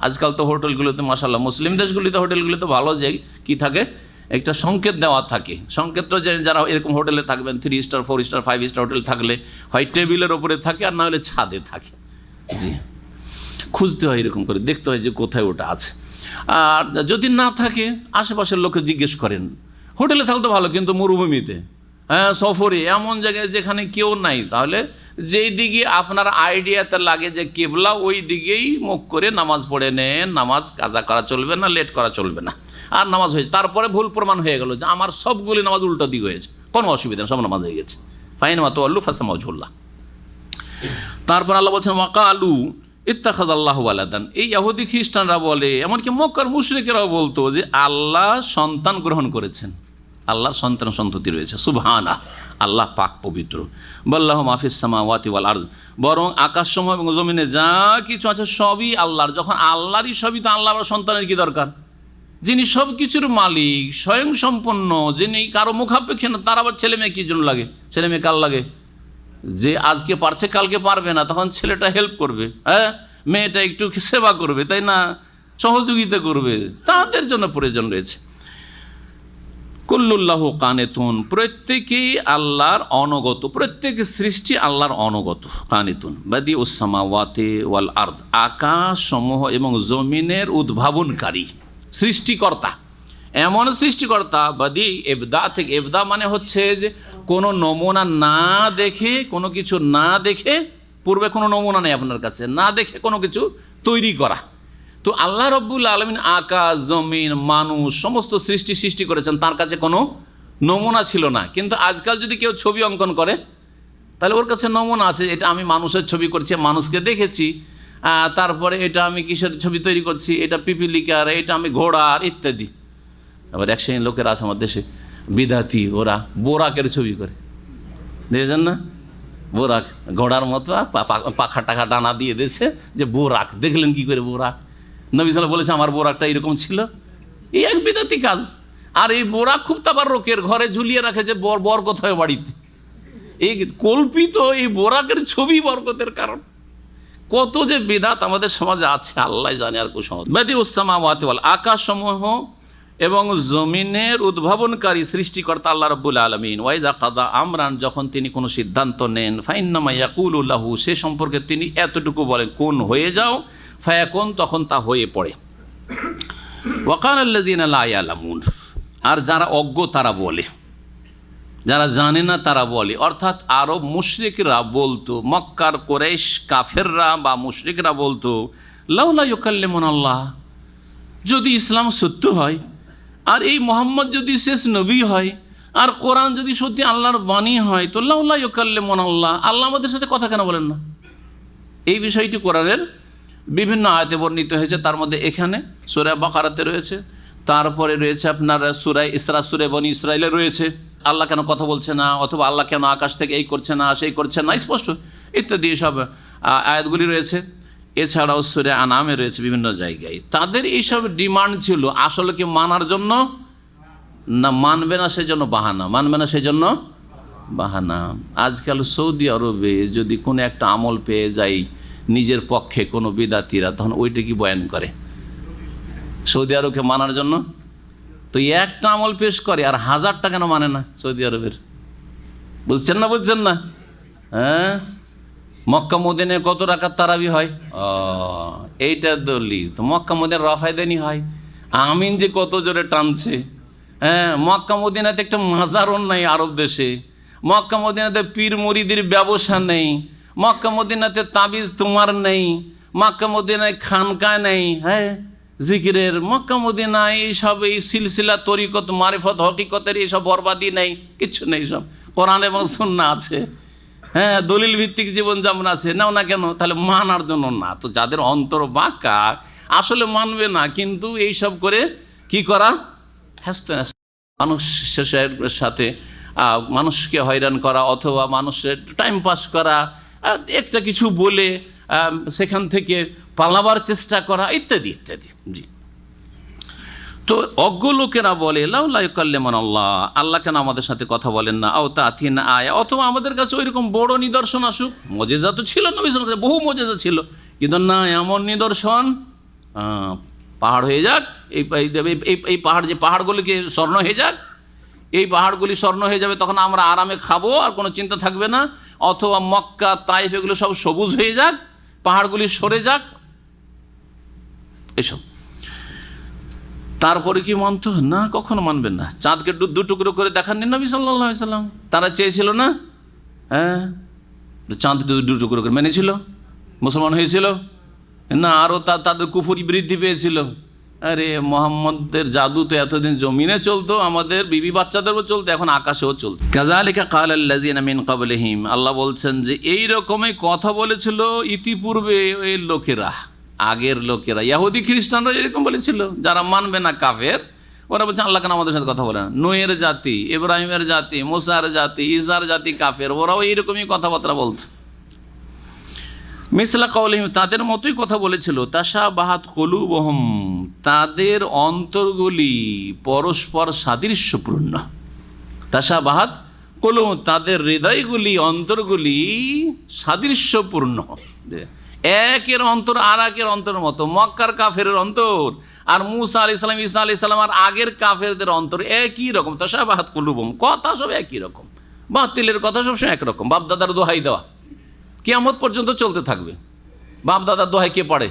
আজকাল তো হোটেলগুলোতে মাশাআল্লাহ, মুসলিম দেশগুলিতে হোটেলগুলিতে ভালো যে কি থাকে, একটা সংকেত দেওয়া থাকে। সংকেতটা যে যারা এরকম হোটেলে থাকবেন, 3 স্টার 4 স্টার 5 স্টার হোটেল থাকলে হয় টেবিলের ওপরে থাকে, আর না হলে ছাদে থাকে। জি, খুঁজতে হয়, এরকম করে দেখতে হয় যে কোথায় ওটা আছে। আর যদি না থাকে আশেপাশের লোককে জিজ্ঞেস করেন। হোটেলে থাকলে তো ভালো, কিন্তু মরুভূমিতে হ্যাঁ সফরে, এমন জায়গায় যেখানে কেউ নাই, তাহলে যেই দিকে আপনার আইডিয়াতে লাগে যে কিবলা ওই দিকেই মুখ করে নামাজ পড়ে নেন, নামাজ কাজা করা চলবে না, লেট করা চলবে না। আর নামাজ হয়েছে, তারপরে ভুল প্রমাণ হয়ে গেল যে আমার সবগুলি নামাজ উল্টো দিকে হয়েছে, কোনো অসুবিধা নেই, সব নামাজ হয়ে গেছে। ফাইন মাতো আল্লু ফাসাম ওয়াজহুল্লাহ। তারপর আল্লাহ বলছেন ওয়াকালু ইত্তাখাযাল্লাহু ওয়ালাদান। এই ইহুদি খ্রিস্টানরা বলে, এমনকি মক্কার মুশরিকেরাও বলতো যে আল্লাহ সন্তান গ্রহণ করেছেন, আল্লাহর সন্তান সন্ততি রয়েছে। সুবহানাহ, আল্লাহ পাক পবিত্র। বাল্লাহু মাফিস সামাওয়াতি ওয়াল আরদ, বরং আকাশসমূহ এবং জমিনে যা কিছু আছে সবই আল্লাহর। যখন আল্লাহরই সবই, তো আল্লাহ আবার সন্তানের কি দরকার? যিনি সব কিছুর মালিক, স্বয়ং সম্পন্ন, যিনি কারো মুখাপেক্ষী না, তার আবার ছেলে মেয়ে কি জন্য লাগে? ছেলে মেয়ে কার লাগে? যে আজকে পারছে কালকে পারবে না, তখন ছেলেটা হেল্প করবে, হ্যাঁ, মেয়েটা একটু সেবা করবে, তাই না, সহযোগিতা করবে, তাদের জন্য প্রয়োজন রয়েছে। কুল্লুল্লাহু কানিতুন, প্রত্যেকেই আল্লাহর অনগত, প্রত্যেক সৃষ্টি আল্লাহর অনগত। কানিতুন বাদিউস সামাওয়াতি ওয়াল আরদ, আকাশ সমূহ এবং জমিনের উদ্ভাবনকারী, সৃষ্টিকর্তা, এমন সৃষ্টিকর্তা। বাদি এবদা থেকে, এবদা মানে হচ্ছে যে কোনো নমুনা না দেখে, কোনো কিছু না দেখে, পূর্বে কোনো নমুনা নেই আপনার কাছে, না দেখে কোনো কিছু তৈরি করা। তো আল্লাহ রব্বুল আলমিন আকাশ, জমিন, মানুষ, সমস্ত সৃষ্টি করেছেন, তার কাছে কোনো নমুনা ছিল না। কিন্তু আজকাল যদি কেউ ছবি অঙ্কন করে, তাহলে ওর কাছে নমুনা আছে, এটা আমি মানুষের ছবি করছি, মানুষকে দেখেছি, তারপরে এটা আমি কিসের ছবি তৈরি করছি, এটা পিপিলিকার, এটা আমি ঘোড়ার, ইত্যাদি। আবার এক শ্রেণীর লোকেরা আছে আমার দেশে, বিদাতি, ওরা বোরাকের ছবি করে, দেখেছেন না? বোরাক, ঘোড়ার মতো পাখা টাখা ডানা দিয়ে দিয়েছে যে বোরাক। দেখলেন কি করে বোরাক? নবী সাল্লাল্লাহু বলেছে আমার বোরাকটা এরকম ছিল। এই এক বিদাতি কাজ। আর এই বোরাক খুব তাবাররুকের, ঘরে ঝুলিয়ে রাখে যে বরকত হয় বাড়িতে। এই কল্পিত এই বোরাকের ছবি বরকতের কারণ। কত যে বিদাত আমাদের সমাজে আছে আল্লাহ জানে। আর কুসংস্কার। বাদিউস সামাওয়াতি ওয়াল, আকাশসমূহ এবং জমিনের উদ্ভাবনকারী সৃষ্টিকর্তা আল্লাহ রাব্বুল আলামিন। ওয়াইদা কাদা আমরান, যখন তিনি কোনো সিদ্ধান্ত নেন, ফাইন্নামা ইয়াকুলু লাহু, সে সম্পর্কে তিনি এতটুকু বলেন, কোন হয়ে যাও, ফায়াকুন, তখন তা হয়ে পড়ে। ওয়াকানাল্লাযিনা লা ইয়ালামুন, আর যারা অজ্ঞ তারা বলে, যারা জানে না তারা বলে, অর্থাৎ আরব মুশরিকরা বলতো, মক্কার কুরাইশ কাফেররা বা মুশরিকরা বলতো, লাউলা ইউকাল্লিমুনাল্লাহ, যদি ইসলাম সত্য হয়, আর এই মোহাম্মদ যদি শেষ নবী হয়, আর কোরআন যদি সত্যি আল্লাহর বাণী হয়, তো লাউলা ইউকাল্লিমুনাল্লাহ, আল্লাহ আমাদের সাথে কথা কেন বলেন না? এই বিষয়টি কোরআনের বিভিন্ন আয়াতে বর্ণিত হয়েছে। তার মধ্যে এখানে সূরা বাকারাতে রয়েছে, তারপরে রয়েছে আপনার সূরা ইসরা, সূরা বনী ইসরাইলে রয়েছে, আল্লাহ কেন কথা বলছে না, অথবা আল্লাহ কেন আকাশ থেকে এই করছে না, সেই করছে না, স্পষ্ট ইত্যাদি সব আয়াতগুলি রয়েছে। এছাড়াও সূরা আনামে রয়েছে বিভিন্ন জায়গায়। তাদের এইসব ডিমান্ড ছিল আসলে কি মানার জন্য না, মানবে না সেজন্য বাহানা, মানবে না সেজন্য বাহানা। আজকাল সৌদি আরবে যদি কোনো একটা আমল পেয়ে যায় নিজের পক্ষে কোনো বিদাতিরা, তখন ওইটা কি বয়ান করে সৌদি আরবকে মানার জন্য। তো একটা আমল পেশ করে আর 1000টা কেন মানে না সৌদি আরবের? বুঝছেন না, বুঝছেন না? হ্যাঁ, মক্কা মদিনায় কত রাকাত তারাবি হয়? এইটা দলিল। তো মক্কা মদিনায় রফায়দানি হয়, আমিন যে কত জোরে টানছে। হ্যাঁ, মক্কা মদিনাতে একটা মাজারও নেই আরব দেশে, মক্কা মদিনাতে পীর মুরিদের ব্যবসা নেই, মক্কা মদিনাতে তাবিজ তোমার নেই, মক্কা মদিনায় খানকা নেই, হ্যাঁ জিকিরের, মক্কা মদিনায় এইসব এই সিলসিলা তরিকত মারিফত হকিকতের এইসব বরবাদি নেই, কিচ্ছু নেই, সব কোরআন এবং সুন্নাহ আছে। হ্যাঁ, দলিল ভিত্তিক জীবন যেমন আছে, নাও না কেন? তাহলে মানার জন্য না। তো যাদের অন্তর বাঁকা, আসলে মানবে না, কিন্তু এইসব করে কি করা, মানুষের সাথে মানুষকে হয়রান করা, অথবা মানুষের টাইম পাস করা, একটা কিছু বলে সেখান থেকে পালাবার চেষ্টা করা, ইত্যাদি ইত্যাদি। জি, তো অজ্ঞ লোকেরা বলে লাউলা ইউকাল্লিমুনাল্লাহ, আল্লাহ কেন আমাদের সাথে কথা বলেন না, আও তাতিনা আয়া, অথবা আমাদের কাছে ওইরকম বড় নিদর্শন আসুক। মুজিজা তো ছিল নবী সাল্লাল্লাহু আলাইহি ওয়াসাল্লাম, বহু মুজিজা ছিল, কিন্তু না এমন নিদর্শন, পাহাড় হয়ে যাক, এই পাহাড়, যে পাহাড়গুলিকে স্বর্ণ হয়ে যাক, এই পাহাড়গুলি স্বর্ণ হয়ে যাবে, তখন আমরা আরামে খাবো, আর কোনো চিন্তা থাকবে না। অথবা মক্কা, তাইফ, এগুলো সব সবুজ হয়ে যাক, পাহাড়গুলি সরে যাক, এসব। তারপরে কি মানতো না? কখনো মানবেন না। চাঁদকে দু টুকরো করে দেখাননি নবী সাল্লাল্লাহু আলাইহি সাল্লাম? তারা চেয়েছিল না? হ্যাঁ, চাঁদ দু টুকরো করে মেনেছিল, মুসলমান হয়েছিল না? আরও তাদের কুফরি বৃদ্ধি পেয়েছিল। আরে মোহাম্মদের জাদু তো এতদিন জমিনে চলতো, আমাদের বিবি বাচ্চাদেরও চলতো, এখন আকাশেও চলতো। কাযালিকা ক্বালাল্লাযীনা মিন ক্বাবলিহিম, আল্লাহ বলছেন যে এই রকমই কথা বলেছিল ইতিপূর্বে এই লোকেরা, আগের লোকেরা, ইহুদি খ্রিস্টানরা এরকম বলেছিল। যারা মানবে না কাফের, ওরা বলছে আল্লাহ কেন আমাদের সাথে কথা বলে না? নূহের জাতি, ইব্রাহিমের জাতি, মুসার জাতি, ঈসার জাতি কাফের, ওরাও এইরকমই কথাবার্তা বলতো। মিসলা কাউলিহিম, তাদের মতোই কথা বলেছিল। তাশাবাহাত কুলুবুহুম, তাদের অন্তরগুলি পরস্পর সাদৃশ্যপূর্ণ। তাশাবাহাত কুলুব, তাদের হৃদয়গুলি, অন্তরগুলি সাদৃশ্যপূর্ণ। একের অন্তর আর একের অন্তরের মতো। মক্কার কাফের অন্তর আর মুসা আলাইহিস সালাম, ঈসা আলাইহিস সালাম আর আগের কাফেরদের অন্তর একই রকম। তাশাবাহাত কুলুবুহুম, কথা সব একই রকম, বাতিলের কথা সবসময় একরকম। বাপদাদার দোহাই দেওয়া কিয়ামত পর্যন্ত চলতে থাকবে। বাপ দাদার দোহাই কে পড়ে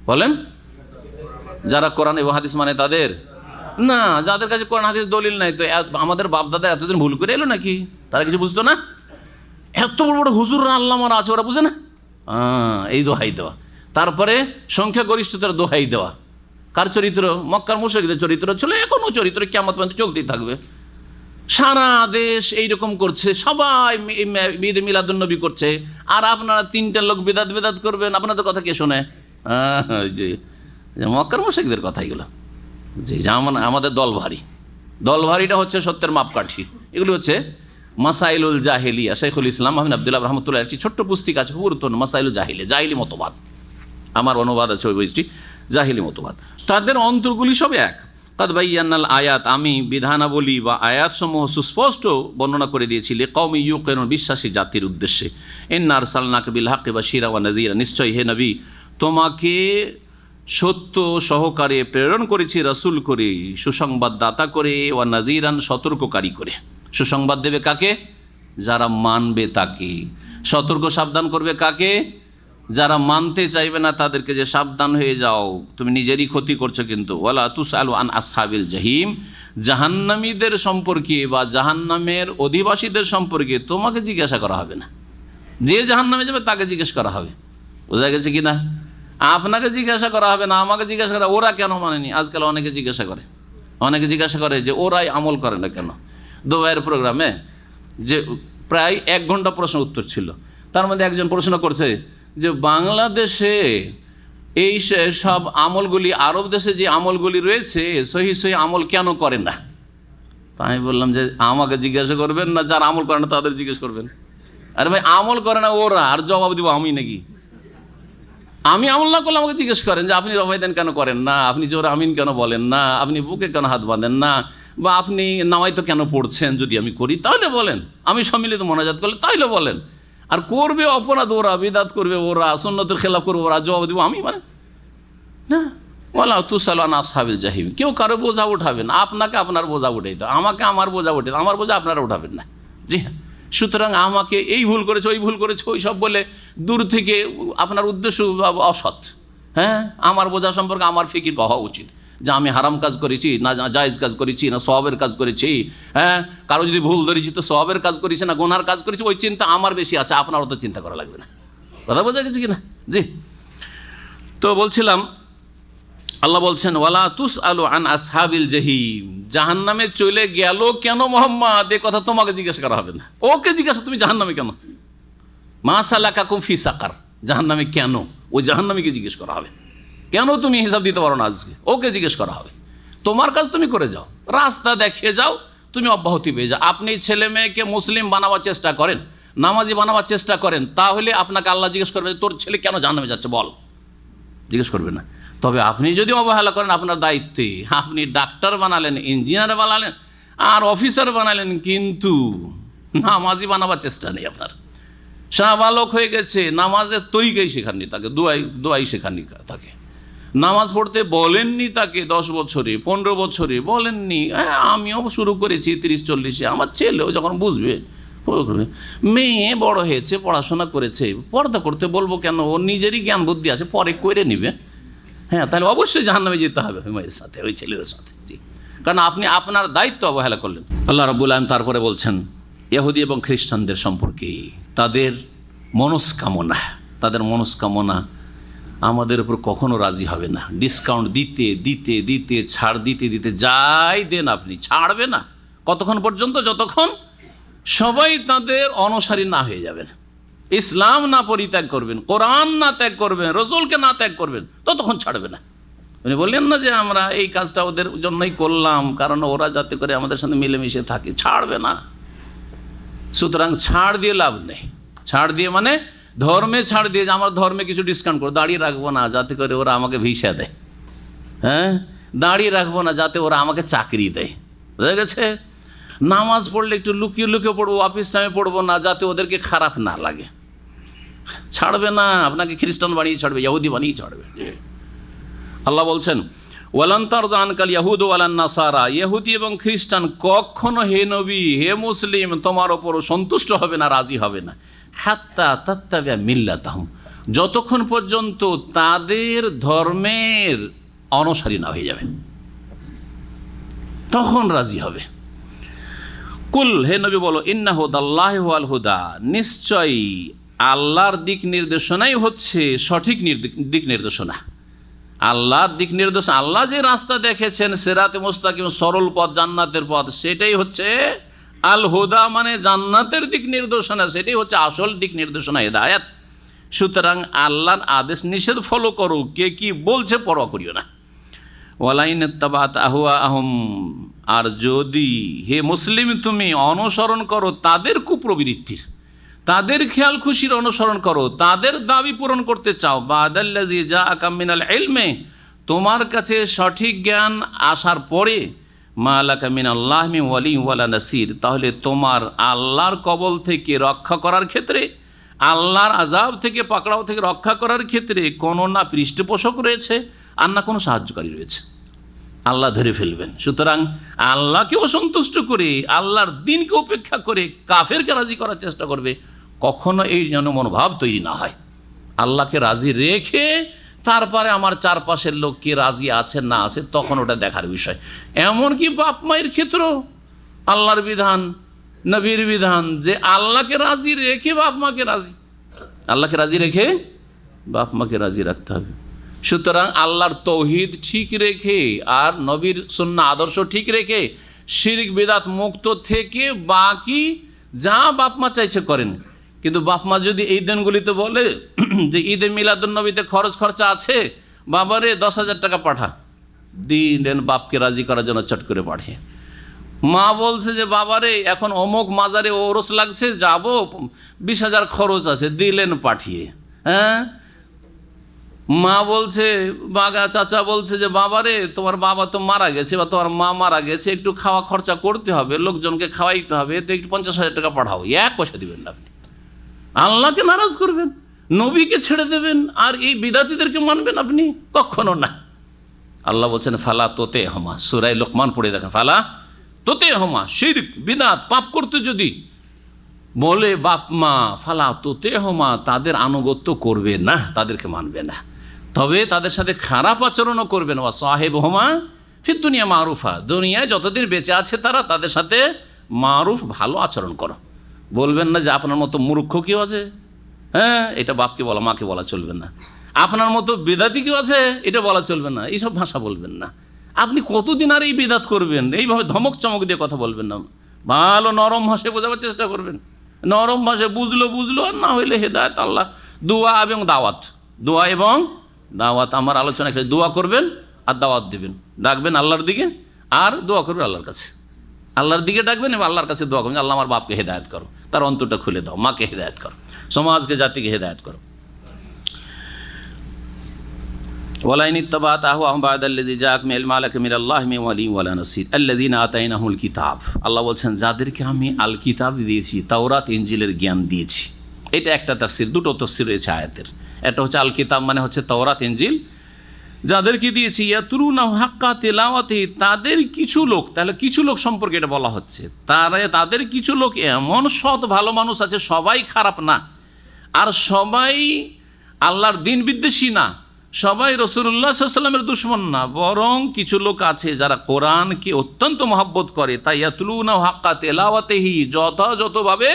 বলেন? যারা কোরআন এবং হাদিস মানে তাদের না, যাদের কাছে কোরআন হাদিস দলিল নাই। তো আমাদের বাপ দাদা এতদিন ভুল করে এলো নাকি? তারা কিছু বুঝতো না? এত বড় বড় হুজুর আল্লামারা আছে, ওরা বুঝে না? এই দোহাই দেওয়া। তারপরে সংখ্যাগরিষ্ঠতার দোহাই দেওয়া। কার চরিত্র? মক্কার মুশরিকদের চরিত্র ছিল, এখনও চরিত্র কিয়ামত পর্যন্ত চলতেই থাকবে। সারা দেশ এইরকম করছে, সবাই ঈদে মিলাদুন্নবী করছে, আর আপনারা তিনটা লোক বেদাত বেদাত করবেন। আপনাদের কথা কে শোনে? যে মক্কার মুশরিকদের কথা এগুলো। যে আমাদের দল ভারী, দল ভারীটা হচ্ছে সত্যের মাপকাঠি। এগুলো হচ্ছে মাসাইলুল জাহিলিয়া। শাইখুল ইসলাম আহমদ আব্দুল্লাহ রহমতুল্লাহ একটি ছোট্ট পুস্তিকা আছে, পুরাতন, মাসাইলুল জাহিলিয়া, জাহিলি মতবাদ। আমার অনুবাদ আছে ওই বইটি, জাহিলি মতবাদ। তাদের অন্তরগুলি সব এক। কাদ বাইয়ান্নাল আয়াত, আমি বিধানাবলী বা আয়াতসমূহ সুস্পষ্ট বর্ণনা করে দিয়েছি। লিকাওমি ইউকিনুন, বিশ্বাসী জাতির উদ্দেশ্যে। ইন্না আরসালনাকা বিল হাক্কি বাশীরা ওয়া নাযীরা, নিশ্চয় হে নবী তোমাকে সত্য সহকারে প্রেরণ করেছি, রাসূল করে, সুসংবাদদাতা করে, ওয়া নাযীরান, সতর্ককারী করে। সুসংবাদ দেবে কাকে? যারা মানবে তাকে। সতর্ক সাবধান করবে কাকে? যারা মানতে চাইবে না তাদেরকে, যে সাবধান হয়ে যাও, তুমি নিজেরই ক্ষতি করছো। কিন্তু ওয়ালা তুসআলু আন আসহাবিল জাহিম, জাহান্নামীদের সম্পর্কে বা জাহান্নামের অধিবাসীদের সম্পর্কে তোমাকে জিজ্ঞাসা করা হবে না। যে জাহান্নামে যাবে তাকে জিজ্ঞেস করা হবে। বোঝা গেছে কি না? আপনাকে জিজ্ঞাসা করা হবে না, আমাকে জিজ্ঞাসা করা। ওরা কেন মানেনি? আজকাল অনেকে জিজ্ঞাসা করে, অনেকে জিজ্ঞাসা করে যে ওরাই আমল করে না কেন। দুবাইয়ের প্রোগ্রামে যে প্রায় 1 ঘন্টা প্রশ্ন উত্তর ছিল, তার মধ্যে একজন প্রশ্ন করছে যে বাংলাদেশে এই সব আমলগুলি, আরব দেশে যে আমলগুলি রয়েছে, সহি সহি আমল কেন করে না? তা আমি বললাম যে আমাকে জিজ্ঞাসা করবেন না, যারা আমল করে না তাদের জিজ্ঞেস করবেন। আরে ভাই, আমল করে না ওরা, আর জবাব দিব আমি নাকি? আমি আমল না করলে আমাকে জিজ্ঞেস করেন যে আপনি রবাইদান কেন করেন না, আপনি জোর আমিন কেন বলেন না, আপনি বুকে কেন হাত বাঁধেন না, বা আপনি নামাইতো কেন পড়ছেন? যদি আমি করি তাহলে বলেন, আমি সম্মিলিত মোনাজাত করলে তাইলে বলেন। আর করবে অপরাধ ওরা, বিদাত করবে ওরা, সুন্নতের খেলাফ করবে ওরা, জবাব দিব আমি? মানে না। ওয়ালা তুসআলু আন আসহাবিল জাহিম, কেউ কারো বোঝা উঠাবেন। আপনাকে আপনার বোঝা উঠাই দাও, আমাকে আমার বোঝা উঠে দাও, আমার বোঝা আপনারা উঠাবেন না। জি হ্যাঁ। সুতরাং আমাকে এই ভুল করেছে, ওই ভুল করেছে, ওই সব বলে দূর থেকে আপনার উদ্দেশ্য অসৎ। হ্যাঁ, আমার বোঝা সম্পর্কে আমার ফিকির হওয়া উচিত যে আমি হারাম কাজ করেছি না জায়েজ কাজ করেছি না সওয়াবের কাজ করেছি। হ্যাঁ, কারো যদি ভুল ধরেছি তো সওয়াবের কাজ করেছি না গুনার কাজ করেছি, ওই চিন্তা আমার বেশি আছে, আপনার অত চিন্তা করা লাগবে না। কথা বোঝা গেছে কিনা? জি। তো বলছিলাম, আল্লাহ বলছেন ওয়ালা তুসআলু আন আসহাবিল জাহিম, জাহান্নামে চলে গেল কেন মুহাম্মদ, এ কথা তোমাকে জিজ্ঞাসা করা হবে না। ওকে জিজ্ঞাসা, তুমি জাহান্নামে কেন? মা সালাকাকুম ফি সাকার, জাহান্নামে কেন, ওই জাহান্নামীকে জিজ্ঞেস করা হবে। কেন তুমি হিসাব দিতে পারো না আজকে, ওকে জিজ্ঞেস করা হবে। তোমার কাজ তুমি করে যাও, রাস্তা দেখিয়ে যাও, তুমি অব্যাহতি পেয়ে যাও। আপনি ছেলে মেয়েকে মুসলিম বানাবার চেষ্টা করেন, নামাজি বানাবার চেষ্টা করেন, তাহলে আপনাকে আল্লাহ জিজ্ঞেস করবে তোর ছেলে কেন জাহান্নামে যাচ্ছে বল, জিজ্ঞেস করবে না। তবে আপনি যদি অবহেলা করেন আপনার দায়িত্বে, আপনি ডাক্তার বানালেন, ইঞ্জিনিয়ার বানালেন, আর অফিসার বানালেন, কিন্তু নামাজি বানাবার চেষ্টা নেই আপনার। শাহবালক হয়ে গেছে, নামাজের তরিকাই শেখাননি তাকে, দোয়াই শেখাননি তাকে, নামাজ পড়তে বলেননি তাকে 10 বছরে 15 বছরে বলেননি। আমিও শুরু করেছি 30-40-এ, আমার ছেলেও যখন বুঝবে। মেয়ে বড় হয়েছে, পড়াশোনা করেছে, পর্দা করতে বলবো কেন? ও নিজেরই জ্ঞান বুদ্ধি আছে, পরে করে নিবে। হ্যাঁ, তাহলে অবশ্যই জাহান্নামে যেতে হবে ওই মেয়ের সাথে, ওই ছেলেদের সাথে। জি, কারণ আপনি আপনার দায়িত্ব অবহেলা করলেন। আল্লাহ রাব্বুল আলামিন তারপরে বলছেন ইহুদি এবং খ্রিস্টানদের সম্পর্কে, তাদের মনস্কামনা আমাদের উপর কখনো রাজি হবে না। ডিসকাউন্ট দিতে দিতে দিতে, ছাড় দিতে দিতে, যাই দেন আপনি ছাড়বে না। কতক্ষণ পর্যন্ত? যতক্ষণ সবাই তাদের অনুসারী না হয়ে যাবেন, ইসলাম না পরিত্যাগ করবেন, কোরআন না ত্যাগ করবেন, রসুলকে না ত্যাগ করবেন, ততক্ষণ ছাড়বে না। উনি বললেন না যে আমরা এই কাজটা ওদের জন্যই করলাম, কারণ ওরা যাতে করে আমাদের সাথে মিলেমিশে থাকে। ছাড়বে না। সুতরাং ছাড় দিয়ে লাভ নেই। ছাড় দিয়ে মানে ধর্মে ছাড় দিয়ে, যে আমার ধর্মে কিছু ডিসকাউন্ট করো, দাঁড়িয়ে রাখবো না যাতে করে ওরা আমাকে ভিসা দেয়, হ্যাঁ, দাঁড়িয়ে রাখবো না যাতে ওরা আমাকে চাকরি দেয়, বুঝা গেছে? নামাজ পড়লে একটু লুকিয়ে লুকিয়ে পড়বো, অফিস টাইমে পড়বো না যাতে ওদেরকে খারাপ না লাগে। ছাড়বে না, আপনাকে খ্রিস্টান বানিয়ে ছাড়বে, ইহুদি বানিয়ে ছাড়বে। আল্লাহ বলছেন ওয়ালান তারদা আনকাল ইয়াহুদ ওয়ালান নাসারা, ইহুদি এবং খ্রিস্টান কখনো হে নবী, হে মুসলিম, তোমার ওপরও সন্তুষ্ট হবে না, রাজি হবে না, হাত্তা তাত্তাবিয়া মিল্লাতাহুম, যতক্ষণ পর্যন্ত তাদের ধর্মের অনুসারী না হয়ে যাবে, তখন রাজি হবে। কুল, হে নবী বলো, ইন্না হুদাল্লাহি ওয়াল হুদা, নিশ্চয়ই আল্লাহর দিক নির্দেশনাই হচ্ছে সঠিক দিক নির্দেশনা। আল্লাহর দিক নির্দেশনা, আল্লাহ যে রাস্তা দেখেছেন সিরাতে মুস্তাকিম, সরল পথ, জান্নাতের পথ, সেটাই হচ্ছে আল হুদা, মানে জান্নাতের দিক নির্দেশনা, সেটাই হচ্ছে আসল দিক নির্দেশনা, হিদায়াত। সুতরাং আল্লাহর আদেশ নিষেধ ফলো করো, কে কি বলছে পরোয়া করিও না। ওয়ালাইন ইত্তাবাত আহওয়াহুম, আর যদি হে মুসলিম তুমি অনুসরণ করো তাদের কুপ্রবৃত্তির, তাদের খেয়াল খুশির অনুসরণ করো, তাদের দাবি পূরণ করতে চাও, বাদাল্লাযী জাআকা মিনাল ইলমি, তোমার কাছে সঠিক জ্ঞান আসার পরে, মা লাকা মিনাল্লাহি মিন ওয়ালি ওয়ালা নাসির, তাহলে তোমার আল্লাহর কবল থেকে রক্ষা করার ক্ষেত্রে, আল্লাহর আযাব থেকে, পাকড়াও থেকে রক্ষা করার ক্ষেত্রে কোনো না পৃষ্ঠপোষক রয়েছে আর না কোনো সাহায্যকারী রয়েছে। আল্লাহ ধরে ফেলবেন। সুতরাং আল্লাহকে অসন্তুষ্ট করে, আল্লাহর দিনকে উপেক্ষা করে কাফেরকে রাজি করার চেষ্টা করবে, কখনো এই যেন মনোভাব তৈরি না হয়। আল্লাহকে রাজি রেখে তারপরে আমার চারপাশের লোক কি রাজি আছে না আছে তখন ওটা দেখার বিষয়। এমনকি বাপ মায়ের ক্ষেত্রেও আল্লাহর বিধান, নবীর বিধান, যে আল্লাহকে রাজি রেখে বাপ মাকে রাজি, আল্লাহকে রাজি রেখে বাপ মাকে রাজি রাখতে হবে। সুতরাং আল্লাহর তৌহিদ ঠিক রেখে আর নবীর সুন্নাহ আদর্শ ঠিক রেখে শিরক বিদআত মুক্ত থেকে বাকি যা বাপ মা চাইছে করেন। কিন্তু বাপ মা যদি এই দিনগুলিতে বলে যে ঈদে মিলাদুন্নবীতে খরচা আছে, বাবারে 10,000 টাকা পাঠা, দিলেন বাপকে রাজি করার জন্য চট করে পাঠিয়ে। মা বলছে যে বাবারে এখন অমুক মাজারে ওরস লাগছে, যাব, 20,000 খরচ আছে, দিলেন পাঠিয়ে। হ্যাঁ, মা বলছে, বাগা চাচা বলছে যে বাবারে তোমার বাবা তো মারা গেছে বা তোমার মা মারা গেছে, একটু খাওয়া খরচা করতে হবে, লোকজনকে খাওয়াইতে হবে, তো একটু 50,000 টাকা পাঠাও। 1 পয়সা দিবেন না আপনি, আল্লাহকে নারাজ করবেন, নবীকে ছেড়ে দেবেন, আর এই বিদাতিদেরকে মানবেন আপনি? কখনো না। আল্লাহ বলছেন ফালা তোতে হমা, সূরা লোকমান পড়ে দেখেন, ফালা তোতে হমা, শিরক বিদআত পাপ করতে যদি বলে বাপ মা, ফালা তোতে হমা, তাদের আনুগত্য করবে না, তাদেরকে মানবে না, তবে তাদের সাথে খারাপ আচরণও করবেন। ওয়া সাহেব হোমা ফিদ দুনিয়া মারুফা, দুনিয়ায় যতদিন বেঁচে আছে তারা তাদের সাথে মারুফ, ভালো আচরণ করো। বলবেন না যে আপনার মতো মূর্খ কেউ আছে, হ্যাঁ, এটা বাপকে বলা, মাকে বলা চলবে না। আপনার মতো বিদাতি কেউ আছে, এটা বলা চলবে না, এইসব ভাষা বলবেন না। আপনি কতদিন আর এই বিদাত করবেন? এইভাবে ধমক চমক দিয়ে কথা বলবেন না, ভালো নরম ভাষায় বোঝাবার চেষ্টা করবেন। নরম ভাষায় বুঝলো, আর না হইলে হেদায়েত আল্লাহ। দোয়া এবং দাওয়াত, দোয়া এবং দাওয়াত, আমার আলোচনা এখানে দোয়া করবেন আর দাওয়াত দেবেন, ডাকবেন আল্লাহর দিকে আর দোয়া করবেন আল্লাহর কাছে। আল্লাহর দিকে ডাকবেন এবং আল্লাহর কাছে দোয়া করবেন, আল্লাহ আমার বাপকে হেদায়েত করো, তার অন্তরটা খুলে দাও, মাকে হেদায়েত করো, সমাজকে, জাতিকে হেদায়েত করো। ওয়ালাইন ইত্তাবাত আহওয়াহুম বা'দাল্লাযী জাআকা মিনাল্লাহি মিন ওয়ালিয়্যিন ওয়ালা নাসীর আল্লাযীনা আতাইনাহুল কিতাব। আল্লাহ বলছেন যাদেরকে আমি আল কিতাব দিয়েছি, তাওরাত ইনজিলের জ্ঞান দিয়েছি। এটা একটা তাফসীর, দুটো তাফসীর রয়েছে আয়াতের। একটা হচ্ছে আল কিতাব মানে হচ্ছে তাওরাত ইনজিল, যাদেরকে দিয়েছি, ইয়াতলুনা হাক্কা তিলাওয়াতি, তাদের কিছু লোক, তাহলে কিছু লোক সম্পর্কে এটা বলা হচ্ছে, তাদের কিছু লোক এমন সৎ ভালো মানুষ আছে, সবাই খারাপ না আর সবাই আল্লাহর দিন বিদ্বেষী না, সবাই রাসূলুল্লাহ সাল্লাল্লাহু আলাইহি ওয়াসাল্লামের দুশমন না, বরং কিছু লোক আছে যারা কোরআনকে অত্যন্ত মহব্বত করে, তাই ইয়াতলুনা হাক্কা তিলাওয়াতিহি, যথাযথভাবে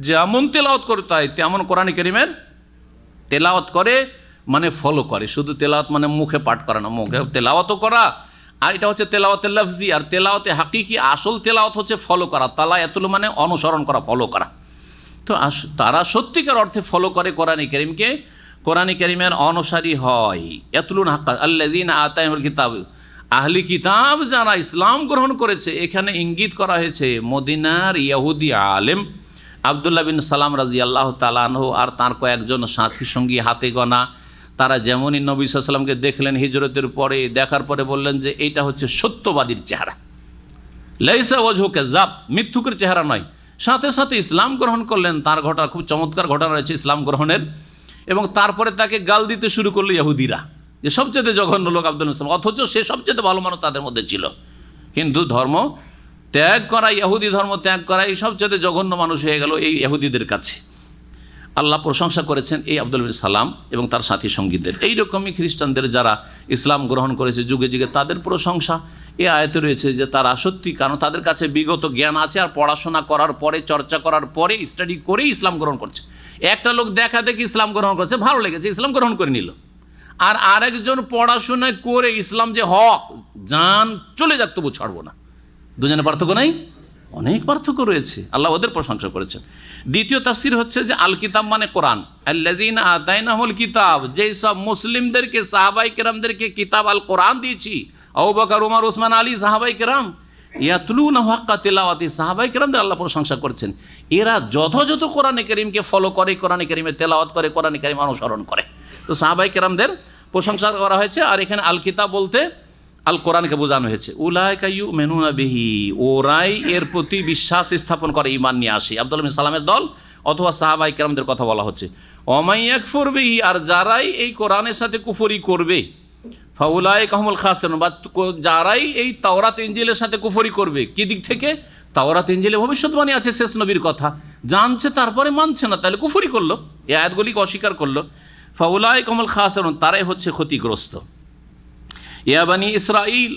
যেমন তেলাওয়াত করতে হয় তেমন কোরআন কারীমের তেলাওয়াত করে, মানে ফলো করে। শুধু তেলাওয়াত মানে মুখে পাঠ করা না, মুখে তেলাওয়াতও করা, আর এটা হচ্ছে তেলাওয়াতে লফজি, আর তেলাওয়াতে হাকিকি আসল তেলাওয়াত হচ্ছে ফলো করা। তালা এতলো মানে অনুসরণ করা, ফলো করা। তো তারা সত্যিকার অর্থে ফলো করে কোরআনে কারীমকে, কোরআনে কারীমের অনুসারী হয়। ইয়াতলুনা হাক্কা আল্লাযীনা আতাইহুমুল কিতাব, আহলি কিতাব যারা ইসলাম গ্রহণ করেছে, এখানে ইঙ্গিত করা হয়েছে মদিনার ইহুদি আলেম আব্দুল্লাহ বিন সালাম রাদিয়াল্লাহু তাআলা আনহু আর তার কয়েকজন সাথী সঙ্গী হাতে গোনা, তারা যেমনই নবী সাল্লাল্লাহু আলাইহি ওয়াসাল্লামকে দেখলেন হিজরতের পরে, দেখার পরে বললেন যে এইটা হচ্ছে সত্যবাদীর চেহারা, লাইসা ওয়াজহু কাযাব, মিথ্যুকের চেহারা নয়। সাথে সাথে ইসলাম গ্রহণ করলেন। তার ঘটনা খুব চমৎকার ঘটনা রয়েছে ইসলাম গ্রহণের, এবং তারপরে তাকে গাল দিতে শুরু করলো ইহুদিরা যে সবচেয়ে জঘন্য লোক আব্দুল সালাম, অথচ সে সবচেয়ে ভালো মানুষ তাদের মধ্যে ছিল। কিন্তু ধর্ম ত্যাগ করা, ইহুদি ধর্ম ত্যাগ করা, এই সবচেয়ে জঘন্য মানুষ হয়ে গেল এই ইহুদিদের কাছে। আল্লাহ প্রশংসা করেছেন এই আব্দুল বিন সালাম এবং তার সাথী সঙ্গীদের। এইরকমই খ্রিস্টানদের যারা ইসলাম গ্রহণ করেছে যুগে যুগে, তাদের প্রশংসা এই আয়াতে রয়েছে যে তারা সত্যি, কারণ তাদের কাছে বিগত জ্ঞান আছে, আর পড়াশোনা করার পরে, চর্চা করার পরে, স্টাডি করেই ইসলাম গ্রহণ করছে। একটা লোক দেখা দেখি ইসলাম গ্রহণ করছে, ভালো লেগেছে, ইসলাম গ্রহণ করে নিল। আর আরেকজন পড়াশোনা করে ইসলাম যে হক, জান চলে যাক তবু ছাড়বো না। দুজনের পার্থক্য নাই? অনেক পার্থক্য রয়েছে। আল্লাহ ওদের প্রশংসা করেছেন। দ্বিতীয় তাফসীর হচ্ছে যে আল কিতাব মানে কোরআন, আল্লাযীনা আতাইনাহুল কিতাব, যেই সব মুসলিমদেরকে, সাহাবায়ে কেরামদেরকে কিতাব আল কোরআন দিয়েছি, আবু বকর, ওমর, ওসমান, আলী, সাহাবায়ে কেরাম, ইয়াতলুনাহু হাক্কা তিলাওয়াতি, সাহাবায়ে কেরামদের আল্লাহ প্রশংসা করছেন। এরা যথাযথ কোরআনে কারীমকে ফলো করে, কোরআনে কারীমের তেলাওয়াত করে, কোরআনে কারীম অনুসরণ করে। তো সাহাবায়ে কেরামদের প্রশংসা করা হয়েছে। আর এখানে আল কিতাব বলতে আল কোরআনকে বোঝানো হয়েছে। উলাইকা ইউমিনুনা বিহি, ওরাই এর প্রতি বিশ্বাস স্থাপন করে, ঈমান নিয়ে আসে। আব্দুল্লাহ বিন সালামের দল অথবা সাহাবায়ে কেরামদের কথা বলা হচ্ছে। ওমাই ইয়াকফুর বিহি, আর যারাই এই কোরআনের সাথে কুফরি করবে, ফাউলাইকা হুমুল খাসিরুন, বা যারাই এই তাওরাত ইনজিলের সাথে কুফরি করবে। কি দিক থেকে? তাওরাত ইনজিলে ভবিষ্যৎবাণী আছে শেষ নবীর কথা, জানছে তারপরে মানছে না, তাহলে কুফরি করলো, এই আয়াতগুলিকে অস্বীকার করলো। ফাউলাইকা হুমুল খাসিরুন, তারাই হচ্ছে ক্ষতিগ্রস্ত। ইয়া বানি ইসরাইল,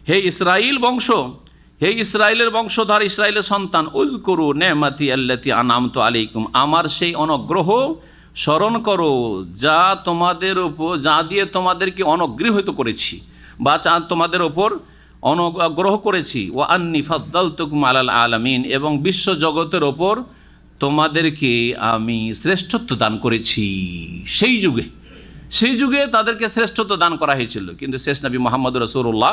হে ইসরাইল বংশ, হে ইসরাইলের বংশধর, ইসরাইলের সন্তান, উযকুরু নি'মাতি আল্লাতী আন'আমতু আলাইকুম, আমার সেই অনুগ্রহ স্মরণ করো যা তোমাদের উপর, যা দিয়ে তোমাদেরকে অনুগৃহীত করেছি, বা তোমাদের ওপর অনুগ্রহ করেছি। ওয়া আন্নী ফাদ্দালতুকুম আলাল আলামিন, এবং বিশ্ব জগতের ওপর তোমাদেরকে আমি শ্রেষ্ঠত্ব দান করেছি। সেই যুগে তাদেরকে শ্রেষ্ঠত্ব দান করা হয়েছিল। কিন্তু শেষ নবী মুহাম্মদ রাসূলুল্লাহ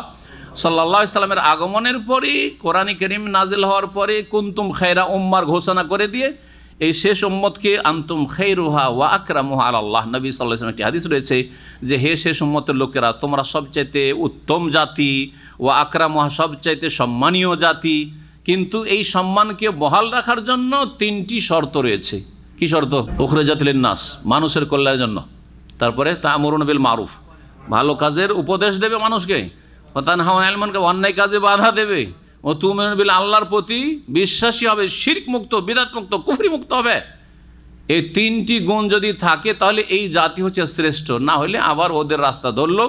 সাল্লাল্লাহু আলাইহি সাল্লামের আগমনের পরে, কোরআন কারীম নাজিল হওয়ার পরে, কুনতুম খায়রা উম্মার ঘোষণা করে দিয়ে এই শেষ উম্মতকে আনতুম খায়রুহা ওয়া আকরামুহা আলাল্লাহ, নবী সাল্লাল্লাহু আলাইহি ওয়াসাল্লাম একটি হাদিস রয়েছে যে হে শেষ উম্মতের লোকেরা, তোমরা সবচাইতে উত্তম জাতি, ওয়া আকরামুহা সবচাইতে সম্মানীয় জাতি। কিন্তু এই সম্মানকে বহাল রাখার জন্য তিনটি শর্ত রয়েছে। কি শর্ত? উখরিজাত লিন-নাস, মানুষের কল্যাণের জন্য। তারপরে তা'মুরুনা বিল মারুফ, ভালো কাজের উপদেশ দেবে মানুষকে। ওয়া তানহাউনা আনিল মুনকার, অন্যায় কাজে বাধা দেবে। ও তু'মিনুনা বিল, আল্লাহর প্রতি বিশ্বাসী হবে, শিরক মুক্ত, বিদআত মুক্ত, কুফরি মুক্ত হবে। এই তিনটি গুণ যদি থাকে তাহলে এই জাতি হচ্ছে শ্রেষ্ঠ। না হলে আবার ওদের রাস্তা ধরলো।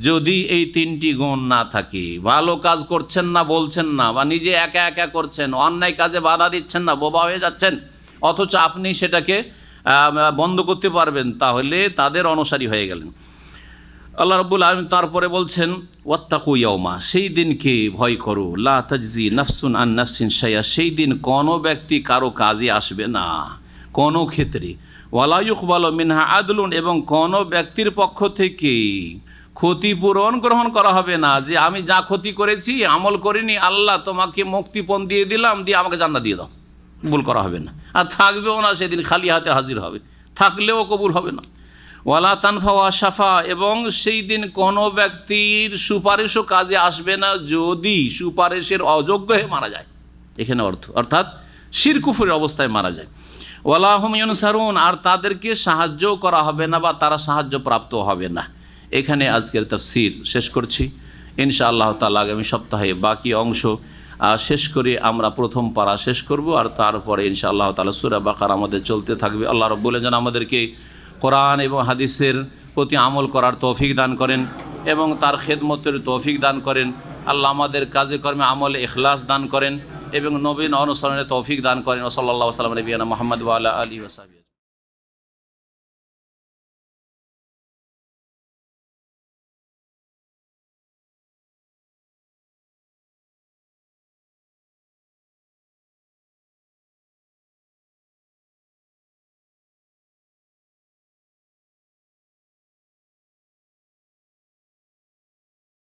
যদি এই তিনটি গুণ না থাকে, ভালো কাজ করছেন না, বলছেন না, বা নিজে একা একা করছেন, অন্যায় কাজে বাধা দিচ্ছেন না, বোবা হয়ে যাচ্ছেন, অথচ আপনি সেটাকে বন্ধ করতে পারবেন, তাহলে তাদের অনুসারী হয়ে গেলেন। আল্লাহ রাব্বুল আলামিন তারপরে বলছেন ওয়াত্তাকু ইয়াওমা, সেই দিনকে ভয় করো, লা তাজজি নাফসুন আন নাফসিন শাইআ, সেই দিন কোনো ব্যক্তি কারো কাজে আসবে না কোনো ক্ষেত্রে। ওয়ালা ইউকবালু মিনহা আদলুন, এবং কোনো ব্যক্তির পক্ষ থেকে ক্ষতিপূরণ গ্রহণ করা হবে না। যে আমি যা ক্ষতি করেছি, আমল করিনি, আল্লাহ তোমাকে মুক্তিপণ দিয়ে দিলাম, দিয়ে আমাকে জান্নাত দিয়ে দাও, কবুল করা হবে না। আর থাকবেও না, সেদিন খালি হাতে হাজির হবে, থাকলেও কবুল হবে না। ওয়ালা তানফাওয়া শাফা, এবং সেই দিন কোনো ব্যক্তির সুপারিশও কাজে আসবে না যদি সুপারিশের অযোগ্য হয়ে মারা যায়। এখানে অর্থাৎ শিরক কুফরের অবস্থায় মারা যায়। ওয়ালা হুম ইউনসারুন, আর তাদেরকে সাহায্য করা হবে না বা তারা সাহায্য প্রাপ্ত হবে না। এখানে আজকের তাফসীর শেষ করছি। ইনশাআল্লাহ তাআলা আগামী সপ্তাহে বাকি অংশ শেষ করে আমরা প্রথম পারা শেষ করব, আর তারপরে ইনশাআল্লাহ তাআলা সূরা বাকারা আমাদের চলতে থাকবে। আল্লাহ রাব্বুল আলামিন যেন আমাদেরকে কোরআন এবং হাদিসের প্রতি আমল করার তৌফিক দান করেন এবং তার খেদমতের তৌফিক দান করেন। আল্লাহ আমাদের কাজে কর্মে আমলে ইখলাস দান করেন এবং নবীন অনুসরণের তৌফিক দান করেন। ওয়া সাল্লাল্লাহু আলা নবিয়িনা মুহাম্মদ ওয়া আলা আলিহি ওয়া সাহবিহি।